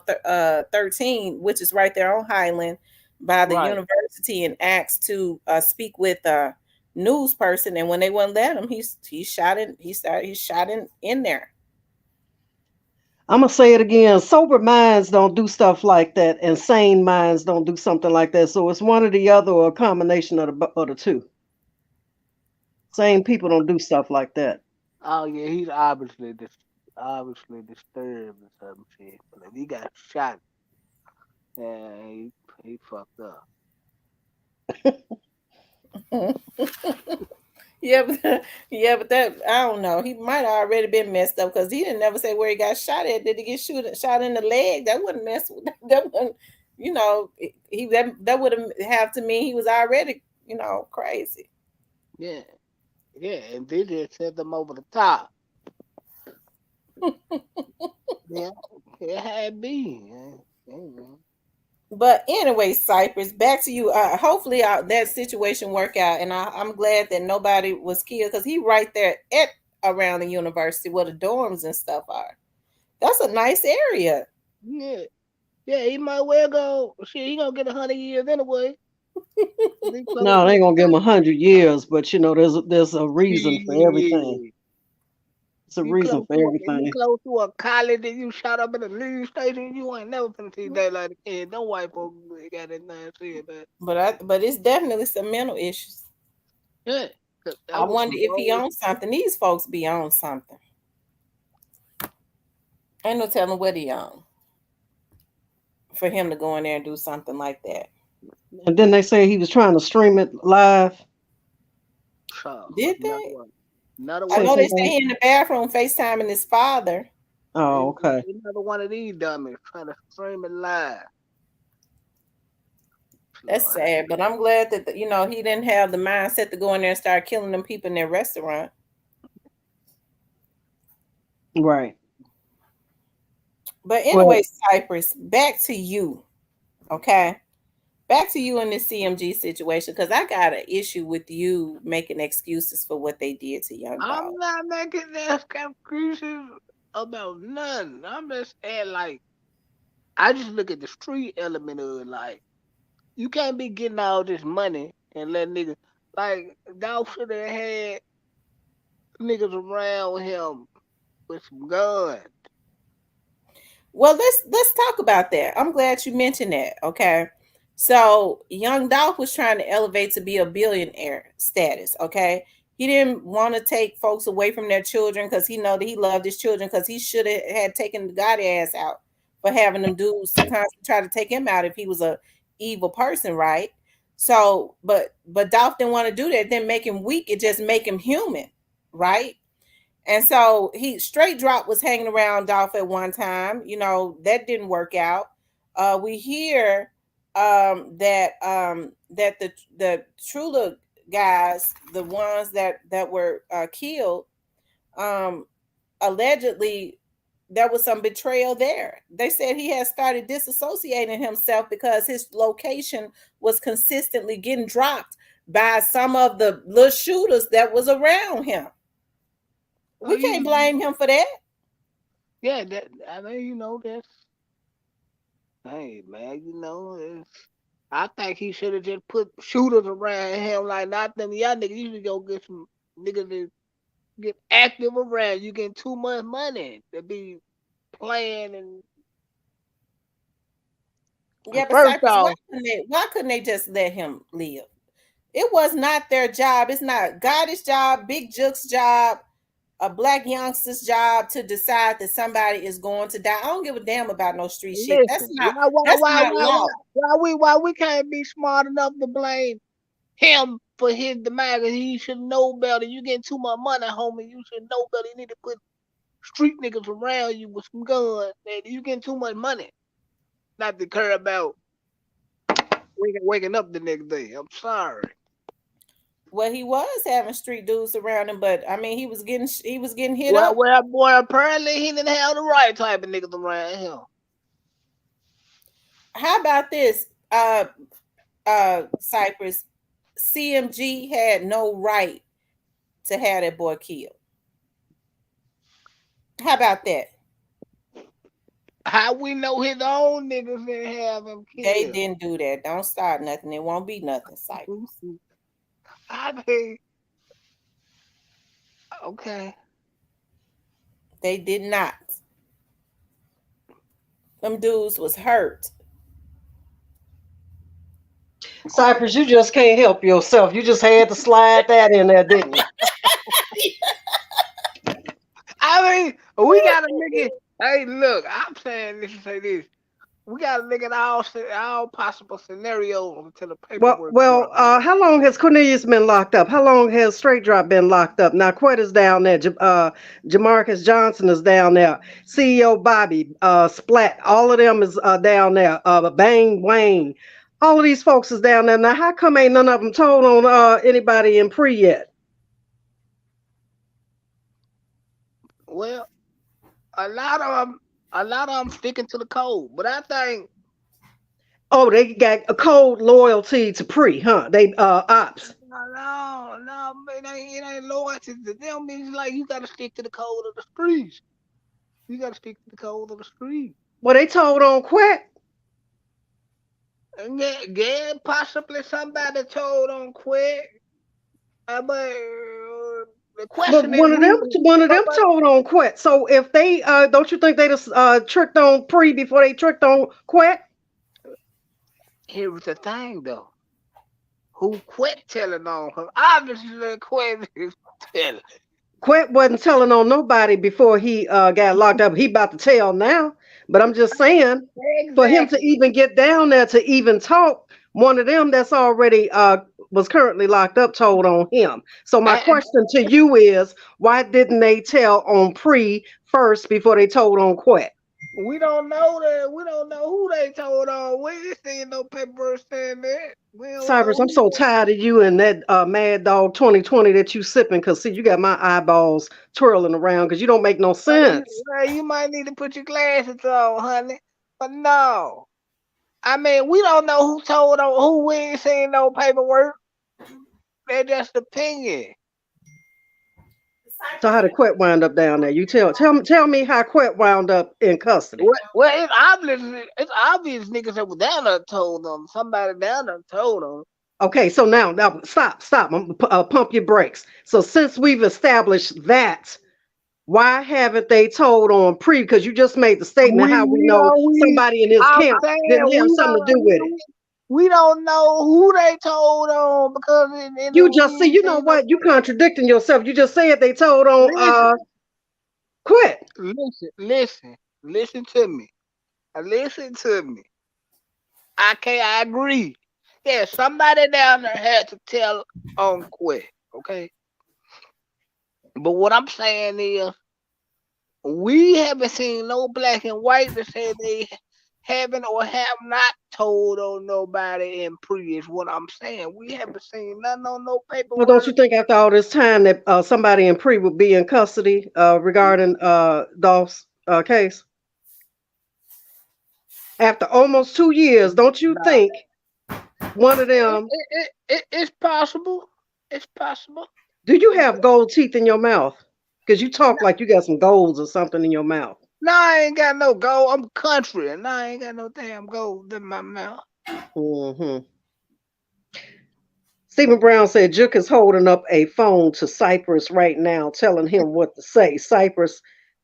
13, which is right there on Highland, by the university, and asked to speak with a news person. And when they wouldn't let him, he shot in. He shot in there.
I'm gonna say it again. Sober minds don't do stuff like that, and sane minds don't do something like that. So it's one or the other, or a combination of the two. Sane people don't do stuff like that.
Oh yeah, he's obviously disturbed or some shit. But if he got shot, yeah, he fucked up.
Yeah, but that, I don't know. He might have already been messed up, because he didn't never say where he got shot at. Did he get shot in the leg? That wouldn't mess with that. Wouldn't, that would have to mean he was already crazy.
Yeah, and they just sent them over the top. Yeah, it had been.
But anyway, Cypress, back to you. Hopefully that situation work out, and I'm glad that nobody was killed, because he right there at around the university where the dorms and stuff are. That's a nice area.
Yeah, he might well go. Shit, he gonna get 100 years anyway.
No, they ain't gonna give him 100 years, but there's a reason for everything. It's a reason for everything.
You close to a college and you shot up in a news station, you ain't never finna see daylight again. Don't white folks got that nice shit, man.
But it's definitely some mental issues.
Yeah.
I wonder if he owns something. These folks be on something. Ain't no telling what he on for him to go in there and do something like that.
And then they say he was trying to stream it live.
Did they?
Another
I know they stay in the bathroom FaceTiming his father.
Oh, okay.
Another one of these dummies trying to stream it live.
That's sad, but I'm glad that he didn't have the mindset to go in there and start killing them people in their restaurant.
Right.
But anyway, Cypress, back to you. Okay. Back to you in this CMG situation, because I got an issue with you making excuses for what they did to young Dolph.
I'm not making excuses about nothing. I'm just saying, like, I just look at the street element of it. Like, you can't be getting all this money and let niggas, like, Dolph should have had niggas around him with some guns.
Well, let's talk about that. I'm glad you mentioned that. Okay. So young Dolph was trying to elevate to be a billionaire status. Okay. He didn't want to take folks away from their children, because he know that he loved his children, because he should have had taken the god ass out for having them dudes constantly try to take him out if he was a evil person, right? So, but Dolph didn't want to do that. It didn't make him weak. It just make him human, right? And so he straight drop was hanging around Dolph at one time. That didn't work out. We hear that the Trula guys, the ones that were killed, allegedly there was some betrayal there. They said he had started disassociating himself because his location was consistently getting dropped by some of the little shooters that was around him. We can't blame him for that.
Yeah, that I mean, that's hey man, I think he should have just put shooters around him like not them y'all niggas. You should go get some niggas that get active around. You getting too much money to be playing and
Yeah, but
first
Cypress,
off,
why couldn't they just let him live? It was not their job. It's not Goddess' job, Big Juke's job, a black youngster's job to decide that somebody is going to die. I don't give a damn about no street shit.
listen,
That's not law.
why we can't be smart enough to blame him for his demise? He should know better. You getting too much money, homie. You should know better. You need to put street niggas around you with some guns. Man, you getting too much money, not to care about waking up the next day. I'm sorry.
Well, he was having street dudes around him, but I mean, he was getting hit up.
Well, boy, apparently he didn't have the right type of niggas around him.
How about this, Cypress? CMG had no right to have that boy killed. How about that?
How we know his own niggas didn't have him killed?
They didn't do that. Don't start nothing. It won't be nothing, Cypress.
I mean, okay.
They did not. Them dudes was hurt.
Cypress, you just can't help yourself. You just had to slide that in there, didn't you?
I mean, we got a nigga. Hey, look, I'm saying this to say this. We got to look at all possible scenarios until the paperwork.
Well, how long has Cornelius been locked up? How long has Straight Drop been locked up? Now, Quet is down there. Jamarcus Johnson is down there. CEO Bobby, Splat, all of them is down there. Bang Wayne, all of these folks is down there. Now, how come ain't none of them told on anybody in pre yet?
Well, a lot of them sticking to the code, but I think.
Oh, they got a cold loyalty to pre, huh? They ops.
No, it ain't loyalty to them. It's like you gotta stick to the code of the streets. You gotta stick to the code of the street.
Well, they told on Quet.
Yeah, possibly somebody told on Quet. But the question is,
one of them told on Quet. So if they don't you think they just tricked on Pre before they tricked on Quet?
Here's the thing though. Who Quet telling on him? Obviously Quet is telling.
Quet wasn't telling on nobody before he got locked up. He about to tell now. But I'm just saying, for him to even get down there to even talk, one of them that's already was currently locked up told on him. So my question to you is, why didn't they tell on Pre first before they told on Quet?
We don't know that. We don't know who they told on. We ain't seeing no paperwork saying that.
Cyrus, I'm so tired of you and that Mad Dog 2020 that you sipping, because see, you got my eyeballs twirling around because you don't make no sense.
You might need to put your glasses on, honey. But no. I mean, we don't know who told on who. We ain't seen no paperwork. They're just opinion.
So how did Quet wind up down there? You tell me how Quet wound up in custody.
Well, it's obvious niggas that were down there told them. Somebody down there told them.
Okay, so now stop. Pump your brakes. So since we've established that, why haven't they told on Pre? Because you just made the statement how we know somebody in his camp didn't have something to do with it.
We don't know who they told on because
you just see, you know what? You contradicting yourself. You just said they told on Quit.
Listen to me. Listen to me. I agree. Yeah, somebody down there had to tell on Quit, okay? But what I'm saying is, we haven't seen no black and white that say they haven't or have not told on nobody in Pre is what I'm saying. We haven't seen nothing on no paperwork.
Well, don't you think after all this time that somebody in Pre would be in custody regarding Dolph's case? After almost 2 years, don't you think one of them?
It's possible. It's possible.
Do you have gold teeth in your mouth? Because you talk like you got some golds or something in your mouth.
No, I ain't got no gold. I'm country, and I ain't got no damn gold in my mouth.
Mm-hmm. Stephen Brown said Juke is holding up a phone to Cypress right now, telling him what to say. Cypress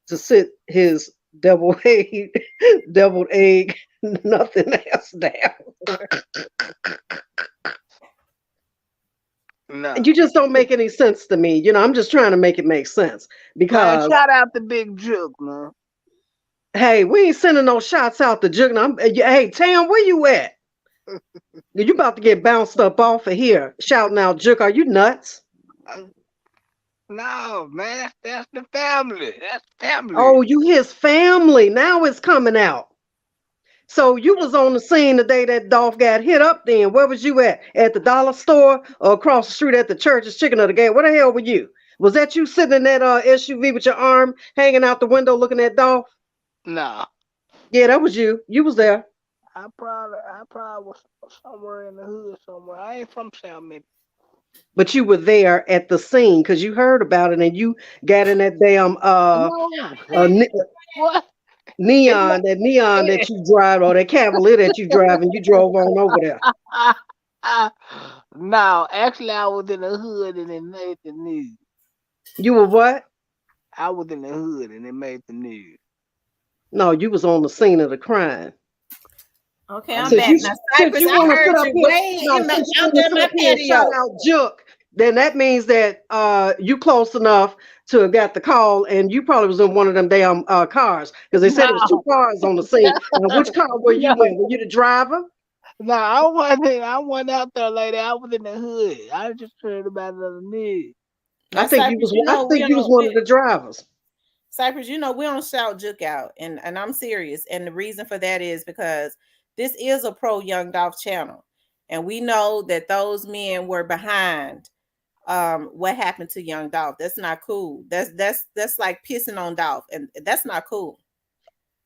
to sit his deviled egg, nothing else down.
No.
You just don't make any sense to me. I'm just trying to make it make sense because.
Man, shout out to Big Juke, man.
Hey, we ain't sending no shots out to Juke. Hey, Tam, where you at? You about to get bounced up off of here, shouting out Juke. Are you nuts?
No, man, that's the family. That's family.
Oh, you his family. Now it's coming out. So you was on the scene the day that Dolph got hit up then. Where was you at? At the dollar store or across the street at the church's chicken of the gate? Where the hell were you? Was that you sitting in that SUV with your arm hanging out the window looking at Dolph?
No.
Yeah, that was you. You was there.
I probably was somewhere in the hood somewhere. I ain't from South Memphis.
But you were there at the scene because you heard about it and you got in that damn
what?
Neon that you drive, or that Cavalier that you drive, and you drove on over there.
No, actually, I was in the hood and it made the news.
You were what?
I was in the hood and it made the news.
No, you was on the scene of the crime.
Okay, I'm back. Now, Cypress, I heard you way out there in my patio.
Shout out Juke. Then that means that you close enough to have got the call, and you probably was in one of them damn cars because they said it was 2 cars on the scene. Now, which car were you in? Were you the driver?
No, I wasn't out there like that. I was in the hood. I just heard about it on the news.
I think you was one of the drivers.
Cypress, we don't shout Juke out, and I'm serious. And the reason for that is because this is a pro Young Dolph channel, and we know that those men were behind what happened to Young Dolph. That's not cool. That's like pissing on Dolph, and that's not cool.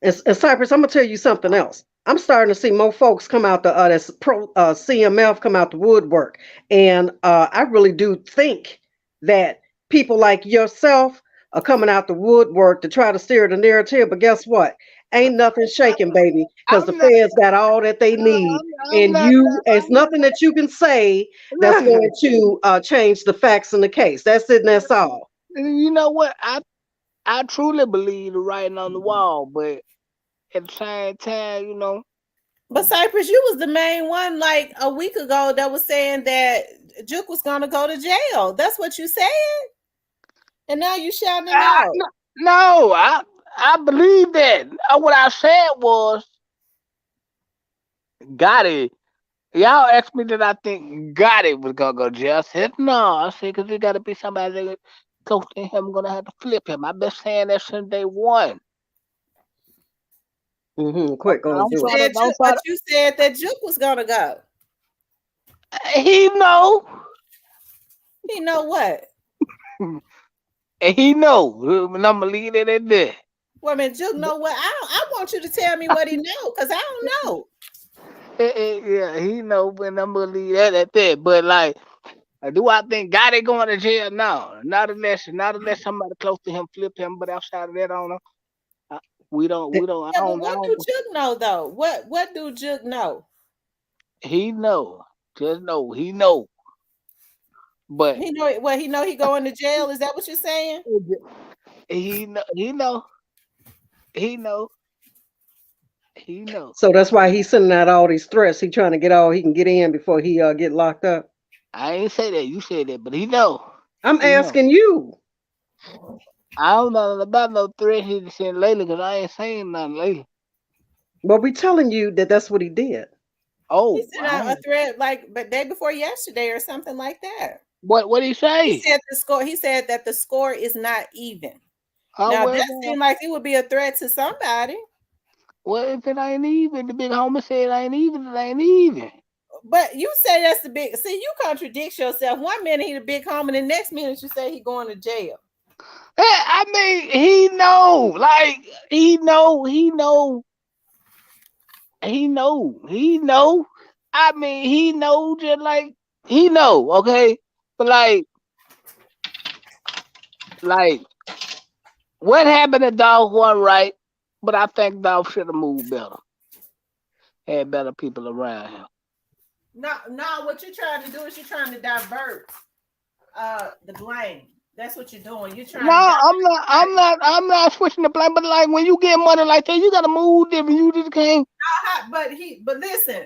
And Cypress, I'm gonna tell you something else. I'm starting to see more folks come out that's pro CMF come out the woodwork, and I really do think that people like yourself are coming out the woodwork to try to steer the narrative. But guess what? Ain't nothing shaking, baby, because the feds got all that they need, and it's nothing that you can say that's going to change the facts in the case. That's it, and that's all.
You know what? I truly believe the writing on the wall, but at the same time,
But Cypress, you was the main one like a week ago that was saying that Juke was gonna go to jail. That's what you said, and now you shouting it out.
No, I believe that. What I said was, Gotti. Y'all asked me that I think Gotti was gonna go to jail. I said no. I said because there got to be somebody that close to him gonna have to flip him. I've been saying that since day one.
Quick, go do
it. But you said that Juke was gonna go.
He know.
He know what?
And he know. And I'm gonna leave it at that.
Well, I mean, Juke know what? I want you to tell me what he know, because I don't know.
Yeah, he know, but I'm gonna leave that at that. But like, do I think Gotti going to jail? No, not unless somebody close to him flip him. But outside of that, I don't know. We don't.
Yeah, but what do Juke know though? What do Juke know?
He know. Just know. He know. But
he know. Well, he know he going to jail. Is that what you're saying?
He know. He know. He know. He know.
So that's why he's sending out all these threats. He trying to get all he can get in before he get locked up.
I ain't say that. You said that, but he know.
I'm asking you.
I don't know about no threat he sent lately because I ain't saying nothing lately.
Well, we telling you that that's what he did.
Oh,
he sent out a threat like the day before yesterday or something like that.
What did he say?
He said the score. He said that the score is not even. Now that seemed like it would be a threat to somebody.
Well, if it ain't even, the big homie said it ain't even. It ain't even.
But you say that's the big. See, you contradict yourself. One minute he the big homie, the next minute you say he going to jail.
I mean, he know, like he know. I mean, he know just like he know. Okay, but like what happened to Dolph wasn't right. But I think Dolph should have moved better. Had better people around him.
No, what you're trying to do is you're trying to divert the blame. That's what you're doing. You're trying to
No,
divert.
I'm not switching the blame. But like when you get money like that, you gotta move different. You just can't.
But listen,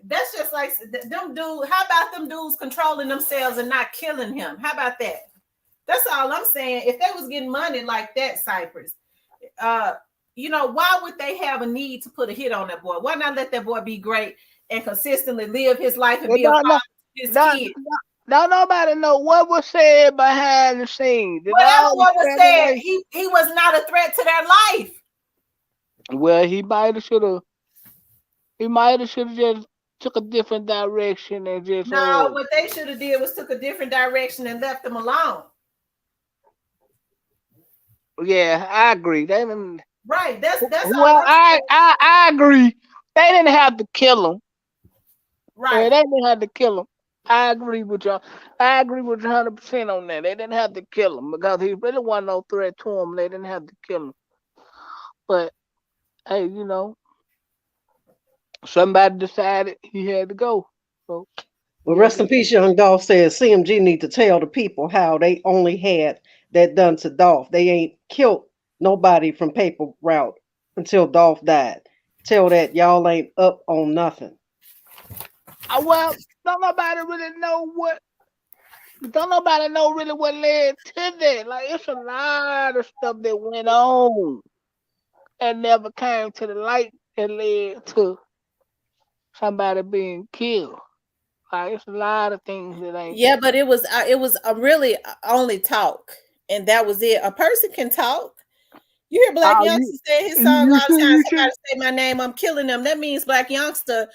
that's just like them dudes. How about them dudes controlling themselves and not killing him? How about that? That's all I'm saying. If they was getting money like that, Cypress, uh, why would they have a need to put a hit on that boy? Why not let that boy be great and consistently live his life and
They
be a father
don't know.
to his
Don't,
kids?
don't nobody know what was said behind the scenes. Did
Whatever
all
what was
stand
said,
away?
he was not a threat to their life.
Well, he might have should have. He might have should have just took a different direction and just
No, what they should have did was took a different direction and left them alone.
Yeah, I agree. They didn't.
Right. That's all
Well,
I'm
I
saying.
I I agree. They didn't have to kill him. Yeah,
Right.
they didn't have to kill him. I agree with y'all. I agree with you 100% on that. They didn't have to kill him because he really wasn't no threat to him. They didn't have to kill him. But hey, somebody decided he had to go. So
Well,
he had
rest
to
in
go.
peace, young Dolph says CMG need to tell the people how they only had that done to Dolph. They ain't killed nobody from paper route until Dolph died. Tell that y'all ain't up on nothing.
Well, don't nobody really know what. Don't nobody know really what led to that. Like it's a lot of stuff that went on and never came to the light that led to somebody being killed. Like it's a lot of things that ain't.
Yeah, but it was really only talk, and that was it. A person can talk. You hear Black
Oh,
Youngster say his song
you
all the
should,
time.
you should,
Somebody say my name, I'm killing them. That means Black Youngster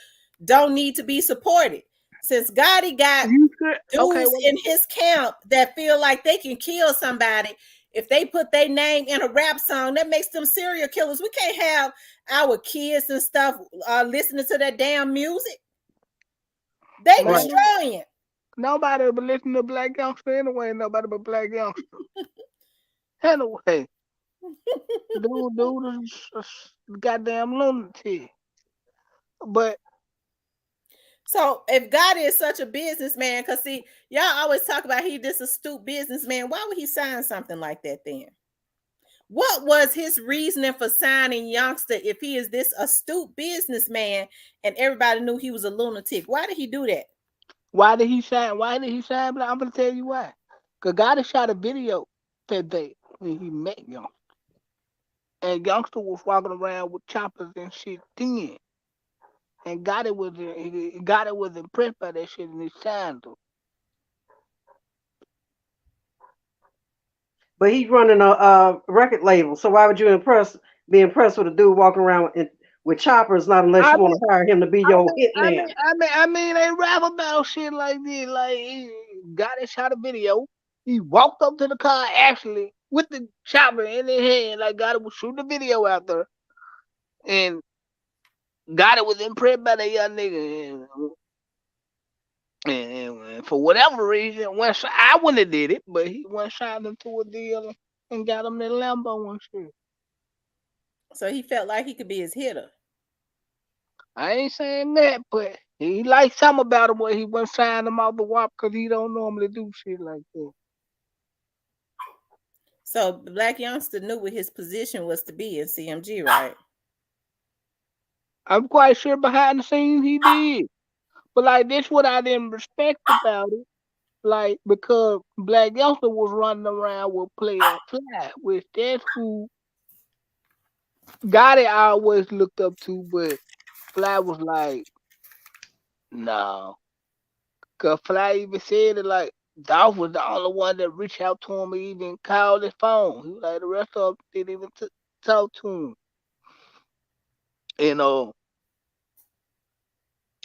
don't need to be supported. Since Gotti got
you should. Okay,
dudes
well,
in his camp that feel like they can kill somebody if they put their name in a rap song, that makes them serial killers. We can't have our kids and stuff listening to that damn music. They
man,
Right.
destroying it.
nobody but listen to Black Youngster anyway. Nobody but Black Youngster anyway. Dude is a goddamn lunatic. But
So if God is such a businessman, because see, y'all always talk about he just astute businessman. Why would he sign something like that then? What was his reasoning for signing Youngster if he is this astute businessman and everybody knew he was a lunatic? Why did he do that?
why did he sign? Why did he sign? Black? I'm gonna tell you why. Cause Gotti shot a video that day when he met Youngster, and Youngster was walking around with choppers and shit then. And Gotti was impressed by that shit and he signed him.
But he's running a record label, so why would you be impressed with a dude walking around with choppers? Not unless
I
you want
mean,
to hire him to be
I
your
mean, I
hitman.
mean, I mean, I mean, they rap about shit like this. Like, he got it, shot a video. He walked up to the car actually with the chopper in his hand, like got it was shooting a video out there, and got it was impressed by that young nigga. And for whatever reason, I wouldn't have did it, but he went signed into a deal and got him that Lambo and shit.
So he felt like he could be his hitter.
I ain't saying that, but he liked something about him where he went sign him out the WAP because he don't normally do shit like that.
So Black Youngster knew what his position was to be in CMG, right?
I'm quite sure behind the scenes he did. But like this what I didn't respect about it. Like because Black Youngster was running around with Player Fly, which that's who Gotti always looked up to, but Fly was like, no. Cause Fly even said it like Dolph was the only one that reached out to him and even called his phone. He was like the rest of them didn't even talk to him. You know.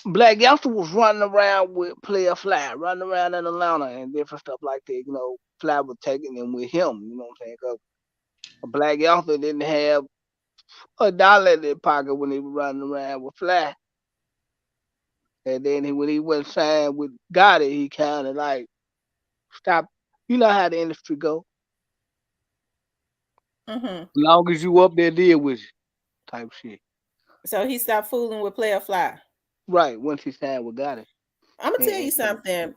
Black Youngster was running around with Player Fly, running around in Atlanta and different stuff like that. Fly was taking them with him. You know what I'm saying? Because a Black Youngster didn't have $1 in their pocket when he was running around with Fly. And then when he went signed with Gotti, he kind of like stopped. You know how the industry go.
Mm-hmm.
Long as you up there, deal with you, type shit.
So he stopped fooling with Player Fly.
Right. Once he signed with Gotti.
I'm gonna tell
And,
you something.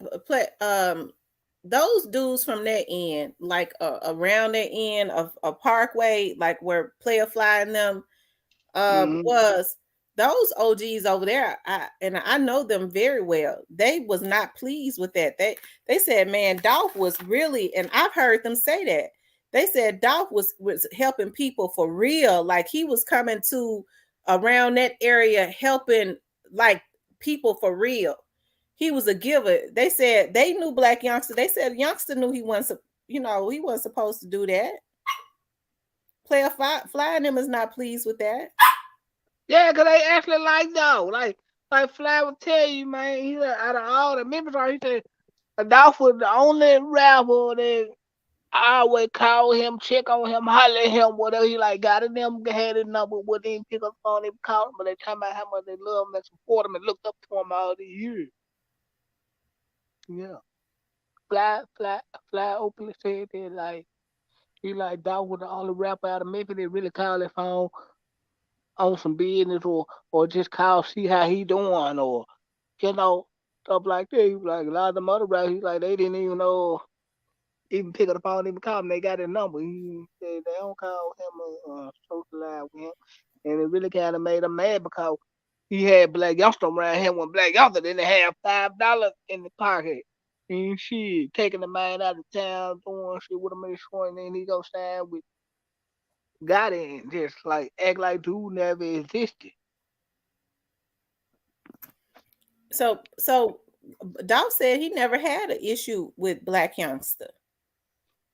Those dudes from that end, like around that end of a Parkway, like where Player Fly and them
mm-hmm.
was those OGs over there. I know them very well. They was not pleased with that. They said, man, Dolph was really, and I've heard them say that. They said Dolph was helping people for real. Like he was coming to around that area helping like people for real. He was a giver. They said they knew Black Youngster. They said Youngster knew he wasn't, he wasn't supposed to do that. Player Fly and them is not pleased with that.
Yeah, cause they actually like though, like Fly would tell you, man. He said, out of all the members, he said Dolph was the only rapper that I always call him, check on him, holler at him, whatever he like got in them, had his number, what they pick up on him, call him, but they talking about how much they love him and support him and looked up to him all these years. Yeah. Fly openly said that like he like Dolph was the only rapper out of Memphis that really called his phone on some business or just call see how he doing or you know stuff like that. He was like a lot of the other rappers, he like they didn't even know even pick up the phone, even call him. They got his number. He said they don't call him socialize with him, and it really kind of made him mad because he had Black Youngster around him when Black Youngster didn't have $5 in the pocket. And shit, taking the man out of town, doing shit with him in the short, and then he go stand with got in, just like act like dude never existed.
So Dolph said he never had an issue with Black Youngster.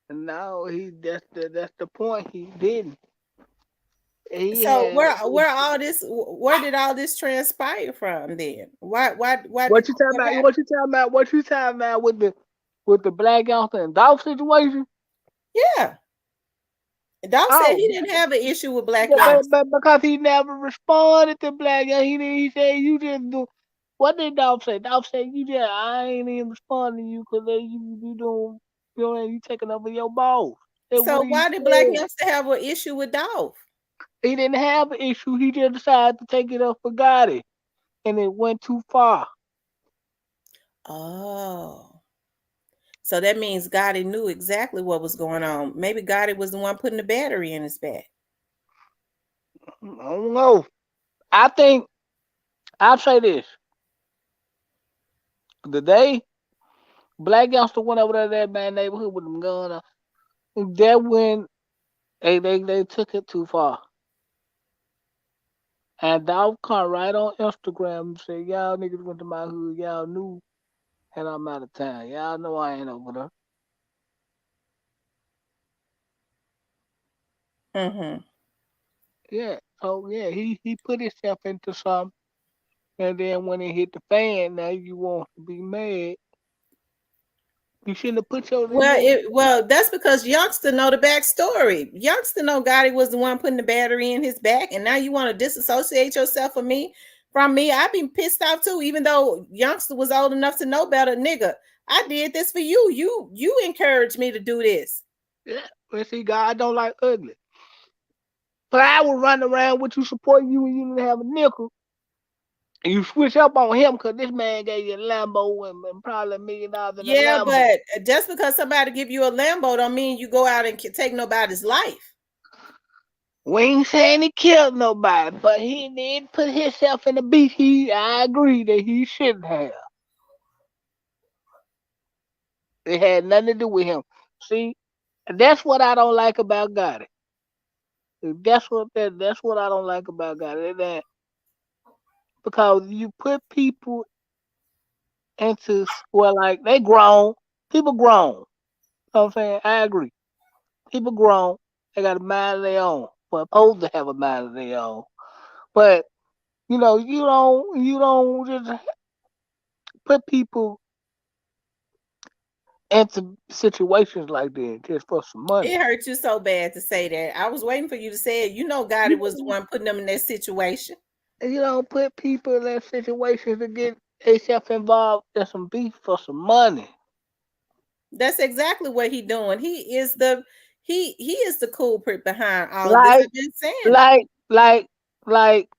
And now that's the point. He didn't. He
So
had
where did all this transpire from then? Why
what
did
you talking
what
about?
happened?
What you talking about? What you talking about with the Black Youngster and Dolph situation?
Yeah. Dolph said
Oh,
he didn't have an issue with Black
but
Youngster.
because he never responded to Black Youngster, he said you just do. What did Dolph say? Dolph said you just I ain't even responding to you because you doing you taking over your boss. That's what
So
he
why did Black
said.
Youngster have an issue with Dolph?
He didn't have an issue. He just decided to take it up for Gotti, and it went too far.
Oh. So that means Gotti knew exactly what was going on. Maybe Gotti was the one putting the battery in his back.
I don't know. I think I'll say this: the day Black Youngster went over to that man neighborhood with them gun, that when they took it too far. And Dolph come right on Instagram and said, "Y'all niggas went to my hood. Y'all knew, and I'm out of town. Y'all know I ain't over there."
Mm-hmm.
Yeah. So yeah, he put himself into something, and then when it hit the fan, now you want to be mad. You shouldn't have put
Well, that's because Youngster know the backstory. Youngster know Gotti was the one putting the battery in his back, and now you want to disassociate yourself from me. I'd be pissed off too, even though Youngster was old enough to know better, nigga. I did this for you. You encouraged me to do this.
Yeah. Let's see, God don't like ugly. But I would run around with you supporting you when you didn't have a nickel. And you switch up on him because this man gave you a Lambo and probably $1 million in a
Yeah,
Lambo.
but just because somebody give you a Lambo don't mean you go out and take nobody's life.
We ain't saying he killed nobody, but he did put himself in the beat. I agree that he shouldn't have. It had nothing to do with him. See, that's what I don't like about Gotti. That's what I don't like about Gotti. Because you put people into like they grown. People grown. You know what I'm saying? I agree. People grown. They got a mind of their own. Well, supposed to have a mind of their own. But You don't just put people into situations like that just for some money.
It hurt you so bad to say that. I was waiting for you to say it. You know, God was the one putting them in that situation.
You don't put people in that situation to get themselves involved in some beef for some money.
That's exactly what he doing. He is the culprit behind all of this.
Like,
I've been saying it.
like,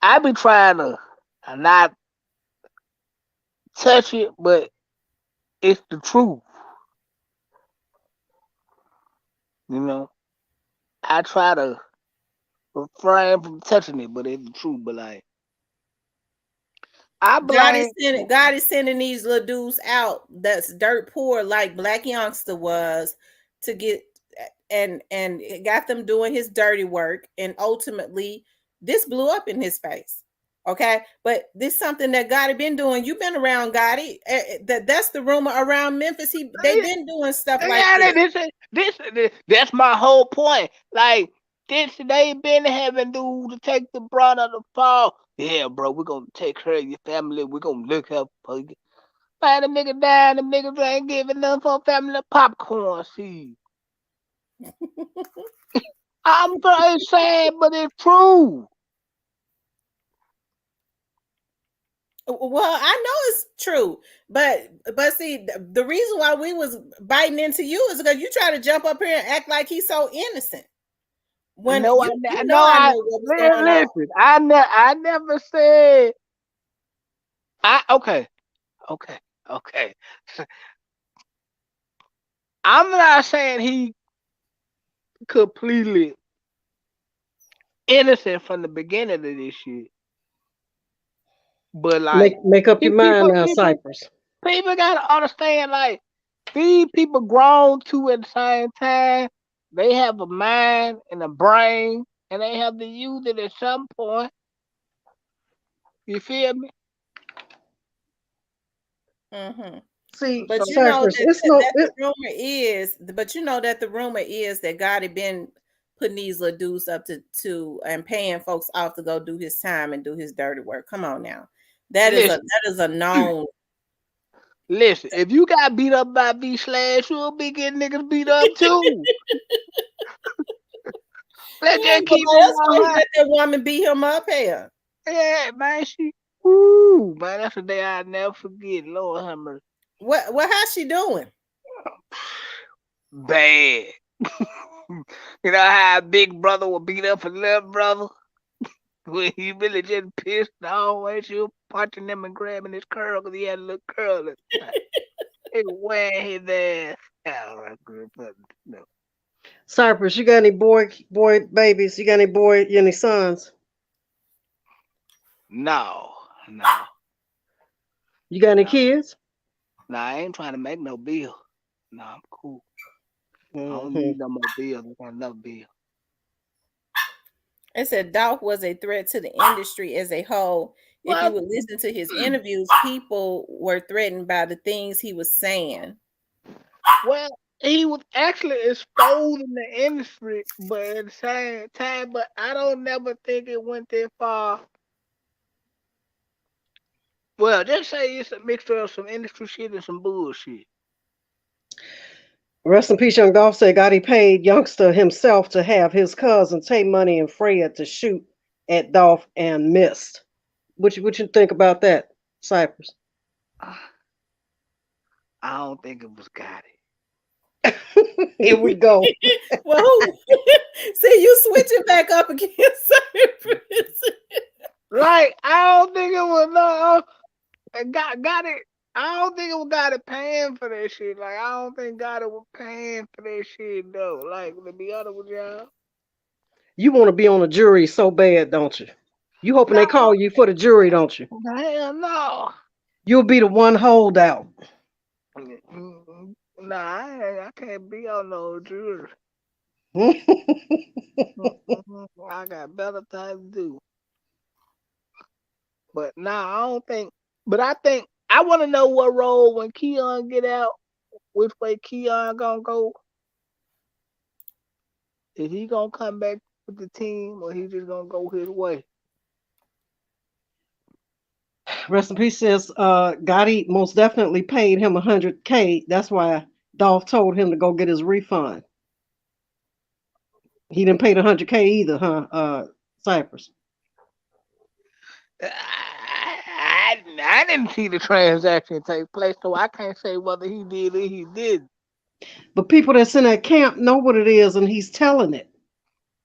I be trying to not touch it, but it's the truth. You know, I try to refrain from touching it, but it's the truth. But like, I blame.
God is sending these little dudes out that's dirt poor, like Black Youngster was, to get and it got them doing his dirty work, and ultimately this blew up in his face. Okay, but this is something that Gotti been doing. You've been around Gotti. That's the rumor around Memphis. They've been doing stuff like
this. That's my whole point. Like this, they been having dudes to take the brunt of the fall. Yeah, bro, we're gonna take care of your family. We're gonna look up for you. Man, the nigga dying, the niggas ain't giving them for family popcorn seed. I'm very sad, but it's true.
Well, I know it's true, but see, the reason why we was biting into you is because you try to jump up here and act like he's so innocent. When
No,
you
I
know,
know.
I know what was going on.
Listen, I never said. Okay. I'm not saying he completely innocent from the beginning of this shit, but like
Make up your mind now, Cypress.
people gotta understand, like these people grown too at the same time. They have a mind and a brain, and they have to use it at some point. You feel me?
Mm-hmm.
See,
But you know
Cypress,
that the rumor is, but you know that the rumor is that God had been putting these little dudes up to and paying folks off to go do his time and do his dirty work. Come on now, that is a known.
Listen, if you got beat up by B slash, you'll be getting niggas beat up too. Let's just keep
That's why he
it
let that woman beat him up here.
Yeah, man, man, that's a day I'll never forget. Lord have mercy.
What how's she doing?
Bad. You know how a big brother will beat up a little brother? When he really just pissed off, and she was punching him and grabbing his curl because he had a little curl. He wearing his ass. No.
Cypress, you got any boy babies? You got any sons?
No.
You got any kids?
No, I ain't trying to make no bill. No, I'm cool.
Mm-hmm.
I don't need no more bills. I got enough bill.
It said Dolph was a threat to the industry as a whole. If you would listen to his interviews, people were threatened by the things he was saying.
Well, he was actually exposing the industry, but at the same time, but I don't never think it went that far. Well, just say it's a mixture of some industry shit and some bullshit.
Rest in peace, young Dolph said Gotti paid Youngster himself to have his cousin take money and Fred to shoot at Dolph and missed. What you think about that, Cypress?
I don't think it was Gotti.
Here we go.
Well, see, you switching back up again, Cypress.
Right, I don't think it was no. Got it. I don't think it was Gotti paying for that shit. Like I don't think Gotti was paying for that shit though. Like to be honest with y'all.
You want to be on a jury so bad, don't you? You hoping they call you for the jury, don't you?
Hell no.
You'll be the one holdout.
Nah, I can't be on no jury. I got better things to do. But I don't think. But I think I want to know what role when Keon get out, which way Keon gonna go. Is he gonna come back with the team, or he just gonna go his way?
Rest in peace says Gotti most definitely paid him 100K. That's why Dolph told him to go get his refund. He didn't pay the 100K either, huh? Cypress.
I didn't see the transaction take place, so I can't say whether he did or he didn't.
But people that's in that camp know what it is, and he's telling it.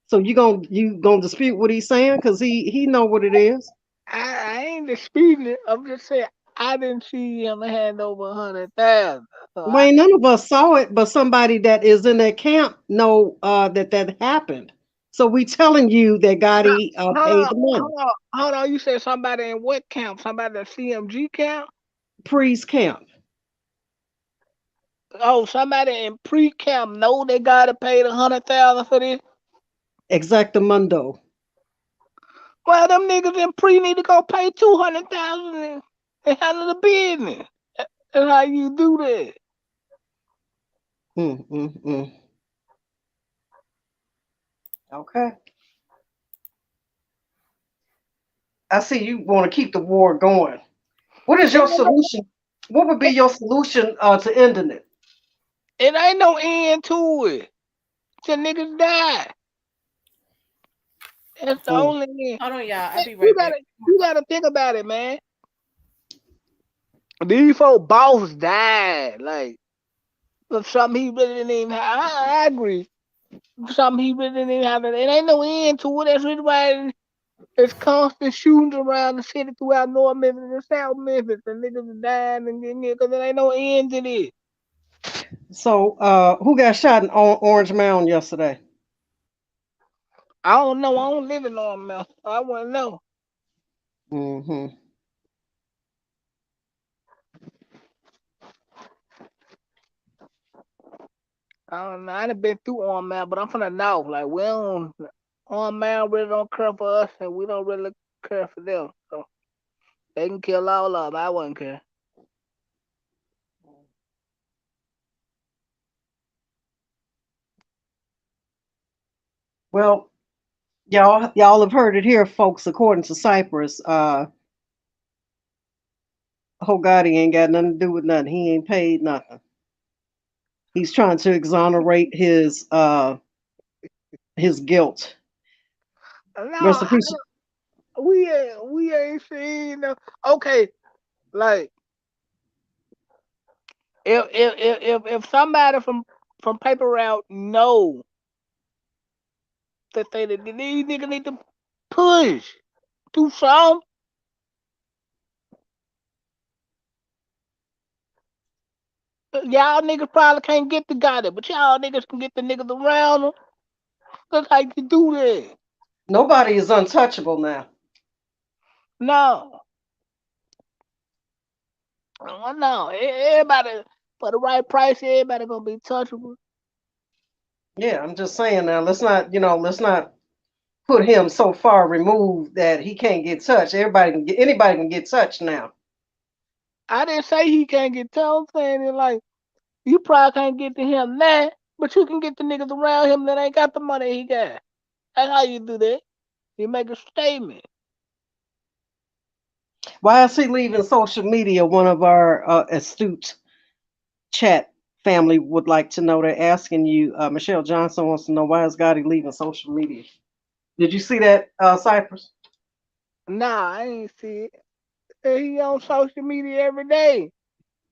So you gonna dispute what he's saying? Cause he know what it is.
I ain't disputing it. I'm just saying I didn't see him hand over 100,000. So
Well, ain't none of us saw it, but somebody that is in that camp know that happened. So we telling you that Gotti
hold
paid
on,
the money.
hold on. You said somebody in what camp? Somebody at CMG camp?
Priest camp.
Oh, somebody in pre-camp know they gotta pay the 100,000 for this.
Exactamundo.
Well, them niggas in pre need to go pay 200,000 and handle the business. That's how you do that.
Mm, mm, mm. Okay. I see you want to keep the war going. What is
It
your
ain't no,
solution? What would be your solution to ending it?
it ain't no end to it. The niggas die. That's the
Mm.
only end.
Hold on, y'all. I'll be
You
right back.
gotta think about it, man. These folk boss died. Like for something he really didn't even have. I agree. Something he really didn't even have. It ain't no end to it. That's really why it's constant shootings around the city throughout North Memphis and South Memphis. And niggas are dying and getting because there ain't no end to this.
So, who got shot in Orange Mound yesterday?
I don't know. I don't live in North Memphis. I wouldn't know.
Hmm.
I don't know. I done been through on man, but I'm from the north. Like we don't on man really don't care for us, and we don't really care for them. So they can kill all of them. I wouldn't care.
Well, y'all have heard it here, folks. According to Cyprus, Hogatti ain't got nothing to do with nothing. He ain't paid nothing. He's trying to exonerate his guilt.
No,
Rest in peace.
we ain't seen no. Okay, like if somebody from paper route know that these niggas need to push do something. Y'all niggas probably can't get the guy there, but y'all niggas can get the niggas around them. That's how you do that.
Nobody is untouchable now.
No, no. Everybody for the right price, everybody gonna be touchable.
Yeah, I'm just saying now. Let's not put him so far removed that he can't get touched. Anybody can get touched now.
I didn't say he can't get touched. I'm saying it like you probably can't get to him now, but you can get the niggas around him that ain't got the money he got. That's how you do that. You make a statement.
Why is he leaving social media? One of our astute chat family would like to know. They're asking you. Michelle Johnson wants to know why is Gotti leaving social media. Did you see that, Cypress?
Nah, I ain't see it. He on social media every day.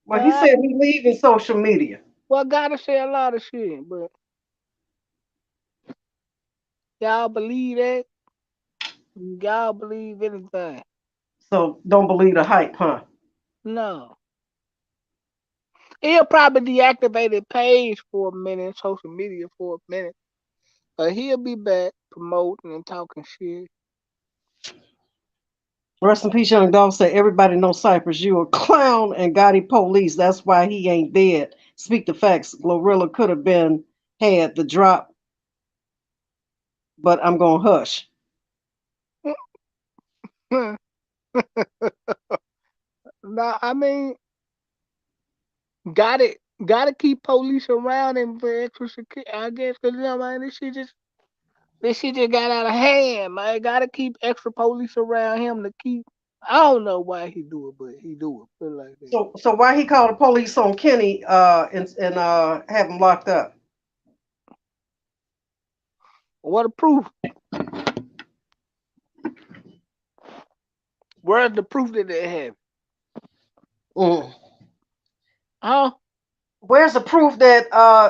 Well, he
Well,
said he leaving social media.
gotta say a lot of shit, but y'all believe that? Y'all believe anything?
So don't believe the hype, huh?
No. He'll probably deactivate his page for a minute, social media for a minute, but he'll be back promoting and talking shit.
Rest in peace, young dog. Said everybody knows Cypress. You a clown and Gotti police. That's why he ain't dead. Speak the facts. Glorilla could have been had the drop, but I'm gonna hush.
Nah, I mean, gotta keep police around him for extra security. I guess because you know, man, this shit just This shit just got out of hand, man. Gotta keep extra police around him to keep. I don't know why he do it, but he do it. Put it like that.
So why he called the police on Kenny and have him locked up?
What the proof? Where's the proof that they have?
Mm.
Huh?
Where's the proof that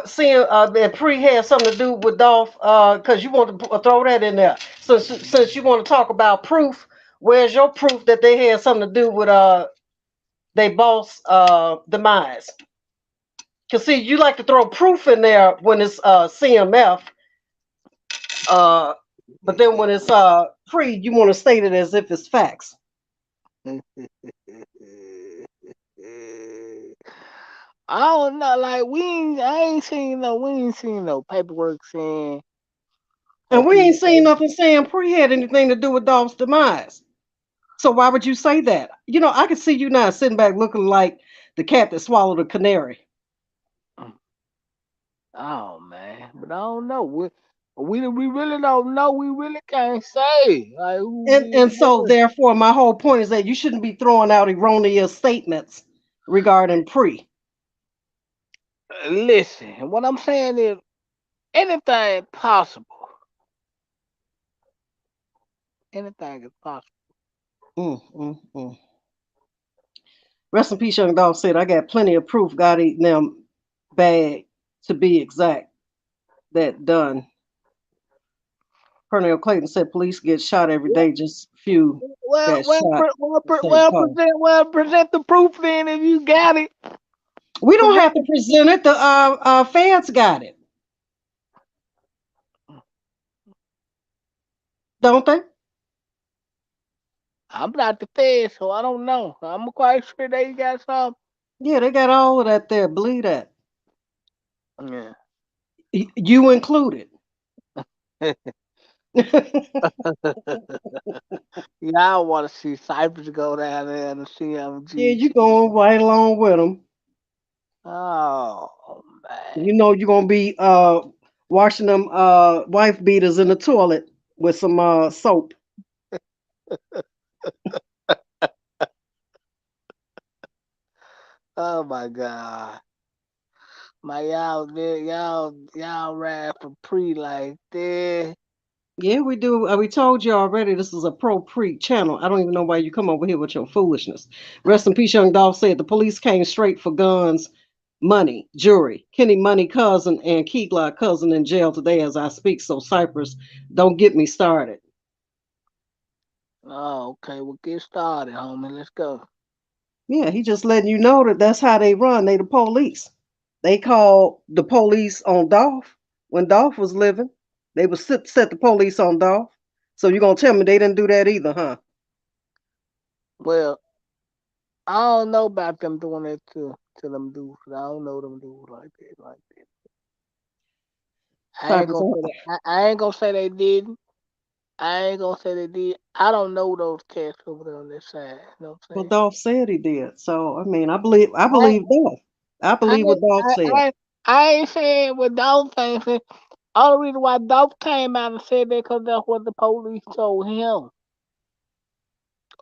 seeing that Pre had something to do with Dolph? Because you want to throw that in there. So since you want to talk about proof, where's your proof that they had something to do with they boss demise? Because see, you like to throw proof in there when it's CMF, but then when it's Pre, you want to state it as if it's facts.
I don't know. Like I ain't seen no paperwork saying.
And we ain't seen nothing saying Pre had anything to do with Dolph's demise. So why would you say that? You know, I can see you now sitting back looking like the cat that swallowed a canary.
Oh man, but I don't know. We really don't know. We really can't say. Like who
And
did
so
what?
therefore my whole point is that you shouldn't be throwing out erroneous statements regarding Pre.
Listen, what I'm saying is anything possible. Anything is possible.
Mm, mm, mm. Rest in peace, young dog said, I got plenty of proof God eating them bad, to be exact, that done. Colonel Clayton said police get shot every day, just few
Well,
got shot in St. Paul.
present the proof then if you got it.
We don't
Present
have to
the,
present it. The feds got it, don't they?
I'm not the Fed, so I don't know. I'm quite sure they got some.
Yeah, they got all of that there. Believe that.
Yeah.
You included.
Y'all want to see Cypress go down there and the
Yeah,
CMG.
you going right along with them.
Oh man.
You know you're gonna be washing them wife beaters in the toilet with some soap.
Oh my God. My y'all rap for pre like this.
Yeah, we do. We told you already this is a pro pre channel. I don't even know why you come over here with your foolishness. Rest in peace, young Dolph said the police came straight for guns, money, jewelry. Kenny Money cousin and Key Glock cousin in jail today as I speak. So Cypress, don't get me started.
Oh, okay. Well, get started, homie. Let's go.
Yeah, he just letting you know that that's how they run. They the police. They called the police on Dolph when Dolph was living. They would set the police on Dolph. So you gonna tell me they didn't do that either, huh?
Well, I don't know about them doing that to them dudes. I don't know them dudes like that. Like that. I ain't
Cypress,
gonna say that. I ain't gonna say they didn't. I ain't gonna say they did. I don't know those cats over there on this side. You know what I'm
well,
saying?
Dolph said he did. So I mean, I
I
believe Dolph. I
I
believe what Dolph
I
said.
I, I ain't saying what Dolph ain't saying. Only reason why Dolph came out and said that because that's what the police told him.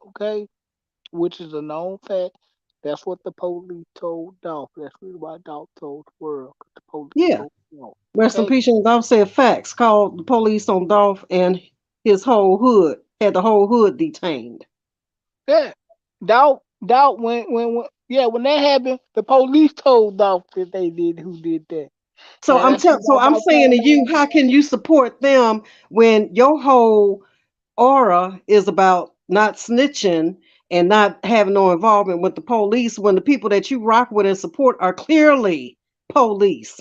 Okay, which is a known fact. That's what the police told Dolph. That's the reason why Dolph told the world. 'Cause the police
Yeah.
told Dolph.
Rest in
Okay.
peace. And Dolph said facts. Called the police on Dolph and his whole hood. Had the whole hood detained.
Yeah. Dolph when that happened, the police told Dolph that they did who did that.
So
Now
I'm
that's
so
why
I'm
Dolph
saying
came
to
out.
you, how can you support them when your whole aura is about not snitching and not having no involvement with the police when the people that you rock with and support are clearly police?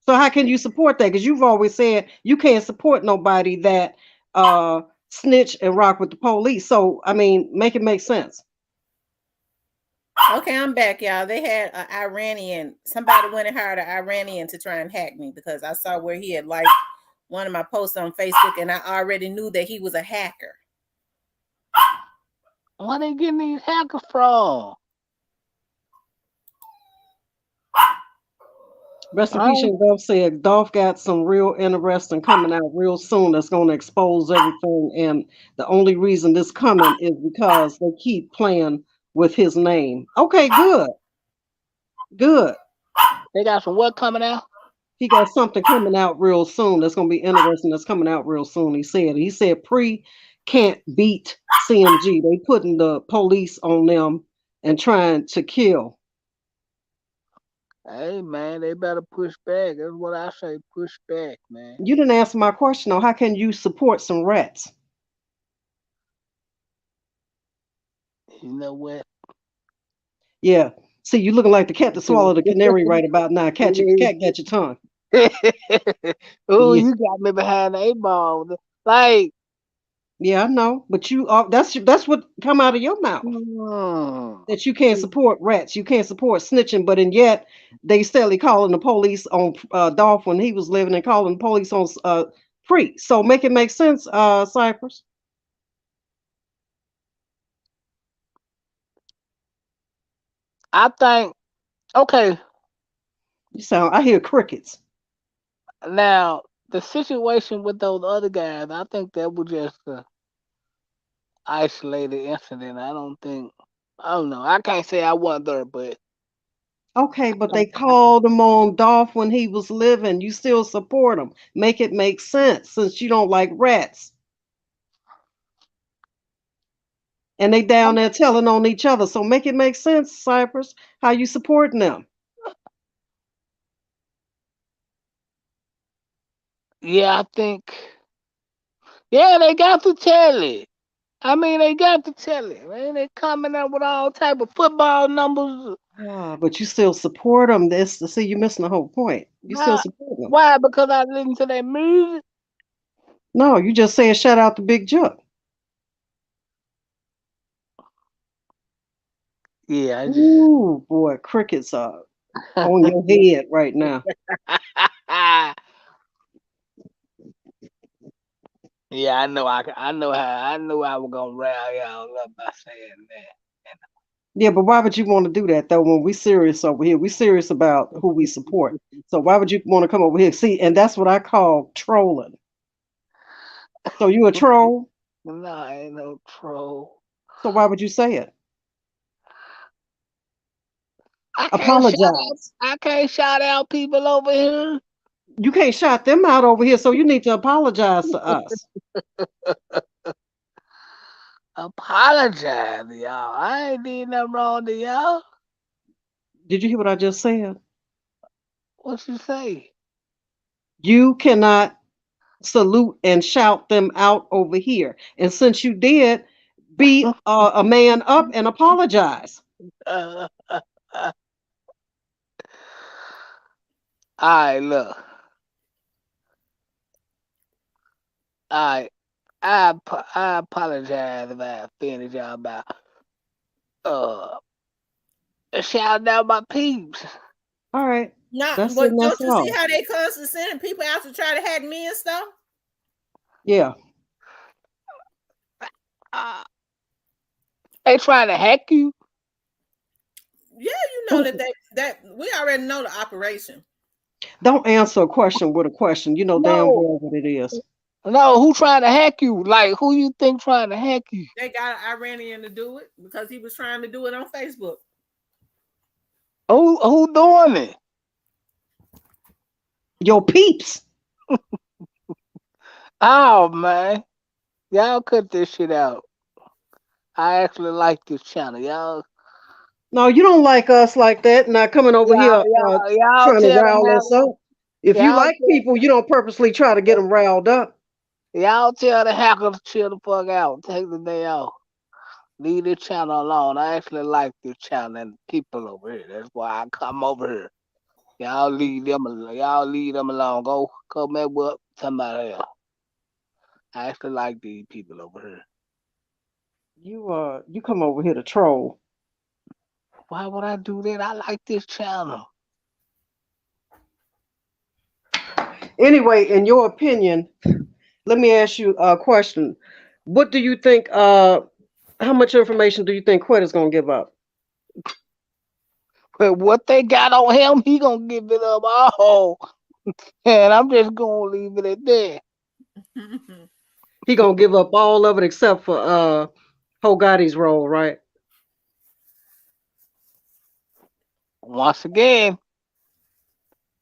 So how can you support that? Because you've always said you can't support nobody that snitch and rock with the police. So I mean, make it make sense.
Okay, I'm back, y'all. They had an Iranian. Somebody went and hired an Iranian to try and hack me because I saw where he had liked one of my posts on Facebook, and I already knew that he was a hacker.
Where they getting these hackers from?
Rest in
I
peace. And Dolph said Dolph got some real interesting coming out real soon that's going to expose everything. And the only reason this coming is because they keep playing with his name. Okay, good, good.
They got some what coming out?
He got something coming out real soon that's going to be interesting. That's coming out real soon. He said pre can't beat CMG. They putting the police on them and trying to kill.
Hey man, they better push back. That's what I say. Push back, man.
You didn't answer my question though. How can you support some rats?
You know what?
Yeah. See, you looking like the cat that swallowed the canary right about now. Cat got your tongue.
Oh,
Yeah.
you got me behind the eight ball. Like,
Yeah, I know. But you that's what come out of your mouth.
mm,
That you can't support rats. You can't support snitching, but and yet they steadily calling the police on Dolph when he was living and calling the police on Free. So make it make sense, Cypress.
I think okay.
You sound I hear crickets.
Now the situation with those other guys, I think that was just a isolated incident. I don't think. I don't know. I can't say I wasn't there, but
Okay, but they called him on Dolph when he was living. You still support him. Make it make sense since you don't like rats. And they down there telling on each other. So make it make sense, Cypress. How you supporting them?
yeah, I think. Yeah, they got to tell it. I mean, they got to tell it, man. They coming up with all type of football numbers.
But you still support them. This see you missing the whole point. You still
Nah,
support them.
why? Because I listen to their music.
No, you just saying shout out to Big Juck.
Yeah, I just.
Ooh, boy, crickets are on your head right now.
Yeah, I know. I know how. I know I was gonna rile y'all up by saying that.
Yeah, but why would you want to do that though when we serious over here? We serious about who we support. So why would you want to come over here? See, and that's what I call trolling. So you a troll?
No, I ain't no troll.
So why would you say it?
I can't shout out.
Apologize.
I can't shout out people over here.
You can't shout them out over here, so you need to apologize to us.
Apologize, to y'all. I ain't did nothing wrong to y'all.
Did you hear what I just said?
What you say?
You cannot salute and shout them out over here. And since you did, be a man up and apologize.
All right, look. All right. I apologize if I offended y'all about uh shouting out my peeps.
All right.
Not,
That's it.
but
And that's
don't you see
all.
how they constantly sending people out to try to hack me and stuff?
Yeah.
Uh, they trying to hack you.
Yeah, you know that we already know the operation.
Don't answer a question with a question. You know damn
No,
well what it is.
no. Who trying to hack you? Like who you think trying to hack you?
They got an Iranian to do it because he was trying to do it on Facebook.
Who doing it?
Your peeps.
Oh man, y'all cut this shit out. I actually like this channel, y'all.
No, you don't like us like that. Not coming over here
Y'all
trying to
tell them
rile us
hackers.
up. If you
Y'all
like people, you don't purposely try to get them riled up.
y'all tell the hackers to chill the fuck out. Take the day off. Leave this channel alone. I actually like this channel and the people over here. That's why I come over here. Y'all leave them alone. Y'all leave them alone. Go come at with somebody else. I actually like these people over here.
You come over here to troll.
Why would I do that? I like this channel.
Anyway, in your opinion, let me ask you a question. What do you think how much information do you think Quet is gonna give up?
But what they got on him, he gonna give it up all. And I'm just gonna leave it at that.
He gonna give up all of it except for Hogotti's role, right?
Once again,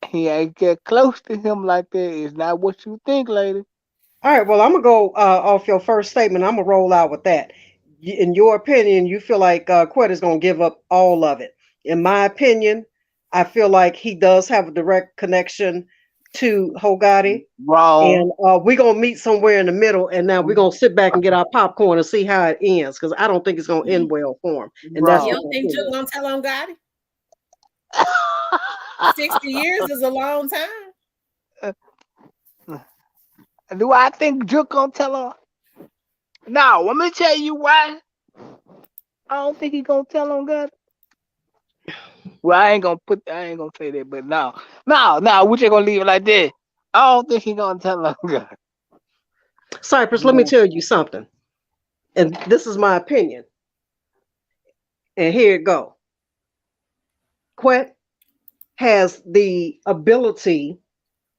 he ain't get close to him like that. It's not what you think, lady.
All right. Well, I'm gonna go off your first statement. I'm gonna roll out with that. In your opinion, you feel like Quet is gonna give up all of it. In my opinion, I feel like he does have a direct connection to Hogotti,
Wrong.
and we're gonna meet somewhere in the middle. And now we're gonna sit back and get our popcorn and see how it ends, because I don't think it's gonna end well for him. And that's
You
Wrong.
just
don't
my
think Joe
opinion.
gonna tell on Gotti? 60 years is a long time.
Do I think Juke gonna tell her? No, let me tell you why. I don't think he gonna tell on God. Well, I ain't gonna say that, but no, we just gonna leave it like that. I don't think he gonna tell on God.
Cypress, let me tell you something, and this is my opinion. And here it go. Quet has the ability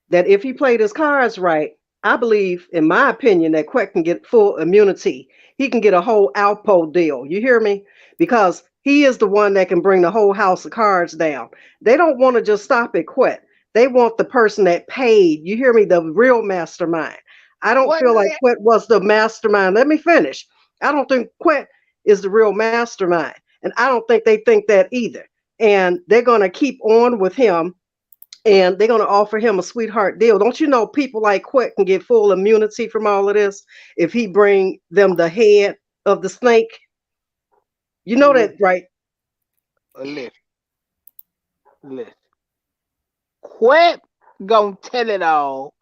that if he played his cards right, I believe, in my opinion, that Quet can get full immunity. He can get a whole Alpo deal. You hear me? Because he is the one that can bring the whole house of cards down. They don't want to just stop at Quet. They want the person that paid. You hear me? The real mastermind. I don't
What?
feel like Quet was the mastermind. Let me finish. I don't think Quet is the real mastermind. And I don't think they think that either. And they're going to keep on with him, and they're going to offer him a sweetheart deal. Don't you know people like Quick can get full immunity from all of this if he bring them the head of the snake? You know that, right?
Listen, listen. Quit gonna tell it all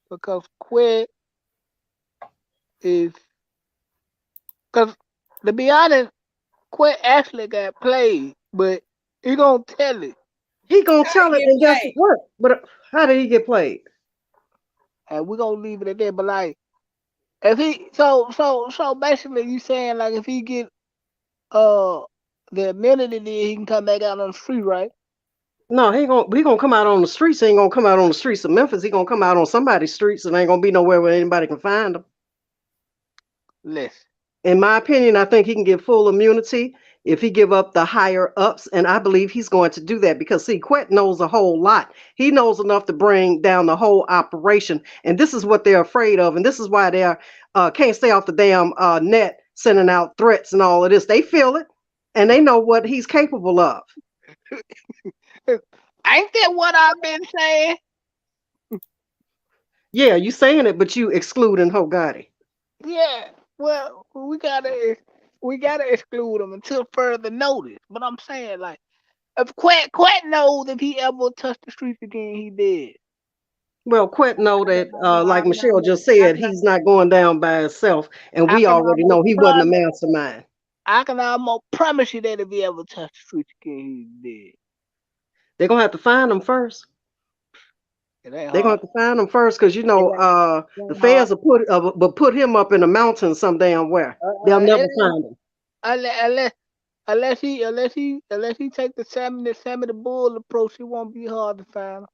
because Quit is because to be honest, Quit actually got played, but he gonna tell it,
He gonna
How he
tell it,
get
and guess
played?
what? But how did he get played?
and we gonna leave it at that. But like, if he so basically, you saying like if he get uh the immunity, then he can come back out on the street, right?
No, he gonna come out on the streets. He ain't gonna come out on the streets of Memphis. He gonna come out on somebody's streets, and ain't gonna be nowhere where anybody can find him.
Listen,
In my opinion, I think he can get full immunity if he give up the higher ups, and I believe he's going to do that because see, Quet knows a whole lot. He knows enough to bring down the whole operation, and this is what they're afraid of, and this is why they're can't stay off the damn net, sending out threats and all of this. They feel it, and they know what he's capable of.
ain't that what I've been saying?
Yeah, you saying it, but you excluding Hogatti.
Yeah. Well, we gotta exclude him until further notice. But I'm saying like, if Quet knows if he ever touched the streets again, he did.
Well, Quet know that,
I
like
can
Michelle
almost,
just said, he's not going down by himself, and
I
we
can
already
almost
know he wasn't a
promise,
mastermind.
I can almost promise you that if he ever touched the streets again, he did.
They're gonna have to find him first.
It ain't
They're gonna
hard.
have to find him first, because
It ain't, it
the
ain't hard.
feds will put him up in the mountains some damn where. They'll
It
never
ain't
find him.
unless he take the Sammy the Bull approach, it won't be hard to find him.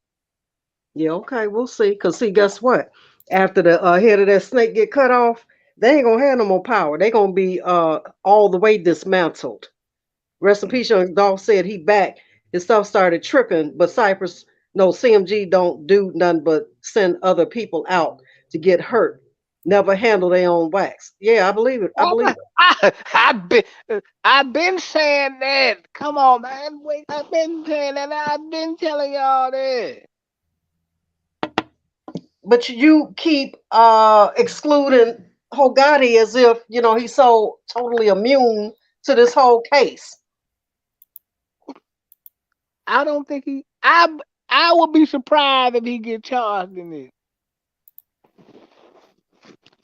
Yeah, okay, we'll see. Cause see, guess what? After the head of that snake get cut off, they ain't gonna have no more power. They gonna be all the way dismantled. Rest in peace, young Dolph said he back. His stuff started tripping, but Cypress, no, CMG don't do nothing but send other people out to get hurt. Never handle their own wax. Yeah, I believe it. I believe it.
I've been I've been saying that. Come on, man. Wait, I've been saying that. I've been telling y'all that.
But you keep excluding Hogatti as if he's so totally immune to this whole case.
I don't think he. I would be surprised if he get charged in this.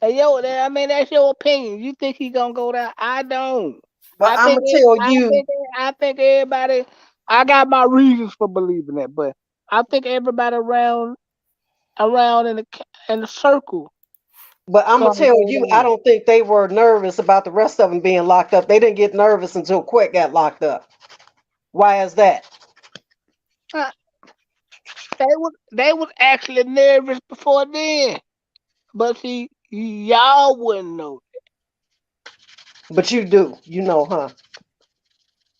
Hey, yo, I mean that's your opinion. You think he gonna go down? I don't.
But
I
I'm
think
gonna tell
I
you,
think I think everybody. I got my reasons for believing that, but I think everybody around in the circle
but I'm gonna
gonna
tell
go
you, I
down.
don't think they were nervous about the rest of them being locked up. They didn't get nervous until Quick got locked up. Why is that?
Uh, they was actually nervous before then, but see, y'all wouldn't know.
But you do, huh?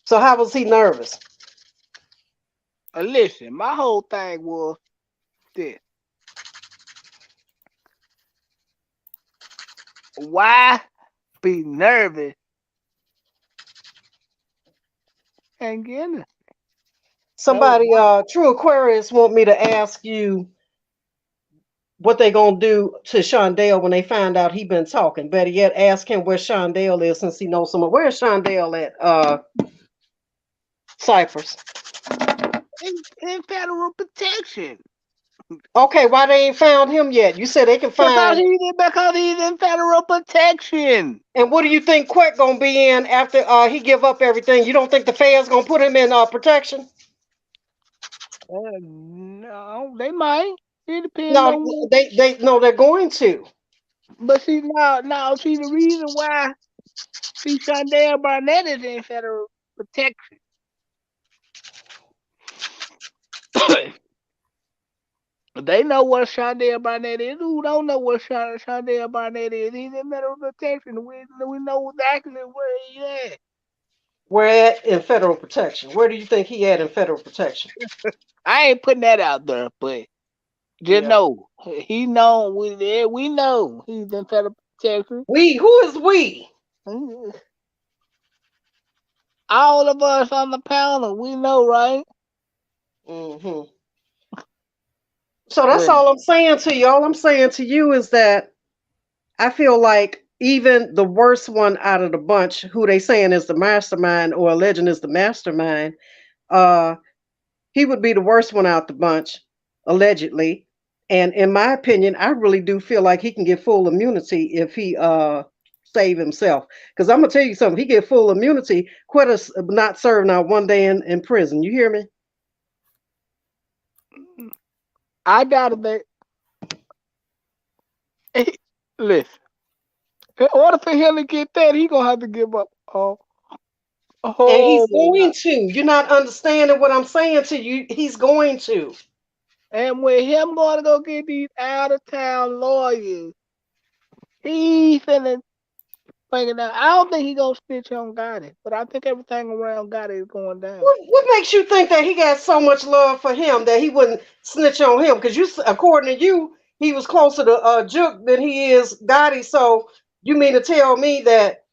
So how was he nervous?
Listen, my whole thing was this: why be nervous and get it? So
Somebody, True Aquarius, want me to ask you what they gonna do to Shondale when they find out he been talking. Better yet, ask him where Shondale is since he knows someone. Where's Shondale at? Cyprus.
in federal protection.
Okay, why they ain't found him yet? You said they can
Because
find.
he's in federal protection.
And what do you think Quet gonna be in after he give up everything? You don't think the feds gonna put him in protection?
No, they might. It depends
No,
on what.
they no, they're going to.
But see now see the reason why Shondell Barnett is in federal protection. They know what Shondell Barnett is. Who don't know what Shondell Barnett is? He's in federal protection. We know exactly where he at.
Where at in federal protection? Where do you think he at in federal protection?
I ain't putting that out there, but just
Yeah.
know he know we know he's in federal protection.
Who is we?
All of us on the panel, we know, right?
Mm-hmm. So that's
Well,
all I'm saying to you. All I'm saying to you is that I feel like even the worst one out of the bunch, who they saying is the mastermind or alleging is the mastermind, uh, he would be the worst one out the bunch, allegedly. And in my opinion, I really do feel like he can get full immunity if he save himself. Because I'm gonna tell you something, he get full immunity, quit us not serving out one day in prison. You hear me?
I doubt it. Listen, in order for him to get that, he gonna have to give up a
And he's
whole
going
lot.
to. You're not understanding what I'm saying to you. He's going to.
And with him going to go get these out of town lawyers, he finna bring it out. I don't think he gonna snitch on Gotti, but I think everything around Gotti is going down.
What makes you think that he got so much love for him that he wouldn't snitch on him? Because according to you, he was closer to Juke than he is Gotti. So you mean to tell me that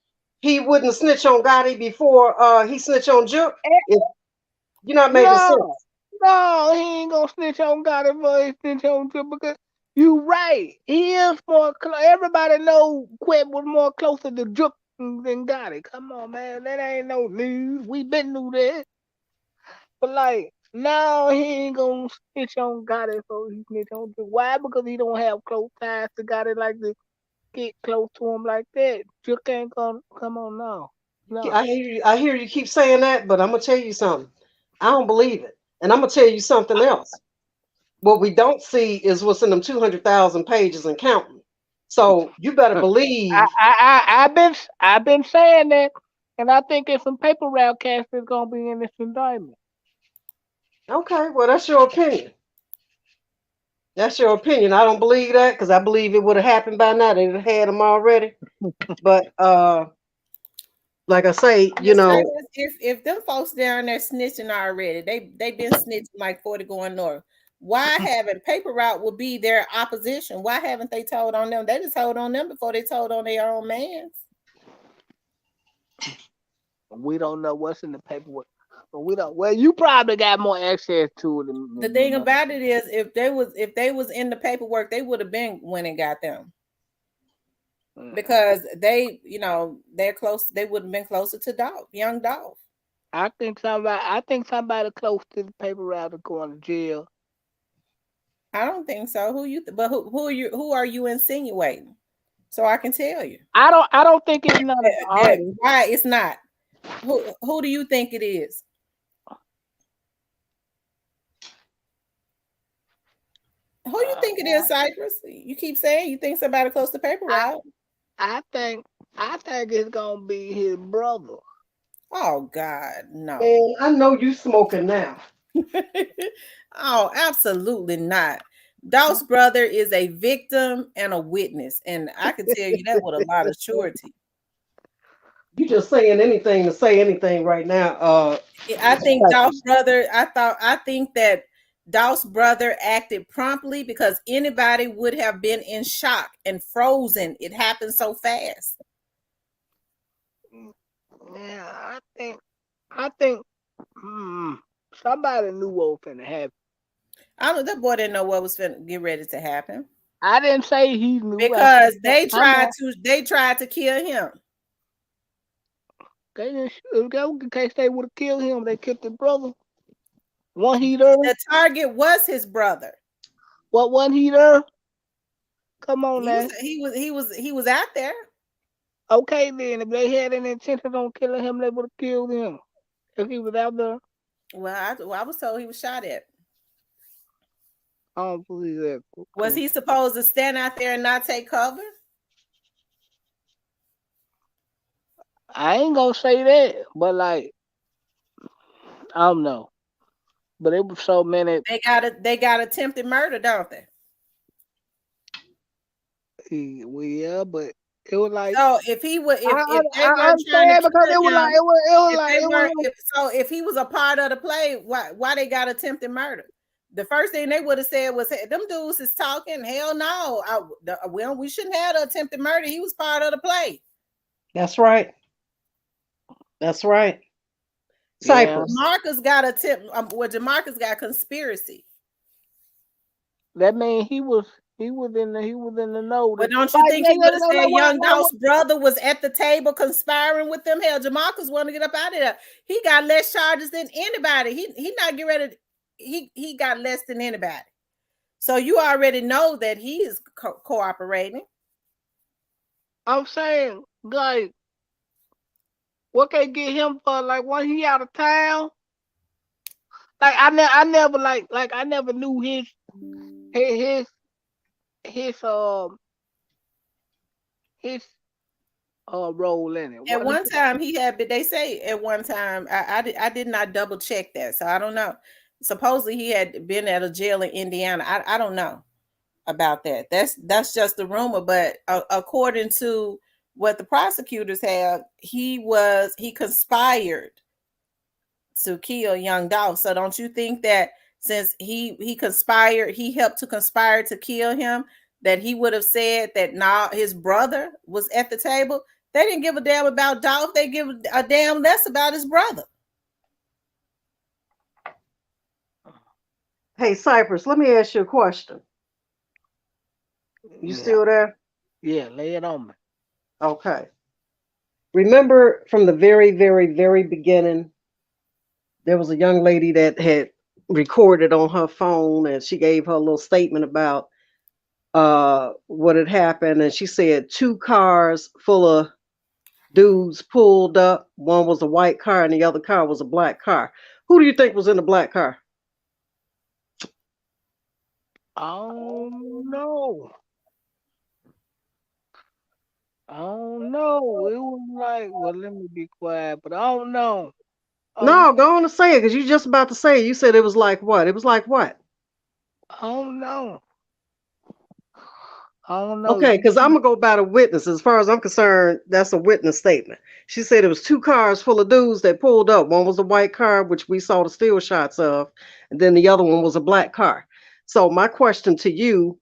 he wouldn't snitch on Gotti before he snitch on Juke? If you're not making
No,
sense.
no, he ain't gonna snitch on Gotti for his snitch on Trip because you right. He is more. Everybody know Quet was more closer to Juke than Gotti. Come on, man, that ain't no news. We been knew that. But like, now he ain't gonna snitch on Gotti for he snitch on Juke. Why? Because he don't have close ties to Gotti like to get close to him like that. Juke ain't gonna come on now. No.
I hear you keep saying that, but I'm gonna tell you something. I don't believe it, and I'm gonna tell you something else. What we don't see is what's in them 200,000 pages and counting. So you better believe.
I've been saying that, and I think there's some paper route cast that's gonna be in this indictment.
Okay, well that's your opinion. That's your opinion. I don't believe that because I believe it would have happened by now. They'd have had them already. But like I say,
Miss Cypress, if them folks down there snitching already, they been snitching like 40 going north. Why haven't paper route would be their opposition? Why haven't they told on them? They just told on them before they told on their own mans.
We don't know what's in the paperwork. But we don't. Well, you probably got more access to it
The thing about it is, if they was in the paperwork, they would have been when and got them. Because they, they're close. They would have been closer to Dolph, young Dolph.
I think somebody close to the paper route is going to jail.
I don't think so. Who are you insinuating? So I can tell you.
I don't think it's none of the artists.
Why it's not? Who do you think it is? Who you think it is, Cypress? You keep saying you think somebody close to paper route.
I think it's gonna be his brother.
Oh God, no.
Man, I know you smoking now.
Oh, absolutely not. Dolph's brother is a victim and a witness, and I can tell you that with a lot of surety.
You just saying anything to say anything right now.
I
Mr.
think Dolph's
Cypress.
brother. I think that Dolph's brother acted promptly because anybody would have been in shock and frozen. It happened so fast.
Yeah, I think somebody knew what was finna happen.
I don't. That boy didn't know what was finna get ready to happen
I didn't say he knew. I said
because
somebody.
they tried to kill him.
They didn't shoot. In case they would have killed him, they killed his brother. One he there?
The target was his brother.
What one he there? Come on, man.
He was out there.
Okay, then if they had any intention on killing him, they would have killed him. If he was out there.
Well, I was told he was shot at.
I don't believe that. Okay.
Was he supposed to stand out there and not take cover?
I ain't gonna say that, but like, I don't know. But it was so many.
They got attempted murder, don't they?
Well, yeah, but it was like.
So if he would, if they
I
weren't trying to
because
kill
it was
him,
like it was
if
like
they
it
weren't,
was.
if he was a part of the play, why they got attempted murder? The first thing they would have said was, hey, "Them dudes is talking." Hell no, we shouldn't have the attempted murder. He was part of the play.
That's right. That's right.
Yeah.
Cypress.
Marcus got Demarcus got conspiracy.
That means he was in the know.
But don't you think he would have said young Dolph's brother was at the table conspiring with them? Hell, Jamarcus wanted to get up out of there. He got less charges than anybody. He not getting ready. He got less than anybody. So you already know that he is cooperating.
I'm saying, like, what can get him for? Like, when he out of town? Like, I never I never knew his role in it.
At one time he had, but they say at one time I did not double check that, so I don't know. Supposedly he had been at a jail in Indiana. I don't know about that. That's just a rumor, but according to what the prosecutors have, he conspired to kill young Dolph. So don't you think that since he conspired, he helped to conspire to kill him, that he would have said that now his brother was at the table? They didn't give a damn about Dolph. They give a damn less about his brother.
Hey, Cypress, let me ask you a question. You still there?
Yeah, lay it on me.
Okay. Remember from the very, very, very beginning, there was a young lady that had recorded on her phone, and she gave her a little statement about what had happened. And she said 2 cars full of dudes pulled up. One was a white car and the other car was a black car. Who do you think was in the black car?
Oh no. I don't know. It was like, well, let me be quiet, but I don't know.
No, go on and say it, because you're just about to say it. You said it was like what? It was like what?
I don't know. I don't know.
Okay, because I'm gonna go by the witness. As far as I'm concerned, that's a witness statement. She said it was 2 cars full of dudes that pulled up. One was a white car, which we saw the still shots of, and then the other one was a black car. So my question to you,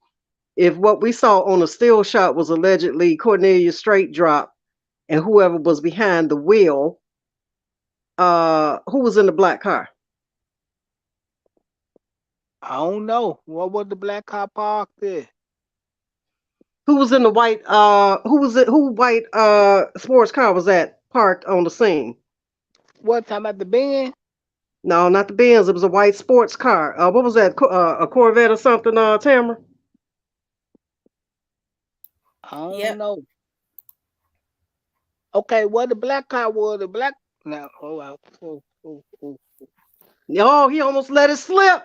if what we saw on the still shot was allegedly Cornelia Straight Drop and whoever was behind the wheel, who was in the black car?
I don't know. What was the black car parked there?
Who was in the white who white sports car was that parked on the scene?
What, time at the Benz?
No, not the Benz. It was a white sports car. What was that? A Corvette or something, Tamara?
I don't know. Okay, what the black car was, the black now.
Oh, he almost let it slip.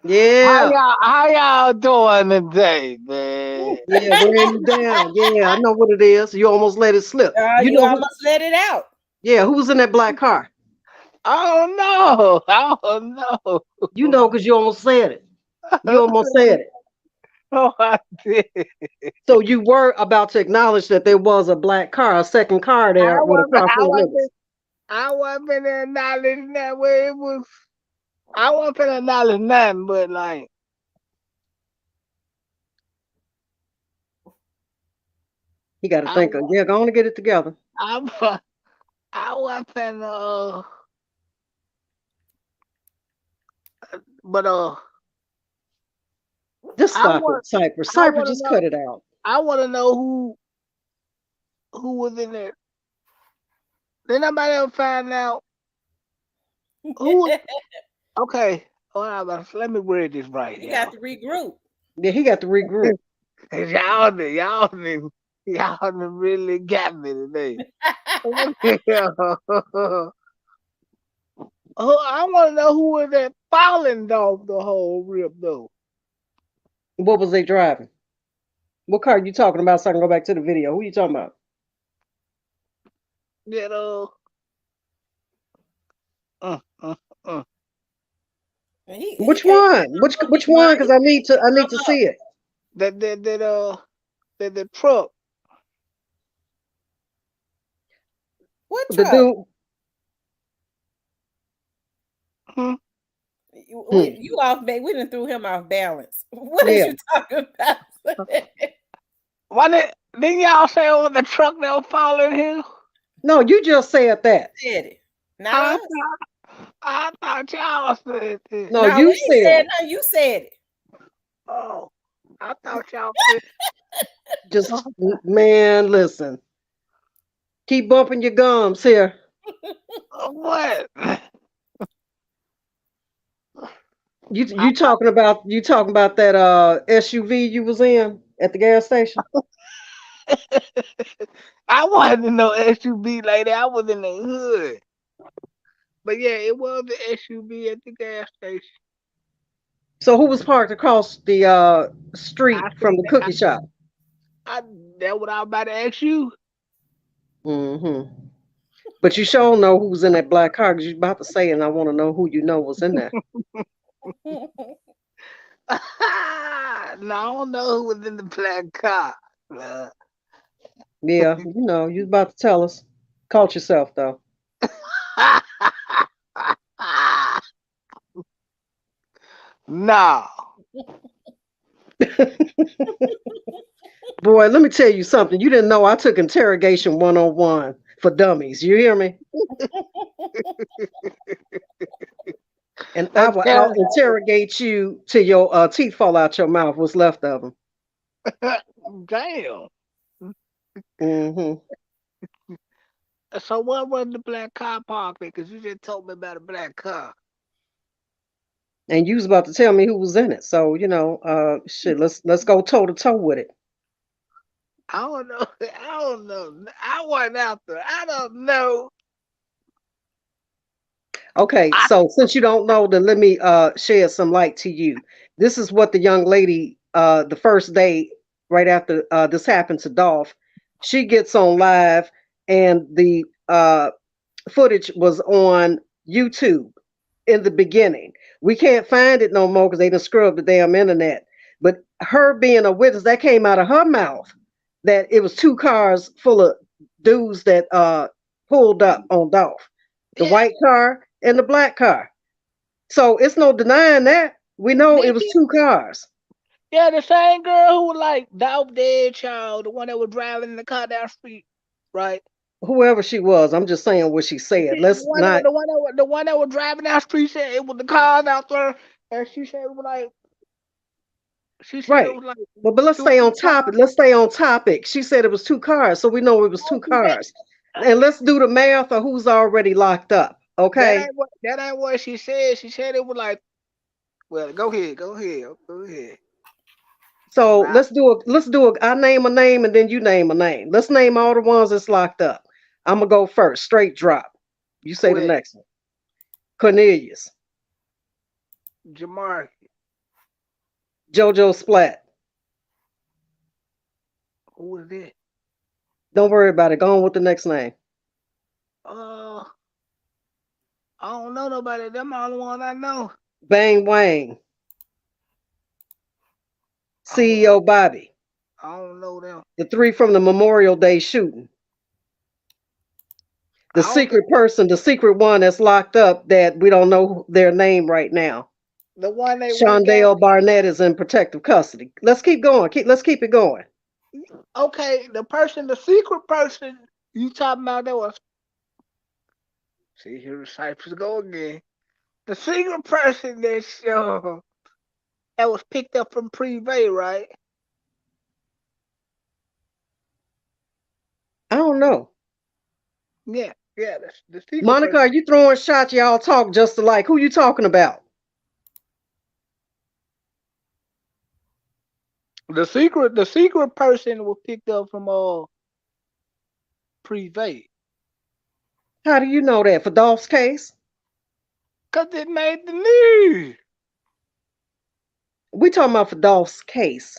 Yeah.
How y'all doing today, man?
Yeah, wearing you down. Yeah, I know what it is. You almost let it slip.
You almost let it out.
Yeah, who was in that black car?
I don't know. I don't know.
You know, because you almost said it. You almost said it.
Oh, I did.
So you were about to acknowledge that there was a black car, a second car there
I
with a
wasn't.
car full of niggas.
I wasn't finna acknowledge that way. It was. I wasn't finna acknowledge nothing, but like
He got to
I,
think of, yeah, go on and get it together.
I, I wasn't finna. But
Just
I
stop
want.
it, Cypress.
I
Cypress,
want to
just cut
know.
it out.
I want to know who was in there. Did nobody ever find out who was? Okay. Let me word this right,
You
y'all.
got to regroup.
Yeah, he got to regroup.
Y'all done really got me today. Oh, I want to know who was that falling off the whole rip though.
What was they driving? What car you talking about so I can go back to the video? Who you talking about?
You know. Uh, uh, uh.
Which
He can't
one?
be
Which one?
quiet.
Because I need to see it.
The truck.
What
The
truck?
dude.
Hmm?
You off? We done threw him off balance. What is
Yeah.
you talking about?
Didn't y'all say over the truck that was falling here?
No, you just said that.
Said it, not
I
us.
thought y'all said it.
No,
No, we
you
ain't
said
said
it.
nothing. You said it.
Oh, I thought y'all said
Just, man, listen. Keep bumping your gums here.
what?
You talking about that SUV you was in at the gas station?
I wanted to know SUV like that. I was in the hood. But yeah, it was the SUV at the gas station.
So who was parked across the
I
street from
seen
the
that.
cookie shop?
That what I was about to ask you.
Mm-hmm. But you sure know who was in that black car because you about to say, and I want to know who you know was in there.
No, I don't know who was in the black car.
Yeah, you know, you about to tell us. Caught yourself though.
No.
Boy, let me tell you something. You didn't know I took interrogation 101 for dummies. You hear me? And I will out interrogate you till your teeth fall out your mouth. What's left of them?
Damn.
Mm-hmm.
So what was the black car parked at? Because you just told me about a black car.
And you was about to tell me who was in it. So you know, shit. Let's go toe to toe with it.
I don't know. I don't know. I wasn't out there. I don't know.
Okay, so since you don't know, then let me shed some light to you. This is what the young lady, the first day right after this happened to Dolph, she gets on live, and the footage was on YouTube in the beginning. We can't find it no more because they done scrubbed the damn internet. But her being a witness, that came out of her mouth that it was two cars full of dudes that pulled up on Dolph. The white car and the black car. So it's no denying that. We know it was two cars.
Yeah, the same girl who was like Dolph dead child, the one that was driving the car down the street, right?
Whoever she was, I'm just saying what she said. Let's not.
The one that was driving down the street said it was the cars out there, and she said it was like
Right. But let's stay on topic. Let's stay on topic. She said it was two cars, so we know it was two cars. And let's do the math of who's already locked up. Okay.
That ain't what she said. She said it was like, well, go ahead.
So let's do a I name a name and then you name a name. Let's name all the ones that's locked up. I'm gonna go first, straight drop. You say the next one. Cornelius.
Jamar.
Jojo Splat.
Who was that?
Don't worry about it. Go on with the next name.
I don't know nobody. Them all the ones I know.
Bang Wang, CEO Bobby,
I don't know them.
the three from the Memorial Day shooting. The
I don't think
secret person, the secret one that's locked up that we don't know their name right now.
the one they went and got.
Shondale Barnett is in protective custody. Let's keep going. Let's keep it going.
Okay, the secret person you talking about that was. See, here the Cypress go again. The secret person that was picked up from Privé, right?
I don't know.
Yeah, the secret
Monica,
person.
are you throwing shots? Y'all talk just alike. Who you talking about?
The secret person was picked up from Privé.
How do you know that? For Dolph's case?
Cause it made the news.
We talking about for Dolph's case.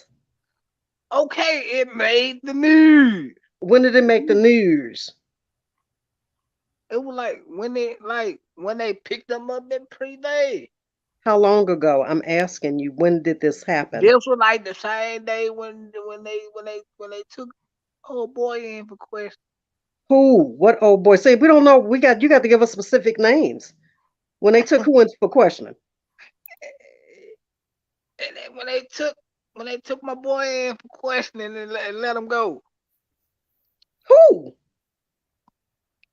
Okay, it made the news.
When did it make the news?
It was like when they picked them up in Privé.
How long ago? I'm asking you, when did this happen?
This was like the same day when they took old boy in for question.
Who? What old boy? Say, we don't know. You got to give us specific names. When they took who in for questioning?
And then when they took my boy in for questioning and let him go.
Who?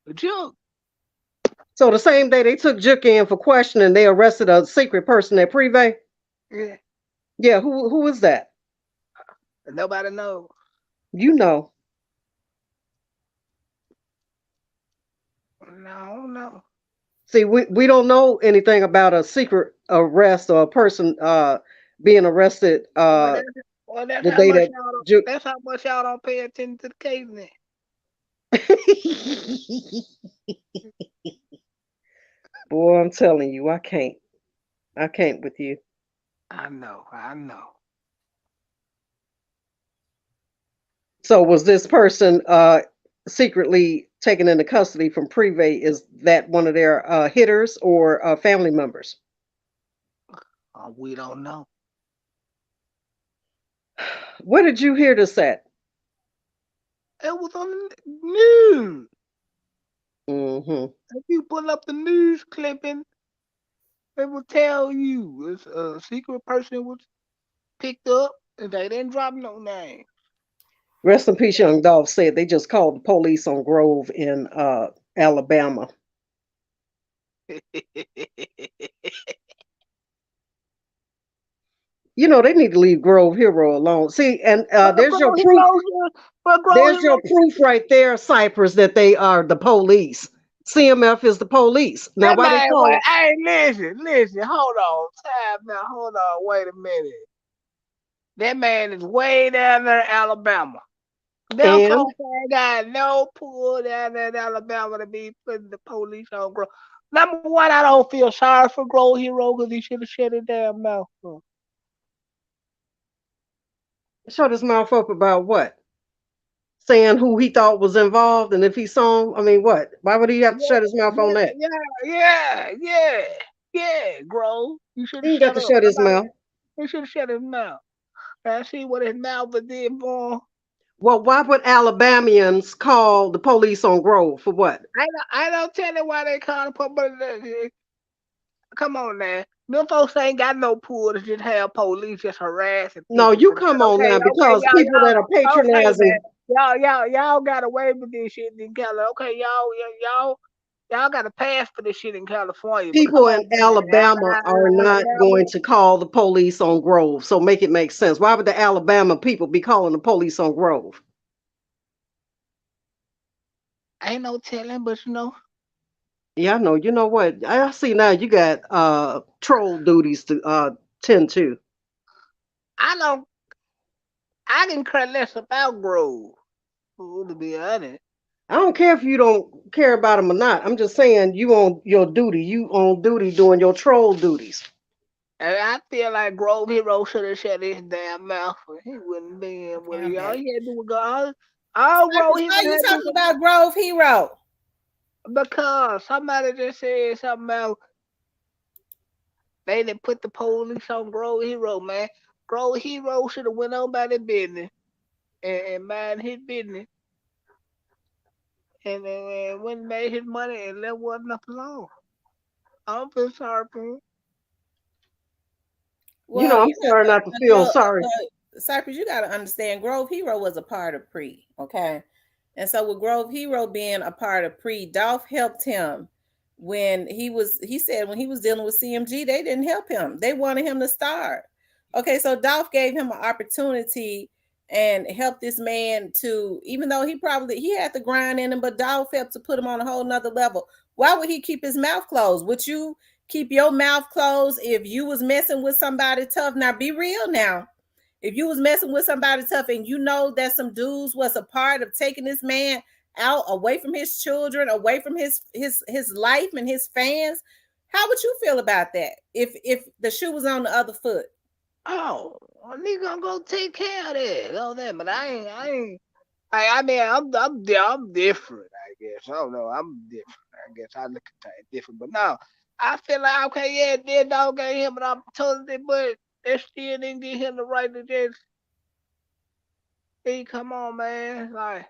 The Juke.
So the same day they took Juke in for questioning, they arrested a secret person at Privé?
Yeah.
Yeah, who was that?
Nobody knows.
You know.
No.
See, we don't know anything about a secret arrest or a person being arrested
Well,
the day that
that's how much y'all don't pay attention to the case then.
Boy, I'm telling you, I can't with you.
I know.
So was this person secretly taken into custody from Privé? Is that one of their hitters or family members?
We don't know.
Where did you hear this at?
It was on the news.
Mm-hmm.
If you pull up the news clipping, it will tell you it's a secret person was picked up and they didn't drop no name.
Rest in peace, young Dolph said they just called the police on Grove in Alabama. You know, they need to leave Grove Hero alone. See, and there's your proof. There's your proof right there, Cypress, that they are the police. CMF is the police. Now,
That
why they
man,
call it?
hey, listen, hold on. Hold on, wait a minute. That man is way down there in Alabama. Them
And
folks ain't got no pull down there in Alabama to be putting the police on Grove. Number one, I don't feel sorry for Grove Hero because he should have shut his damn mouth up.
shut his mouth up about what? Saying who he thought was involved, and if he saw him, I mean, what? Why would he have to shut his mouth on that?
Yeah, Grove. You should
He
have
ain't got
shut
to
up.
shut his mouth.
He should have shut his mouth. I see what his mouth did for him.
Well, why would Alabamians call the police on Grove for what?
I don't tell you why they call the police. Come on now. Them folks ain't got no pull to just have police just harassing
No,
people.
you come on now, because people that are patronizing.
Y'all got away with this shit in California. Okay, y'all got a pass for this shit in California. But come
People in
on, man.
Alabama are not going to call the police on Grove. So make it make sense. Why would the Alabama people be calling the police on Grove?
Ain't no telling, but you know.
Yeah, I know. You know what? I see now you got troll duties to tend to.
I can care less about Grove, to be honest.
I don't care if you don't care about them or not. I'm just saying you on your duty. You on duty doing your troll duties.
And I feel like Grove Hero should have shut his damn mouth. He wouldn't be in with it. All he had to do was go. All Grove Hero
Why you
had to
talking
do
about Grove Hero?
Because somebody just said something about they didn't put the police on Grove Hero, man. Grove Hero should have went on by their business and mind his business and went and made his money and left one up alone. I don't feel sorry for him.
Well,
I'm sorry not to feel sorry.
Cypress, you got to understand, Grove Hero was a part of Pre, okay? And so with Grove Hero being a part of Pre, Dolph helped him when he said when he was dealing with CMG, they didn't help him. They wanted him to start. Okay, so Dolph gave him an opportunity and helped this man to, even though he had the grind in him, but Dolph helped to put him on a whole nother level. Why would he keep his mouth closed? Would you keep your mouth closed if you was messing with somebody tough? Now be real now. If you was messing with somebody tough and you know that some dudes was a part of taking this man out away from his children, away from his life and his fans, how would you feel about that if the shoe was on the other foot?
Oh, a nigga gonna go take care of that. All that, but I ain't. I mean, I'm different. I guess I don't know. I'm different. I guess I look at that different. But now I feel like okay, yeah, that dog gave him an opportunity, but they still didn't give him the right to just. Hey, come on, man. Like,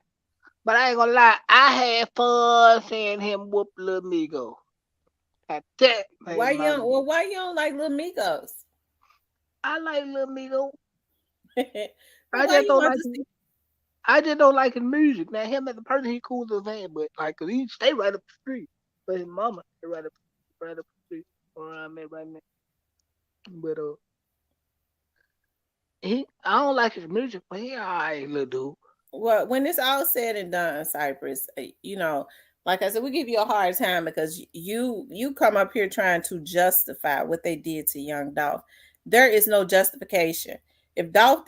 but I ain't gonna lie. I had fun seeing him whoop Lil Migo. That
Why
made
you
my.
don't, well, why you don't like Lil Migos?
I like Lil Migo.
Well,
I
why
just
you
don't
want
like.
to see?
I just don't like his music. Now him as a person, he cool as a man, but like, cause he stay right up the street. But his mama stay right up the street where I'm at right now. But I don't like his music, but he alright, little dude.
Well, when it's all said and done, Cypress, like I said, we give you a hard time because you come up here trying to justify what they did to young Dolph. There is no justification. If Dolph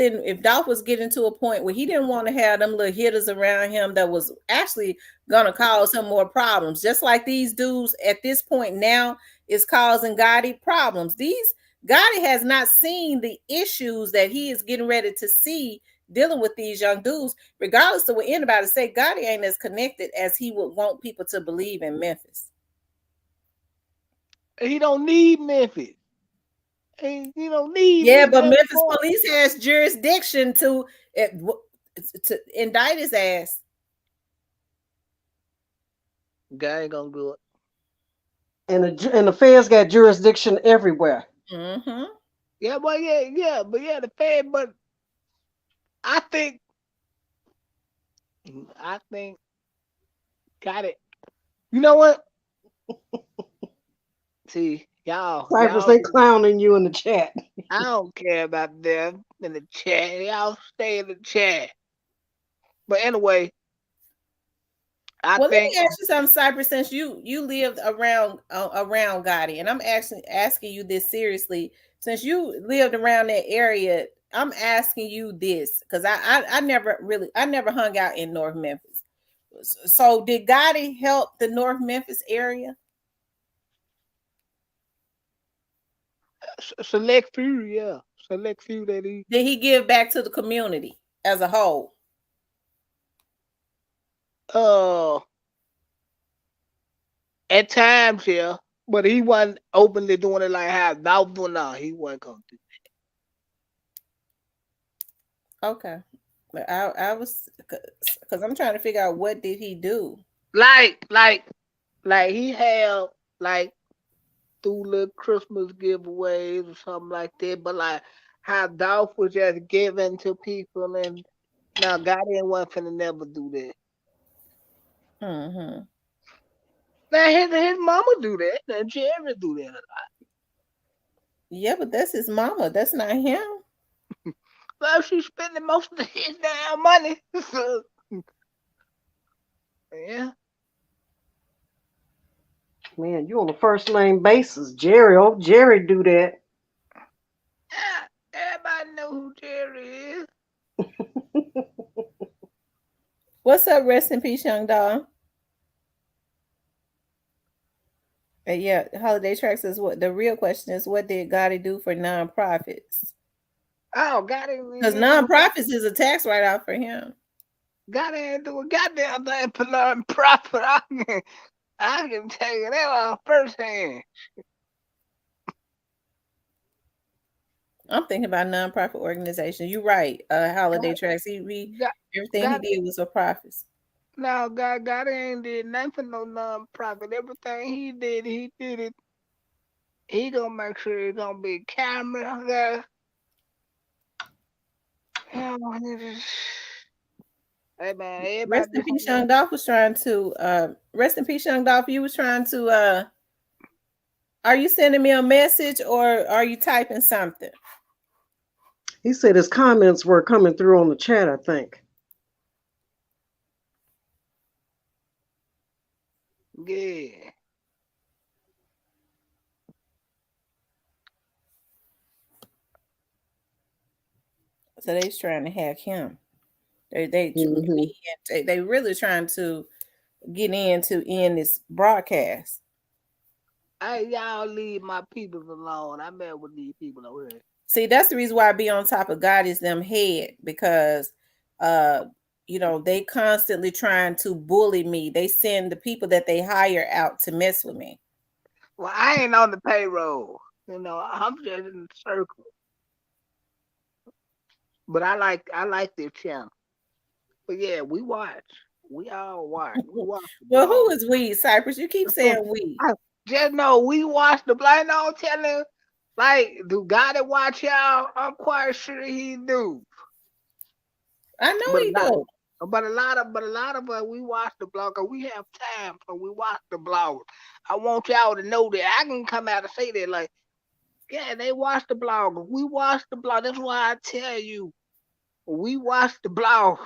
was getting to a point where he didn't want to have them little hitters around him that was actually gonna cause him more problems, just like these dudes at this point now is causing Gotti problems. Gotti has not seen the issues that he is getting ready to see dealing with these young dudes, regardless of what anybody say. Gotti ain't as connected as he would want people to believe in Memphis.
He don't need Memphis. He don't need
Yeah, but
Memphis.
Memphis police has jurisdiction to indict his ass.
Guy ain't gonna do it.
And the feds got jurisdiction everywhere.
Mm-hmm.
Yeah, but the Fed. But I think got it. You know what? See,
Cypress, they clowning you in the chat.
I don't care about them in the chat. Y'all stay in the chat. But anyway,
Let me ask you something, Cypress. Since you lived around Gotti, and I'm actually asking you this seriously. Since you lived around that area, I'm asking you this because I never hung out in North Memphis. So did Gotti help the North Memphis area?
Select few, yeah. Select few that he.
Did he give back to the community as a whole?
At times, yeah. But he wasn't openly doing it like how Dolph doing now. He wasn't gonna do
that. Okay. I was because I'm trying to figure out what did he do?
Like he had like through little Christmas giveaways or something like that. But like how Dolph was just giving to people, and now Gotti wasn't finna never do that.
Mm-hmm.
Now his mama do that. Now Jerry do that a lot.
Yeah, but that's his mama. That's not him.
Well, she's spending most of his damn money. So, yeah.
Man, you on a first name basis. Jerry do that.
Yeah, everybody know who Jerry is.
What's up, rest in peace, young dog? Yeah, Holiday Track says what the real question is: what did Gotti do for nonprofits?
Oh, Gotti,
because nonprofits is a tax write-off for him.
Gotti ain't do a goddamn thing for nonprofit. I can tell you that firsthand.
I'm thinking about nonprofit organization. You're right. Holiday
God,
tracks.
God,
Everything he
God,
did was for profits.
now God ain't did nothing for no non-profit. Everything he did it. He gonna make sure it's gonna be camera there. You know, hey man,
Rest
everybody
in
just
peace, Young Dolph was trying to rest in peace, Young Dolph. You was trying to are you sending me a message or are you typing something?
He said his comments were coming through on the chat, I think.
yeah.
So they's trying to hack him. They
Mm-hmm.
they really trying to get in to end this broadcast.
Hey, y'all leave my people alone. I met with these people over here.
See, that's the reason why I be on top of God is them head because you know, they constantly trying to bully me. They send the people that they hire out to mess with me.
Well, I ain't on the payroll. You know, I'm just in the circle. But I like their channel. But yeah, we watch. We all watch. We watch the
Well, who
blog.
is we, Cypress? You keep saying we.
I just know we watch the blind. No, telling like, do God watch y'all? I'm quite sure he do.
I know
But
he
not.
do.
But a lot of us we watch the blog. 'Cause we have time, so we watch the blog. I want y'all to know that I can come out and say that, like, yeah, they watch the blog. We watch the blog. That's why I tell you, we watch the blog.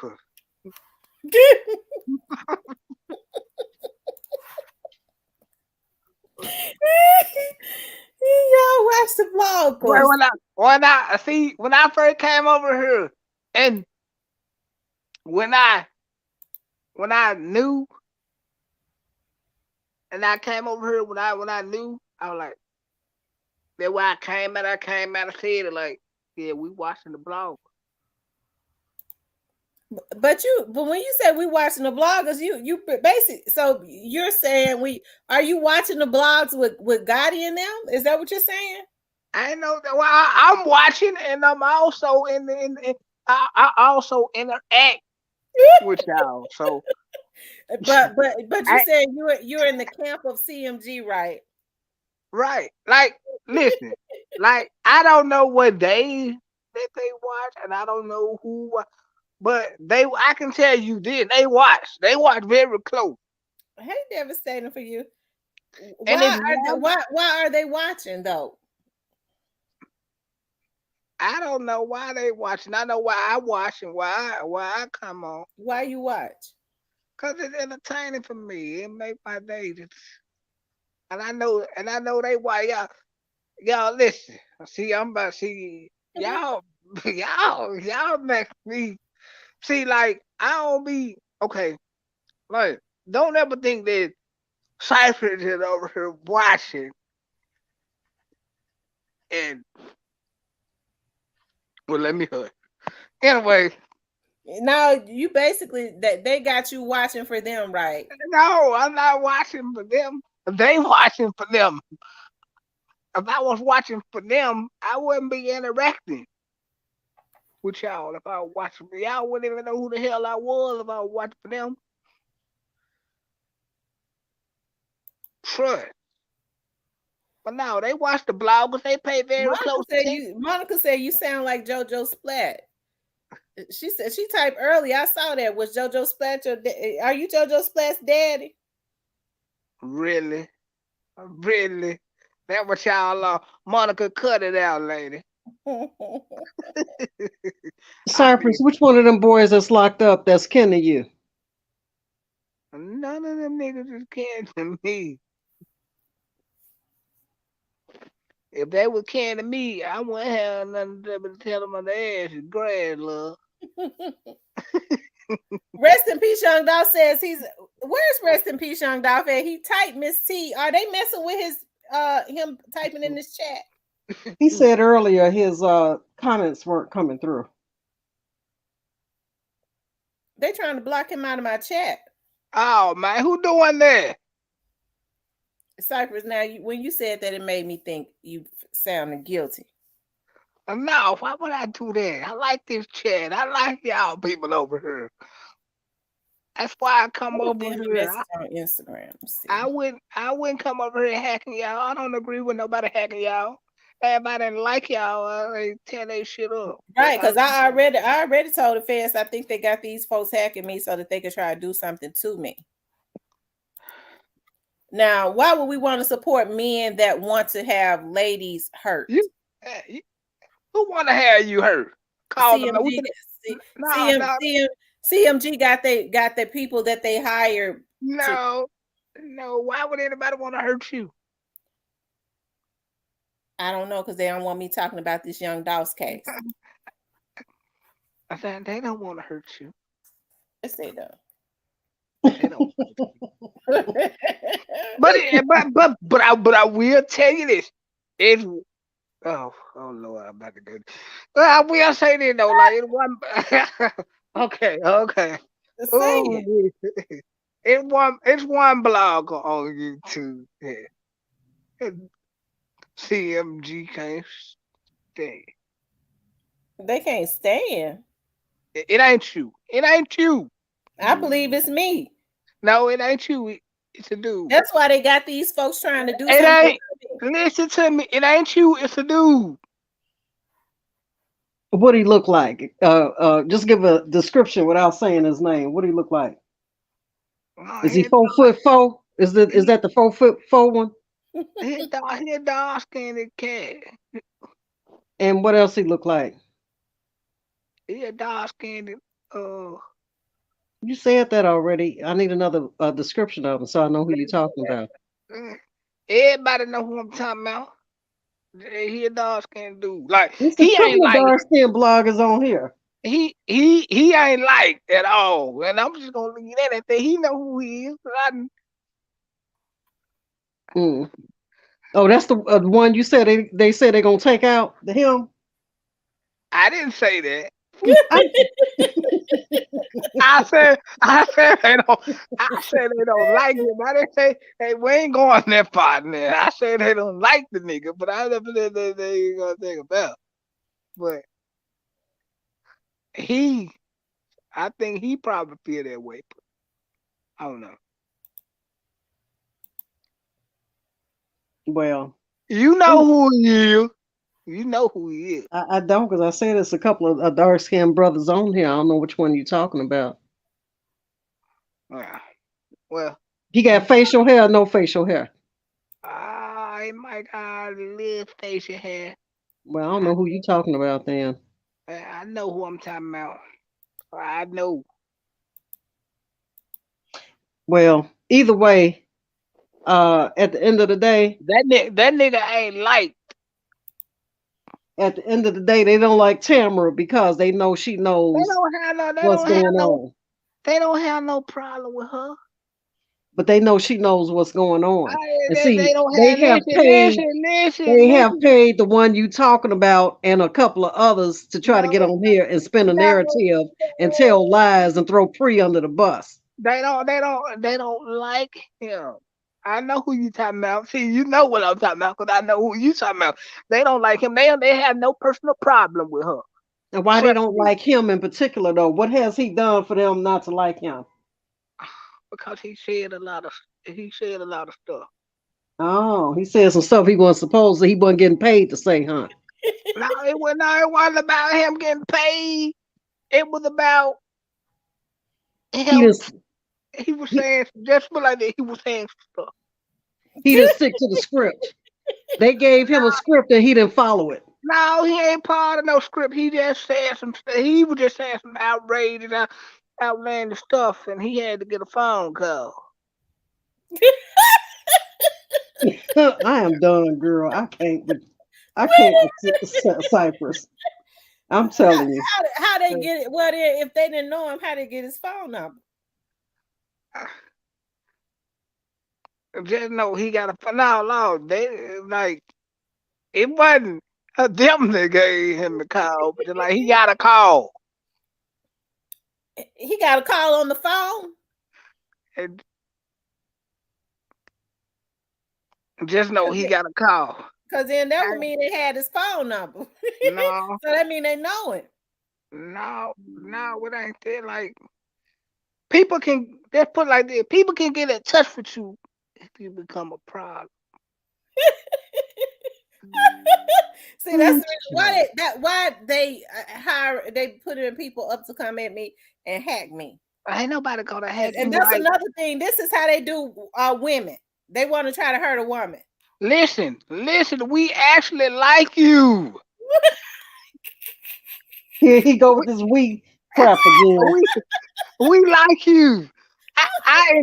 Y'all watch the
Well,
bloggers.
when I first came over here, and when I knew, and I came over here when I knew, I was like, that's why I came out and said it, like, yeah, we watching the blog.
But when you say we watching the bloggers, you basically, so you're saying are you watching the blogs with Gotti and them? Is that what you're saying?
I know that. Well, I'm watching, and I'm also I also interact with y'all. So,
But you
I
said you're in the camp of CMG, right?
right, like, listen, like, I don't know what that they watch, and I don't know who, but I can tell you this, they watch very close,
Hey, devastating for you.
and
Why are they watching though?
I don't know why they watching. I know why I watch and why I come on.
Why you watch?
Cause it's entertaining for me. It make my day. And I know they why y'all listen. See, I'm about see y'all y'all make me see, like, I don't be okay. Like, don't ever think that Cypher is over here watching and well, let me hush. Anyway,
Now you basically that they got you watching for them, right?
no, I'm not watching for them. They watching for them. If I was watching for them, I wouldn't be interacting with y'all. If I was watching for y'all, wouldn't even know who the hell I was if I was watching for them. Trust. But no, they watch the bloggers. They pay very close attention.
Monica said you sound like JoJo Splat. She said she typed early. I saw that. Was JoJo Splat are you JoJo Splat's daddy?
Really? Really? That what y'all are. Monica, cut it out, lady.
Cypress, which one of them boys that's locked up that's kin to you?
None of them niggas is kin to me. If they were kin to me, I wouldn't have nothing to tell them on the ass is grass, love.
Rest in peace, Young Dolph says where's Rest in peace, Young Dolph at? He typed Miss T. Are they messing with his him typing in this chat?
He said earlier his comments weren't coming through.
They trying to block him out of my chat.
Oh man, who doing that?
Cypress, now when you said that, it made me think you sounded guilty.
No, why would I do that? I like this chat. I like y'all people over here. That's why I come over here.
Message on Instagram.
I wouldn't come over here hacking y'all. I don't agree with nobody hacking y'all. If I didn't like y'all, they tear their shit up.
Right, because I already told the feds I think they got these folks hacking me so that they could try to do something to me. Now, why would we want to support men that want to have ladies hurt?
Who want to have you hurt? Call them.
CMG got the people that they hire.
No. Why would anybody want to hurt you?
I don't know, because they don't want me talking about this young Dolph case.
I said they don't want to hurt you.
Yes, they do.
They don't. but I will tell you this. It's oh Lord, I'm about to go. But I will say this though, like it one. okay.
Say
it. It's one blog on YouTube. Yeah. CMG can't stand.
They can't stand.
It ain't you. It ain't you.
I believe it's me.
No, it ain't you. It's a dude.
That's why they got these folks trying to do
it
something.
Listen to me. It ain't you. It's a dude.
What he look like? Just give a description without saying his name. What do he look like? Is he 4'4"? Is that the 4'4" one?
He a dark skinned cat.
And what else he look like?
He a dark skinned.
You said that already. I need another description of him so I know who you're talking about.
Everybody know who I'm talking about. He a dark skinned dude. Like
There's
he
a couple
ain't
of
like
dark skinned bloggers on here.
He ain't like at all. And I'm just gonna leave that at that. He know who he is.
Oh, that's the one you said they said they're gonna take out him.
I didn't say that. I said they don't like him. I didn't say hey, we ain't going that far now. I said they don't like the nigga, but I never said that they ain't gonna take him out. But I think he probably feel that way. I don't know.
Well,
you know who he is. You know who he is.
I don't, because I said there's a couple of dark skinned brothers on here. I don't know which one you're talking about.
Well,
he got facial hair or no facial hair?
He might got a little facial hair.
Well, I don't know who you're talking about then.
I know who I'm talking about. I know.
Well, either way, at the end of the day,
that nigga ain't liked.
At the end of the day, they don't like Tamara because they know she knows what's going on.
They don't have no problem with her.
But they know she knows what's going on. And see,
they have
paid the one you talking about and a couple of others to try to get on here and spin a narrative and tell lies and throw Pre under the bus.
They don't like him. I know who you talking about. See, you know what I'm talking about because I know who you talking about. They don't like him. They have no personal problem with her.
And why they don't like him in particular though? What has he done for them not to like him?
Because he said a lot of stuff.
Oh, he said some stuff he wasn't supposed to. He wasn't getting paid to say, huh?
No, it wasn't about him getting paid. It was about him. He was saying just like that. He was saying stuff.
He didn't stick to the script. They gave him a script and he didn't follow it.
No, he ain't part of no script. He just said some. He was just saying some outrageous, outlandish stuff, and he had to get a phone call.
I am done, girl. I can't with Cypress. I'm telling you.
How they get it? Well, if they didn't know him, how they get his phone number?
Just know he got a no. They like it wasn't them that gave him the call, but like he got a call.
He got a call on the phone.
And Just know he got a call.
Because then that would mean they had his phone number.
No.
So that mean they know it.
No, it ain't that. Like, people can, let's put it like this, people can get in touch with you if you become a problem.
See, that's the reason why they put in people up to come at me and hack me.
Ain't nobody gonna hack you.
And that's another thing. This is how they do women. They want to try to hurt a woman.
Listen, we actually like you.
Here he go with this weed crap again.
we like you. I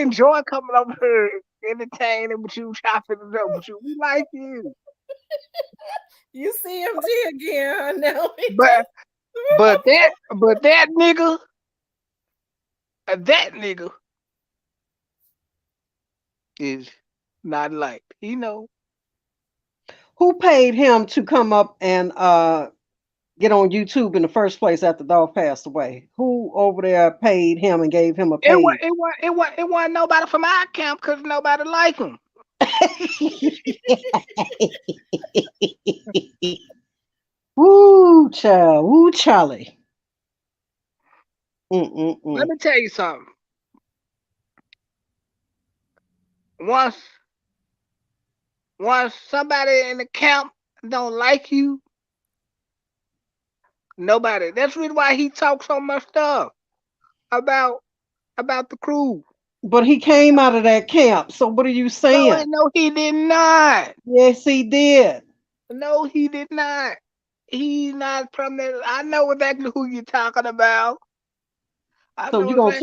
enjoy coming over here, entertaining with you, chopping it up with you. We like you.
You CMG again, no.
But that nigga, is not liked. You know.
Who paid him to come up and get on YouTube in the first place after Dolph passed away? Who over there paid him and gave him a page?
It wasn't nobody from our camp because nobody liked him.
Woo, child. Woo, Charlie.
Let me tell you something. Once somebody in the camp don't like you, nobody. That's the reason why he talks so much stuff about the crew.
But he came out of that camp. So what are you saying?
No, he did not.
Yes, he did.
No, he did not. He's not from there. I know exactly who you're talking about.
So you gonna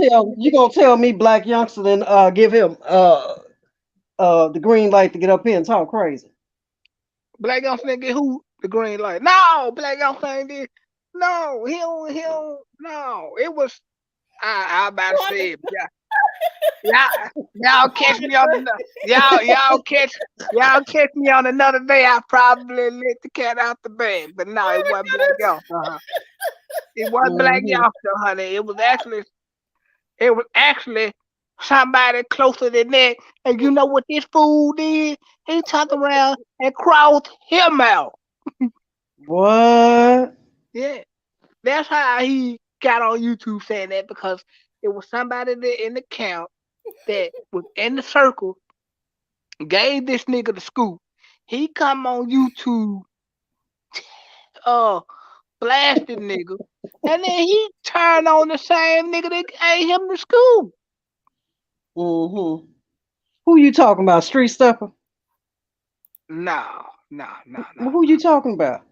tell me Black Youngster then give him the green light to get up here and talk crazy?
Black Youngster didn't get who the green light? No, Black Youngster ain't did. No, he don't. No, it was. I about to say it. Y'all catch me on another. Y'all catch me on another day. I probably let the cat out the bag, but no, it wasn't Black Youngster. It wasn't Black Youngster, honey. It was actually somebody closer than that. And you know what this fool did? He turned around and crossed him out.
What?
Yeah, that's how he got on YouTube saying that, because it was somebody there in the camp that was in the circle, gave this nigga the scoop. He come on YouTube, blasted nigga, and then he turned on the same nigga that gave him the scoop.
Mm-hmm. Who you talking about? Street Stepper?
No.
Who you talking about?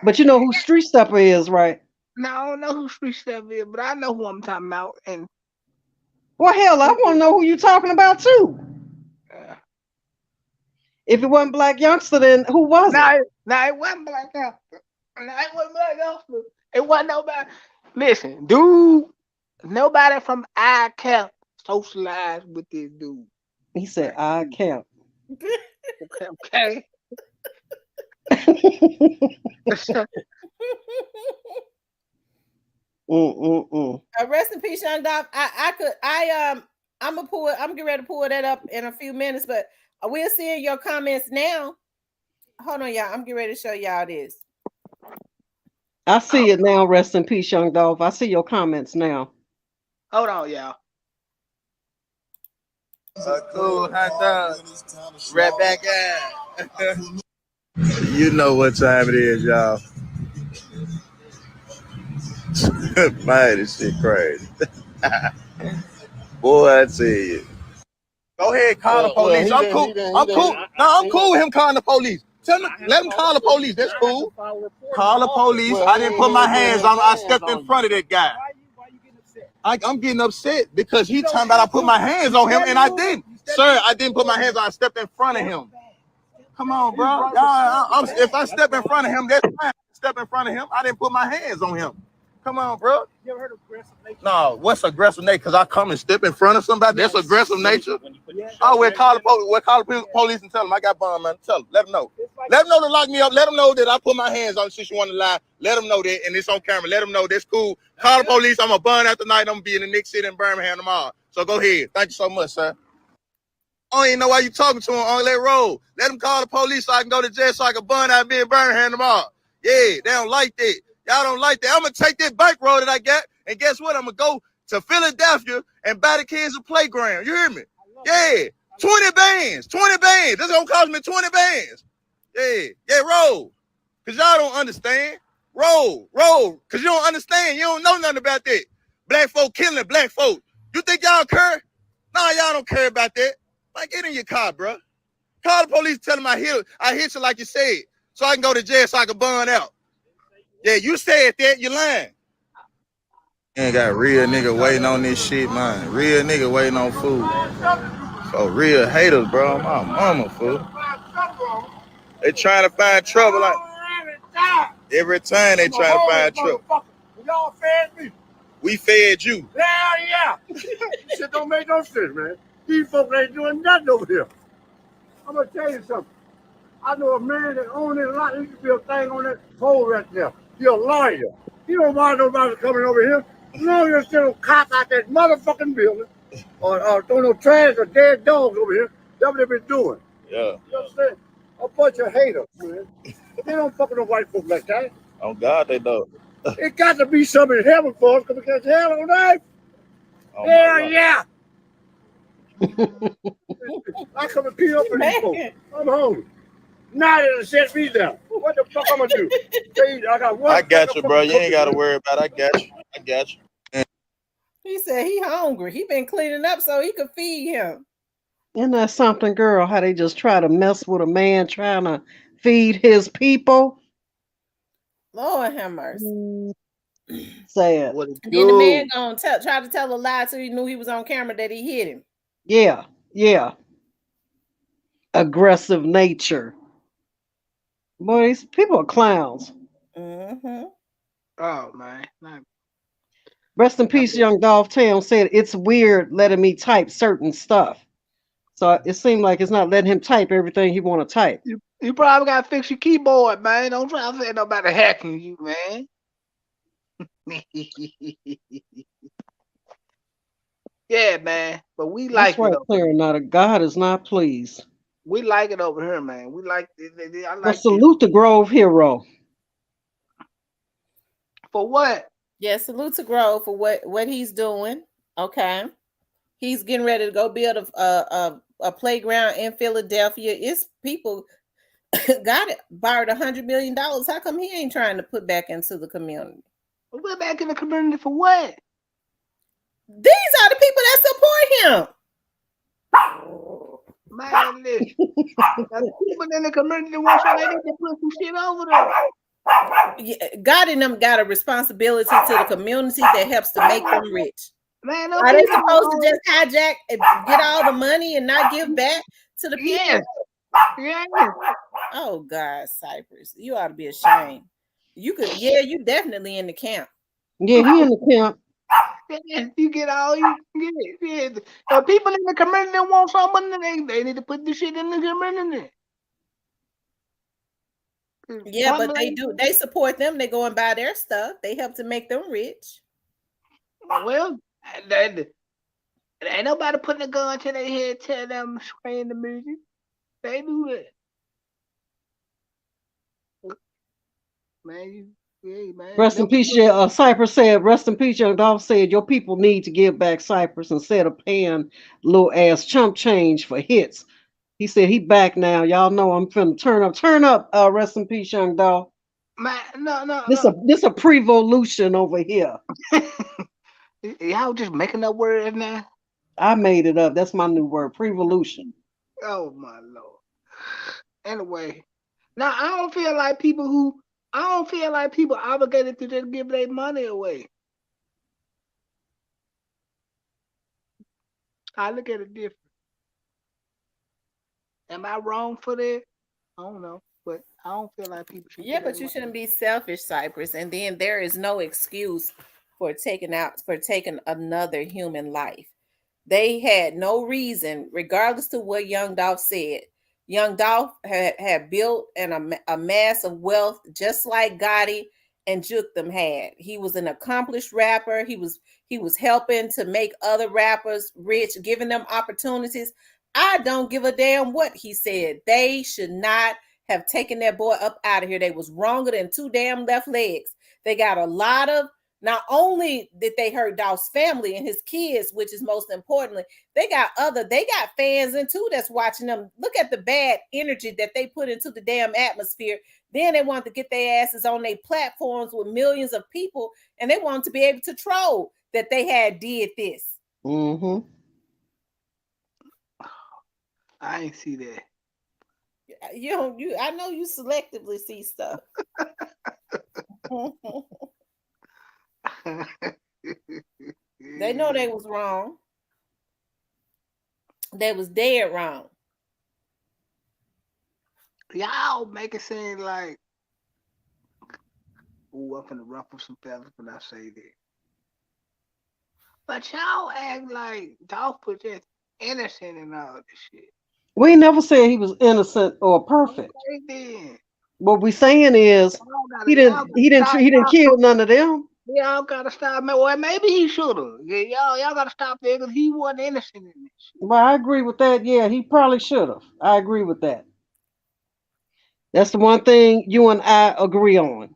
But you know who Street Stepper is, right?
No, I don't know who Street Stepper is, but I know who I'm talking about. And
well, hell, I want to know who you talking about too. If it wasn't Black Youngster, then who was it?
No, it wasn't Black Youngster. It wasn't nobody. Listen, dude, nobody from our camp socialized with this dude.
He said, "I camp."
Okay.
Rest in peace, young Dolph. I'm getting ready to pull that up in a few minutes, but we'll see your comments now. Hold on, y'all. I'm getting ready to show y'all this.
I see it now. Rest in peace, young Dolph. I see your comments now.
Hold on, y'all.
Cool, hot dog. Right back at. You know what time it is, y'all. Man, this shit crazy. Boy, I tell you. Go ahead, call the police. I'm cool. No, I'm cool with him calling the police. Let him call the police. That's cool. Call the police. I didn't put my hands on him. I stepped in front of that guy. Why you getting upset? I'm getting upset because he talking about I put my hands on him and I didn't. Sir, I didn't put my hands on. I stepped in front of him. Come on, bro. If I step in front of him, that's fine. Step in front of him. I didn't put my hands on him. Come on, bro. You ever heard of aggressive nature? No, what's aggressive nature? Because I come and step in front of somebody? That's aggressive nature? Oh, we'll call the police. We'll call the police and tell them I got bomb, man. Tell them. Let them know. Let them know to lock me up. Let them know that I put my hands on since you want to lie. Let them know that, and it's on camera. Let them know that's cool. Call the police. I'm going to bun out tonight. I'm going to be in the Nick City in Birmingham tomorrow. So go ahead. Thank you so much, sir.
I don't even know why you talking to him on that road. Let him call the police so I can go to jail so I can burn out being burned hand tomorrow. Yeah, they don't like that. Y'all don't like that. I'm going to take this bike road that I got, and guess what? I'm going to go to Philadelphia and buy the kids a playground. You hear me? Yeah. 20 bands. 20 bands. That's going to cost me 20 bands. Yeah, roll. Because y'all don't understand. Roll. Because you don't understand. You don't know nothing about that. Black folk killing black folk. You think y'all care? Nah, y'all don't care about that. Like, get in your car, bro. Call the police, tell them I hit you like you said, so I can go to jail so I can burn out. Yeah, you said that, you lying. Ain't got real nigga waiting on this shit, man. Real nigga waiting on food. So real haters, bro. My mama, fool. They trying to find trouble. Like, every time they trying to find trouble. Y'all fed me. We fed you. Yeah. Shit don't make no sense, man. These folks ain't doing nothing over here. I'm gonna tell you something. I know a man that owns it a lot. He could be a thing on that pole right there. He a lawyer. He don't mind nobody coming over here. As long as there's no cop out that motherfucking building or throw no trash or dead dogs over here, that's what they been doing. Yeah. You understand? A bunch of haters, man. They don't fuck with no white folks like that. Oh, God, they don't. It got to be something in heaven for us because hell on earth. Oh, hell yeah. I come and pee up for these folks. I'm hungry. Now they set me down. What the fuck I'm gonna do? I got you, bro. You ain't gotta worry about it. I got you.
He said he hungry. He been cleaning up so he could feed him.
Isn't that something, girl? How they just try to mess with a man trying to feed his people?
Lord have mercy.
Sad.
And then the man gonna try to tell a lie so he knew he was on camera that he hit him.
Yeah. Aggressive nature. Boy, these people are clowns.
Mm-hmm.
Oh man.
Rest in peace, young Dolph Town said it's weird letting me type certain stuff. So it seemed like it's not letting him type everything he want to type.
You probably gotta fix your keyboard, man. Don't try to say nobody hacking you, man. Yeah, man. But we like
That's right,
it.
clear not a God is not pleased.
We like it over here, man. We like it. I
Well,
like
salute the Grove hero.
For what?
Yeah, salute to Grove for what he's doing. Okay. He's getting ready to go build a playground in Philadelphia. It's people got it, borrowed $100 million. How come he ain't trying to put back into the community?
Put back in the community for what?
These are the people that support him.
Man, listen. People in the community want something, they need to put some shit over there.
Yeah, God and them got a responsibility to the community that helps to make them rich.
Man,
are they supposed to just hijack and get all the money and not give back to the people?
Yeah.
Oh God, Cypress, you ought to be ashamed. You could, you definitely in the camp.
Yeah, he in the camp.
Yeah, you get all you get it. Yeah. People in the community want something, they need to put this shit in the community.
Yeah, but they do. They support them. They go and buy their stuff. They help to make them rich.
Well, ain't nobody putting a gun to their head, tell them spraying the music. They do that. Man, man.
Rest in peace, Cypress said, rest in peace, young Dolph said, your people need to give back Cypress instead of paying little ass chump change for hits. He said he back now. Y'all know I'm finna turn up. Rest in peace, young Dolph.
Man, no.
This a prevolution over here.
Y'all just making up words now.
I made it up. That's my new word, prevolution.
Oh my Lord. Anyway, now I don't feel like people obligated to just give their money away. I look at it different. Am I wrong for that? I don't know, but I don't feel like people should.
Yeah, but you shouldn't be selfish, Cypress. And then there is no excuse for taking another human life. They had no reason, regardless to what Young Dolph said. Young Dolph had built a mass of wealth just like Gotti and Juke them had. He was an accomplished rapper. He was helping to make other rappers rich, giving them opportunities. I don't give a damn what he said. They should not have taken that boy up out of here. They was wronger than two damn left legs. They got a lot of, not only did they hurt Dolph's family and his kids, which is most importantly, they got fans in too that's watching them. Look at the bad energy that they put into the damn atmosphere. Then they wanted to get their asses on their platforms with millions of people, and they wanted to be able to troll that they had did this.
Mm-hmm.
I ain't see that.
I know you selectively see stuff. They know they was wrong. They was dead wrong.
Y'all make it seem like, ooh, I'm finna ruffle some feathers when I say that. But y'all act like Dolph was just innocent and all this shit.
We never said he was innocent or perfect.
Okay, then.
What we saying is he didn't kill none of them.
Y'all gotta stop. Well, maybe he should have. Yeah, y'all gotta stop there because he wasn't innocent in this.
Well, I agree with that. Yeah, he probably should have. I agree with that. That's the one thing you and I agree on.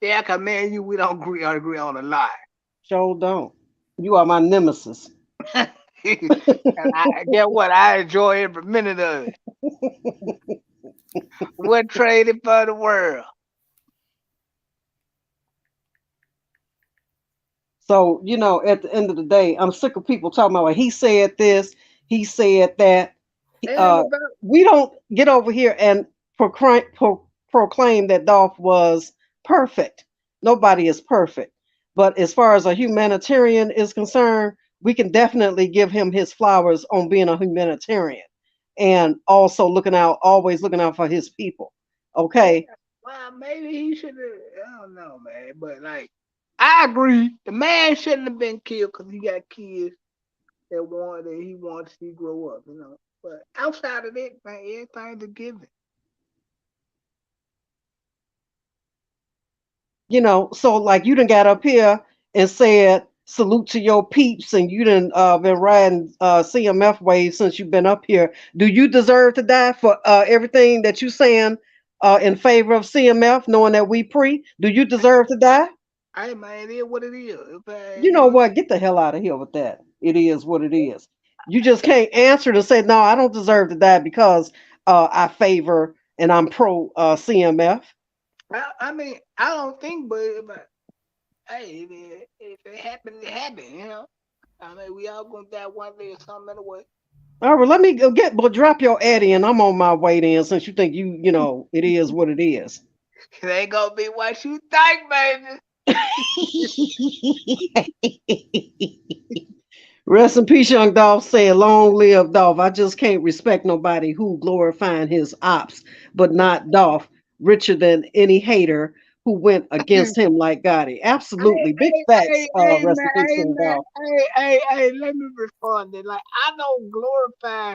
Yeah, cause man, we don't agree on a lot.
Sure don't. You are my nemesis.
And get what? I enjoy every minute of it. What traded for the world?
So, at the end of the day, I'm sick of people talking about, he said this, he said that. We don't get over here and proclaim that Dolph was perfect. Nobody is perfect. But as far as a humanitarian is concerned, we can definitely give him his flowers on being a humanitarian and also always looking out for his people. Okay.
Well, maybe he should have. I don't know, man. But like, I agree. The man shouldn't have been killed because he got kids that he wanted to see grow up. But outside of that, man, everything's a given.
So like you done got up here and said salute to your peeps, and you done been riding CMF waves since you've been up here. Do you deserve to die for everything that you saying in favor of CMF, knowing that we pre? Do you deserve to die?
Hey man, it is what it is.
You know what? Get the hell out of here with that. It is what it is. You just can't answer to say no. I don't deserve to die because I favor and I'm pro CMF.
I mean, I don't think, but hey, if it happened, it happened. I mean, we all gonna die one day or something anyway.
All right, let me go drop your addy and I'm on my way then since you think it is what it is.
It ain't gonna be what you think, baby.
Rest in peace, young Dolph. Saying long live Dolph. I just can't respect nobody who glorifying his ops, but not Dolph. Richer than any hater who went against him like Gotti. Absolutely. Big facts, rest in peace, young Dolph.
Hey, let me respond. Like, I don't glorify.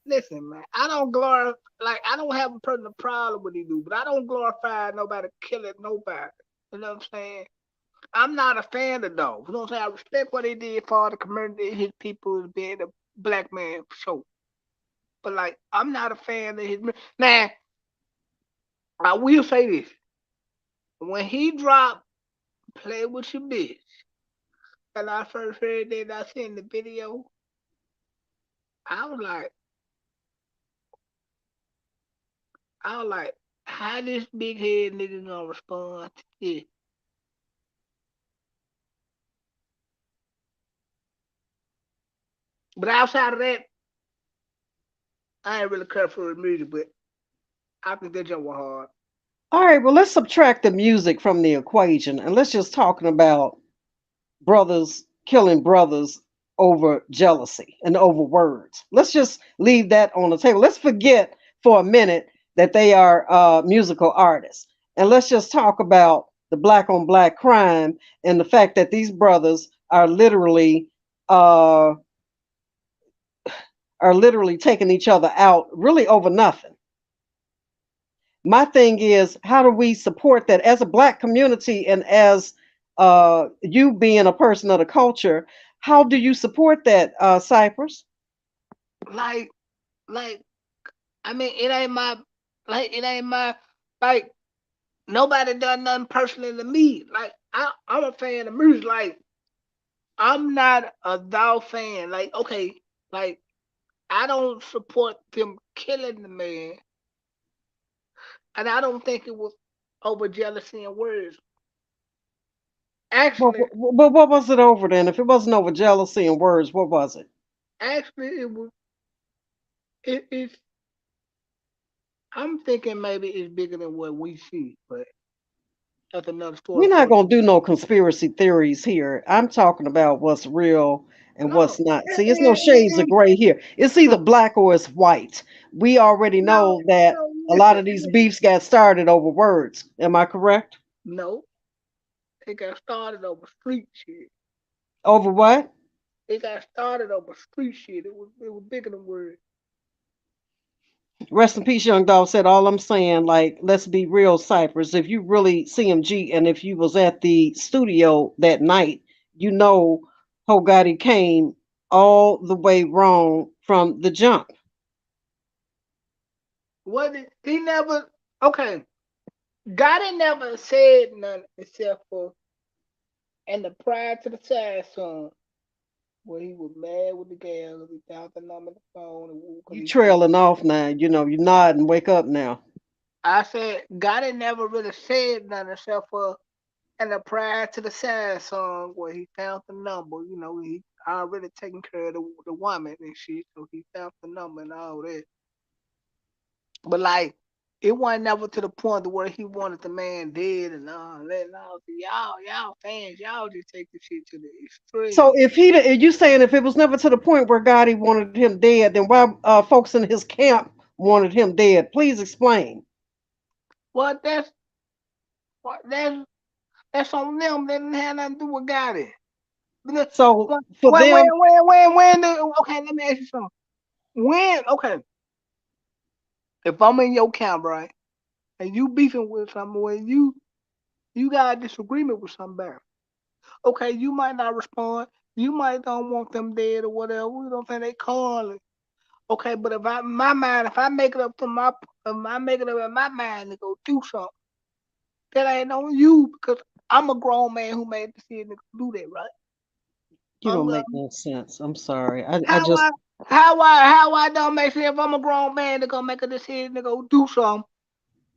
Listen, man, I don't glorify. Like, I don't have a personal problem with he do, but I don't glorify nobody killing nobody. You know what I'm saying? I'm not a fan of those. You know what I'm saying? I respect what he did for the community, his people, being a black man, for sure. But like, I'm not a fan of his. Now, I will say this: when he dropped "Play with Your Bitch," and I first heard that, I seen the video. I was like, how this big head nigga gonna respond to this? But outside of that, I ain't really care for the music, but I think that jump was hard.
All right, well, let's subtract the music from the equation and let's just talking about brothers killing brothers over jealousy and over words. Let's just leave that on the table. Let's forget for a minute that they are musical artists. And let's just talk about the black on black crime and the fact that these brothers are literally taking each other out really over nothing. My thing is, how do we support that as a black community and as you being a person of the culture? How do you support that, Cypress?
like, like, I mean, it ain't my, it ain't my, like, nobody done nothing personally to me. Like, I'm a fan of music. Like, I'm not a Dolph fan. Like, okay, like, I don't support them killing the man, and I don't think it was over jealousy and words.
Well,
Actually,
what was it over then? If it wasn't over jealousy and words, what was it?
it was. It's. I'm thinking maybe it's bigger than what we see, but that's another story
We're not
for
going to do no conspiracy theories here. I'm talking about what's real and
no.
what's not. See, it's no shades of gray here. It's either black or it's white. We already
No,
know that
no,
a lot
listen,
of these beefs got started over words. Am I correct?
no. It got started over street shit.
Over what?
It got started over street shit. It was bigger than words.
Rest in peace, young dog said, all I'm saying, like, let's be real, Cypress. If you really CMG and if you was at the studio that night, you know Hogatti came all the way wrong from the jump.
What did he never? Okay, Gotti never said nothing except for and the prior to the side song where he was mad with the gal because he found the number on the phone and because
You
he said.
trailing off now. You know, you nod and wake up now.
I said Gotti never really said nothing except for and the prior to the sad song where he found the number. You know, he already taking care of the woman and shit, so he found the number and all that. But like, it wasn't never to the point to where he wanted the man dead and all that. And all. Y'all fans, y'all just take the shit to the
So
extreme.
if he, are you saying if it was never to the point where Gotti wanted him dead, then why folks in his camp wanted him dead? Please explain.
Well, what- that's that's on them. That didn't have nothing to do with Gotti. Because
So for
when when
them,
when when when the, okay, let me ask you something. When okay, if I'm in your camp, right, and you beefing with someone, you got a disagreement with somebody. Okay, you might not respond. You might don't want them dead or whatever. You know what I'm saying? They call it. Okay, but if I in my mind, if I make it up to my if I make it up in my mind to go do something, that ain't on you because I'm a grown man who made the decision to do that, right?
you
I'm
don't
gonna
make no sense. I'm sorry. I
how
just,
I don't make sense if I'm a grown man to go make a decision to go do something.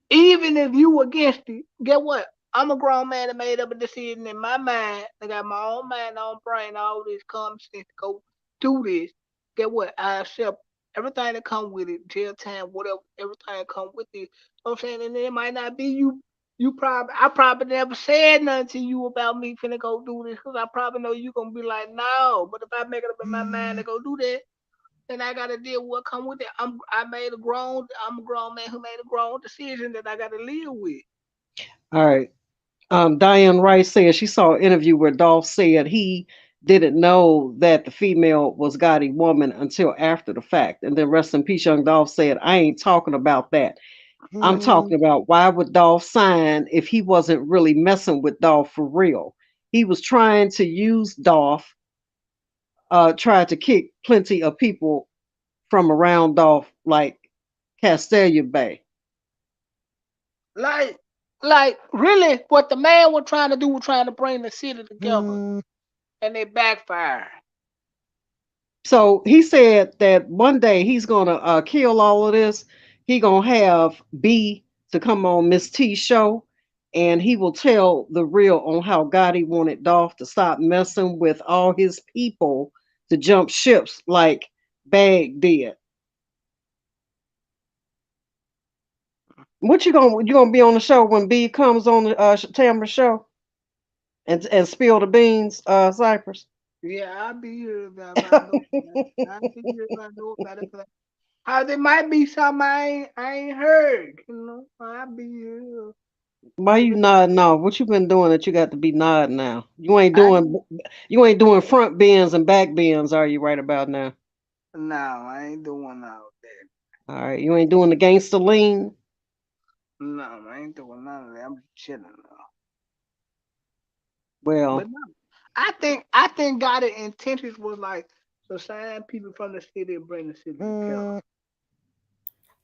Even if you against it, get what? I'm a grown man that made up a decision in my mind. I got my own mind, own brain, all this common sense to go do this. Get what? I accept everything that come with it, jail time, whatever, everything that come with it. You know what I'm saying? And it might not be you. I probably never said nothing to you about me finna go do this because I probably know you gonna be like, no. But if I make it up in my mind to go do that, then I gotta deal with what come with it. I'm a grown man who made a grown decision that I gotta live with.
all right. Diane Rice said she saw an interview where Dolph said he didn't know that the female was Gotti woman until after the fact. And then rest in peace, young Dolph said, I ain't talking about that. I'm talking about why would Dolph sign if he wasn't really messing with Dolph for real? He was trying to use Dolph, tried to kick plenty of people from around Dolph, like Castelia Bay.
Like, really, what the man was trying to do was trying to bring the city together, and it backfired.
So he said that one day he's gonna kill all of this. He gonna have B to come on Miss T's show, and he will tell the real on how Gotti wanted Dolph to stop messing with all his people to jump ships like Bag did. What you gonna be on the show when B comes on the Tamara show and spill the beans, Cypress?
Yeah, I'll be here if I know about it. I'll be here if I know about it. 'Cause how there might be something I ain't heard. I'll be here.
Why you nodding off? What you been doing that you got to be nodding now?
I
You ain't doing front bends and back bends, are you right about now?
no, I ain't doing all that.
All right, you ain't doing the gangster lean.
No, I ain't doing none of that. I'm just chilling now.
Well,
But no, I think God intentions was like So sign people from the city and bring the city together.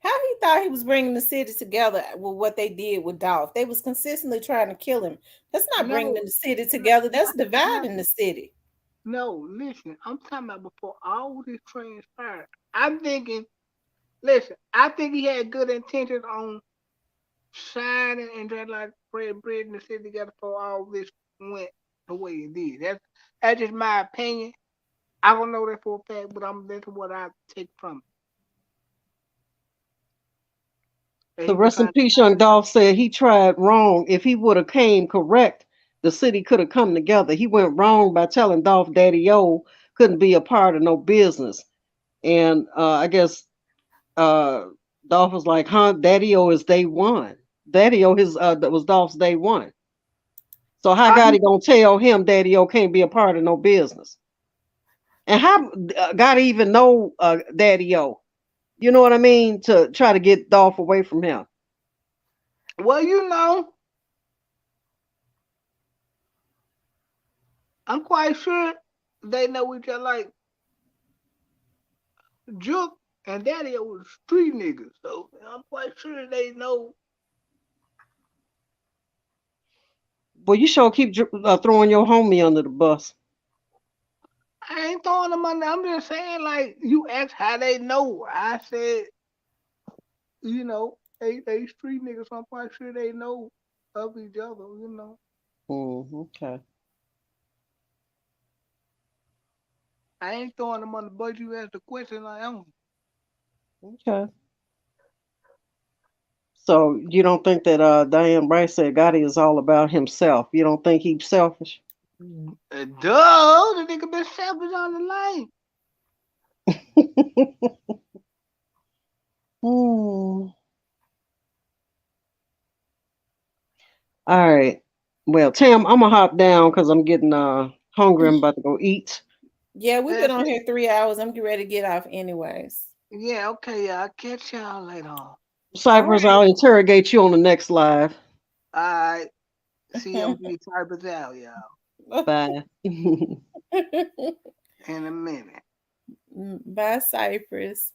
How he thought he was bringing the city together with what they did with Dolph? They was consistently trying to kill him. That's not bringing
No,
the city together. That's dividing the city.
no, listen. I'm talking about before all this transpired. I'm thinking, listen, I think he had good intentions on signing and just like bringing the city together before all this went the way it did. That's just my opinion. I don't know that for a fact, but that's what I take from it. And
The
he was
rest in
trying to
peace, young Dolph said he tried wrong. If he would have came correct, the city could have come together. He went wrong by telling Dolph Daddy O couldn't be a part of no business. And I guess Dolph was like, huh, Daddy O is day one. Daddy O that was Dolph's day one. So how
how
God
he,
he gonna tell him Daddy O can't be a part of no business? And how God even know Daddy O? You know what I mean? To try to get Dolph away from him.
well, I'm quite sure they know each other like Juke and Daddy was street niggas. So I'm quite sure they know.
Well, you sure keep throwing your homie under the bus.
I ain't throwing them under. I'm just saying, like, you asked how they know. I said, they street niggas, so I'm quite sure they know of each other.
Okay.
I ain't throwing them on the bus. You asked the question, I am.
Okay. So you don't think that Diane Bryce said Gotti is all about himself? You don't think he's selfish?
Duh, the nigga been selfish on the lane.
All right. Well, Tam, I'm gonna hop down because I'm getting hungry. I'm about to go eat.
Yeah, we've been on here 3 hours. I'm getting ready to get off anyways.
Yeah, okay, I'll catch y'all later on.
Cypress, I'll interrogate you on the next live.
All right. COG Cypress out, y'all.
Bye.
In a minute.
Bye, Cypress.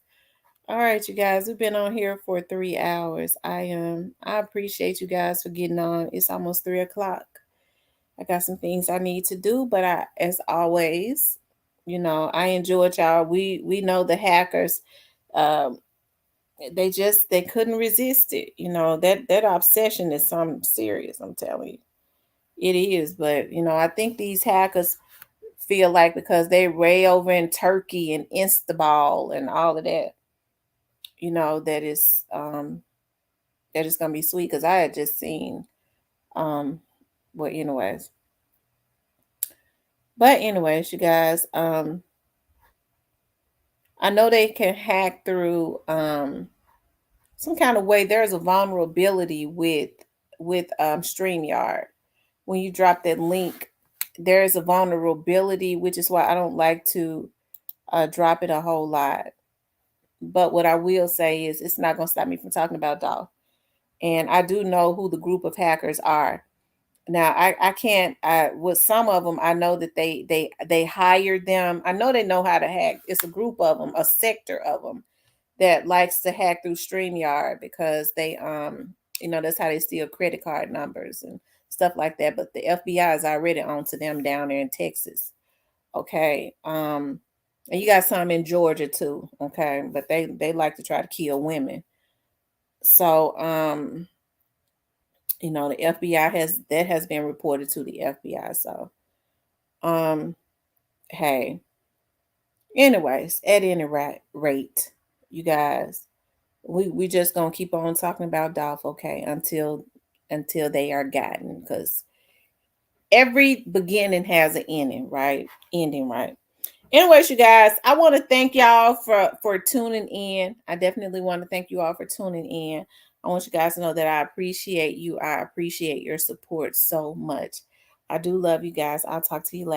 All right, you guys, we've been on here for 3 hours. I appreciate you guys for getting on. It's almost 3 o'clock. I got some things I need to do, but as always, I enjoyed y'all. We know the hackers. Um, they couldn't resist it. That obsession is something serious. I'm telling you, it is. But I think these hackers feel like because they way over in Turkey and Instaball and all of that, that is gonna be sweet. Because I had just seen, well, anyways, you guys, I know they can hack through some kind of way. There's a vulnerability with StreamYard. When you drop that link, there's a vulnerability, which is why I don't like to drop it a whole lot. But what I will say is it's not going to stop me from talking about Dolph. And I do know who the group of hackers are. Now I can't with some of them I know that they hired them. I know they know how to hack. It's a group of them, a sector of them that likes to hack through StreamYard because they that's how they steal credit card numbers and stuff like that. But the FBI is already on to them down there in Texas. Okay. And you got some in Georgia too, okay? But they like to try to kill women. So the FBI has been reported to the FBI. So hey. Anyways, at any rate, you guys, we just gonna keep on talking about Dolph, okay, until they are gotten, because every beginning has an ending, right? Anyways, you guys, I want to thank y'all for tuning in. I definitely want to thank you all for tuning in. I want you guys to know that I appreciate you. I appreciate your support so much. I do love you guys. I'll talk to you later.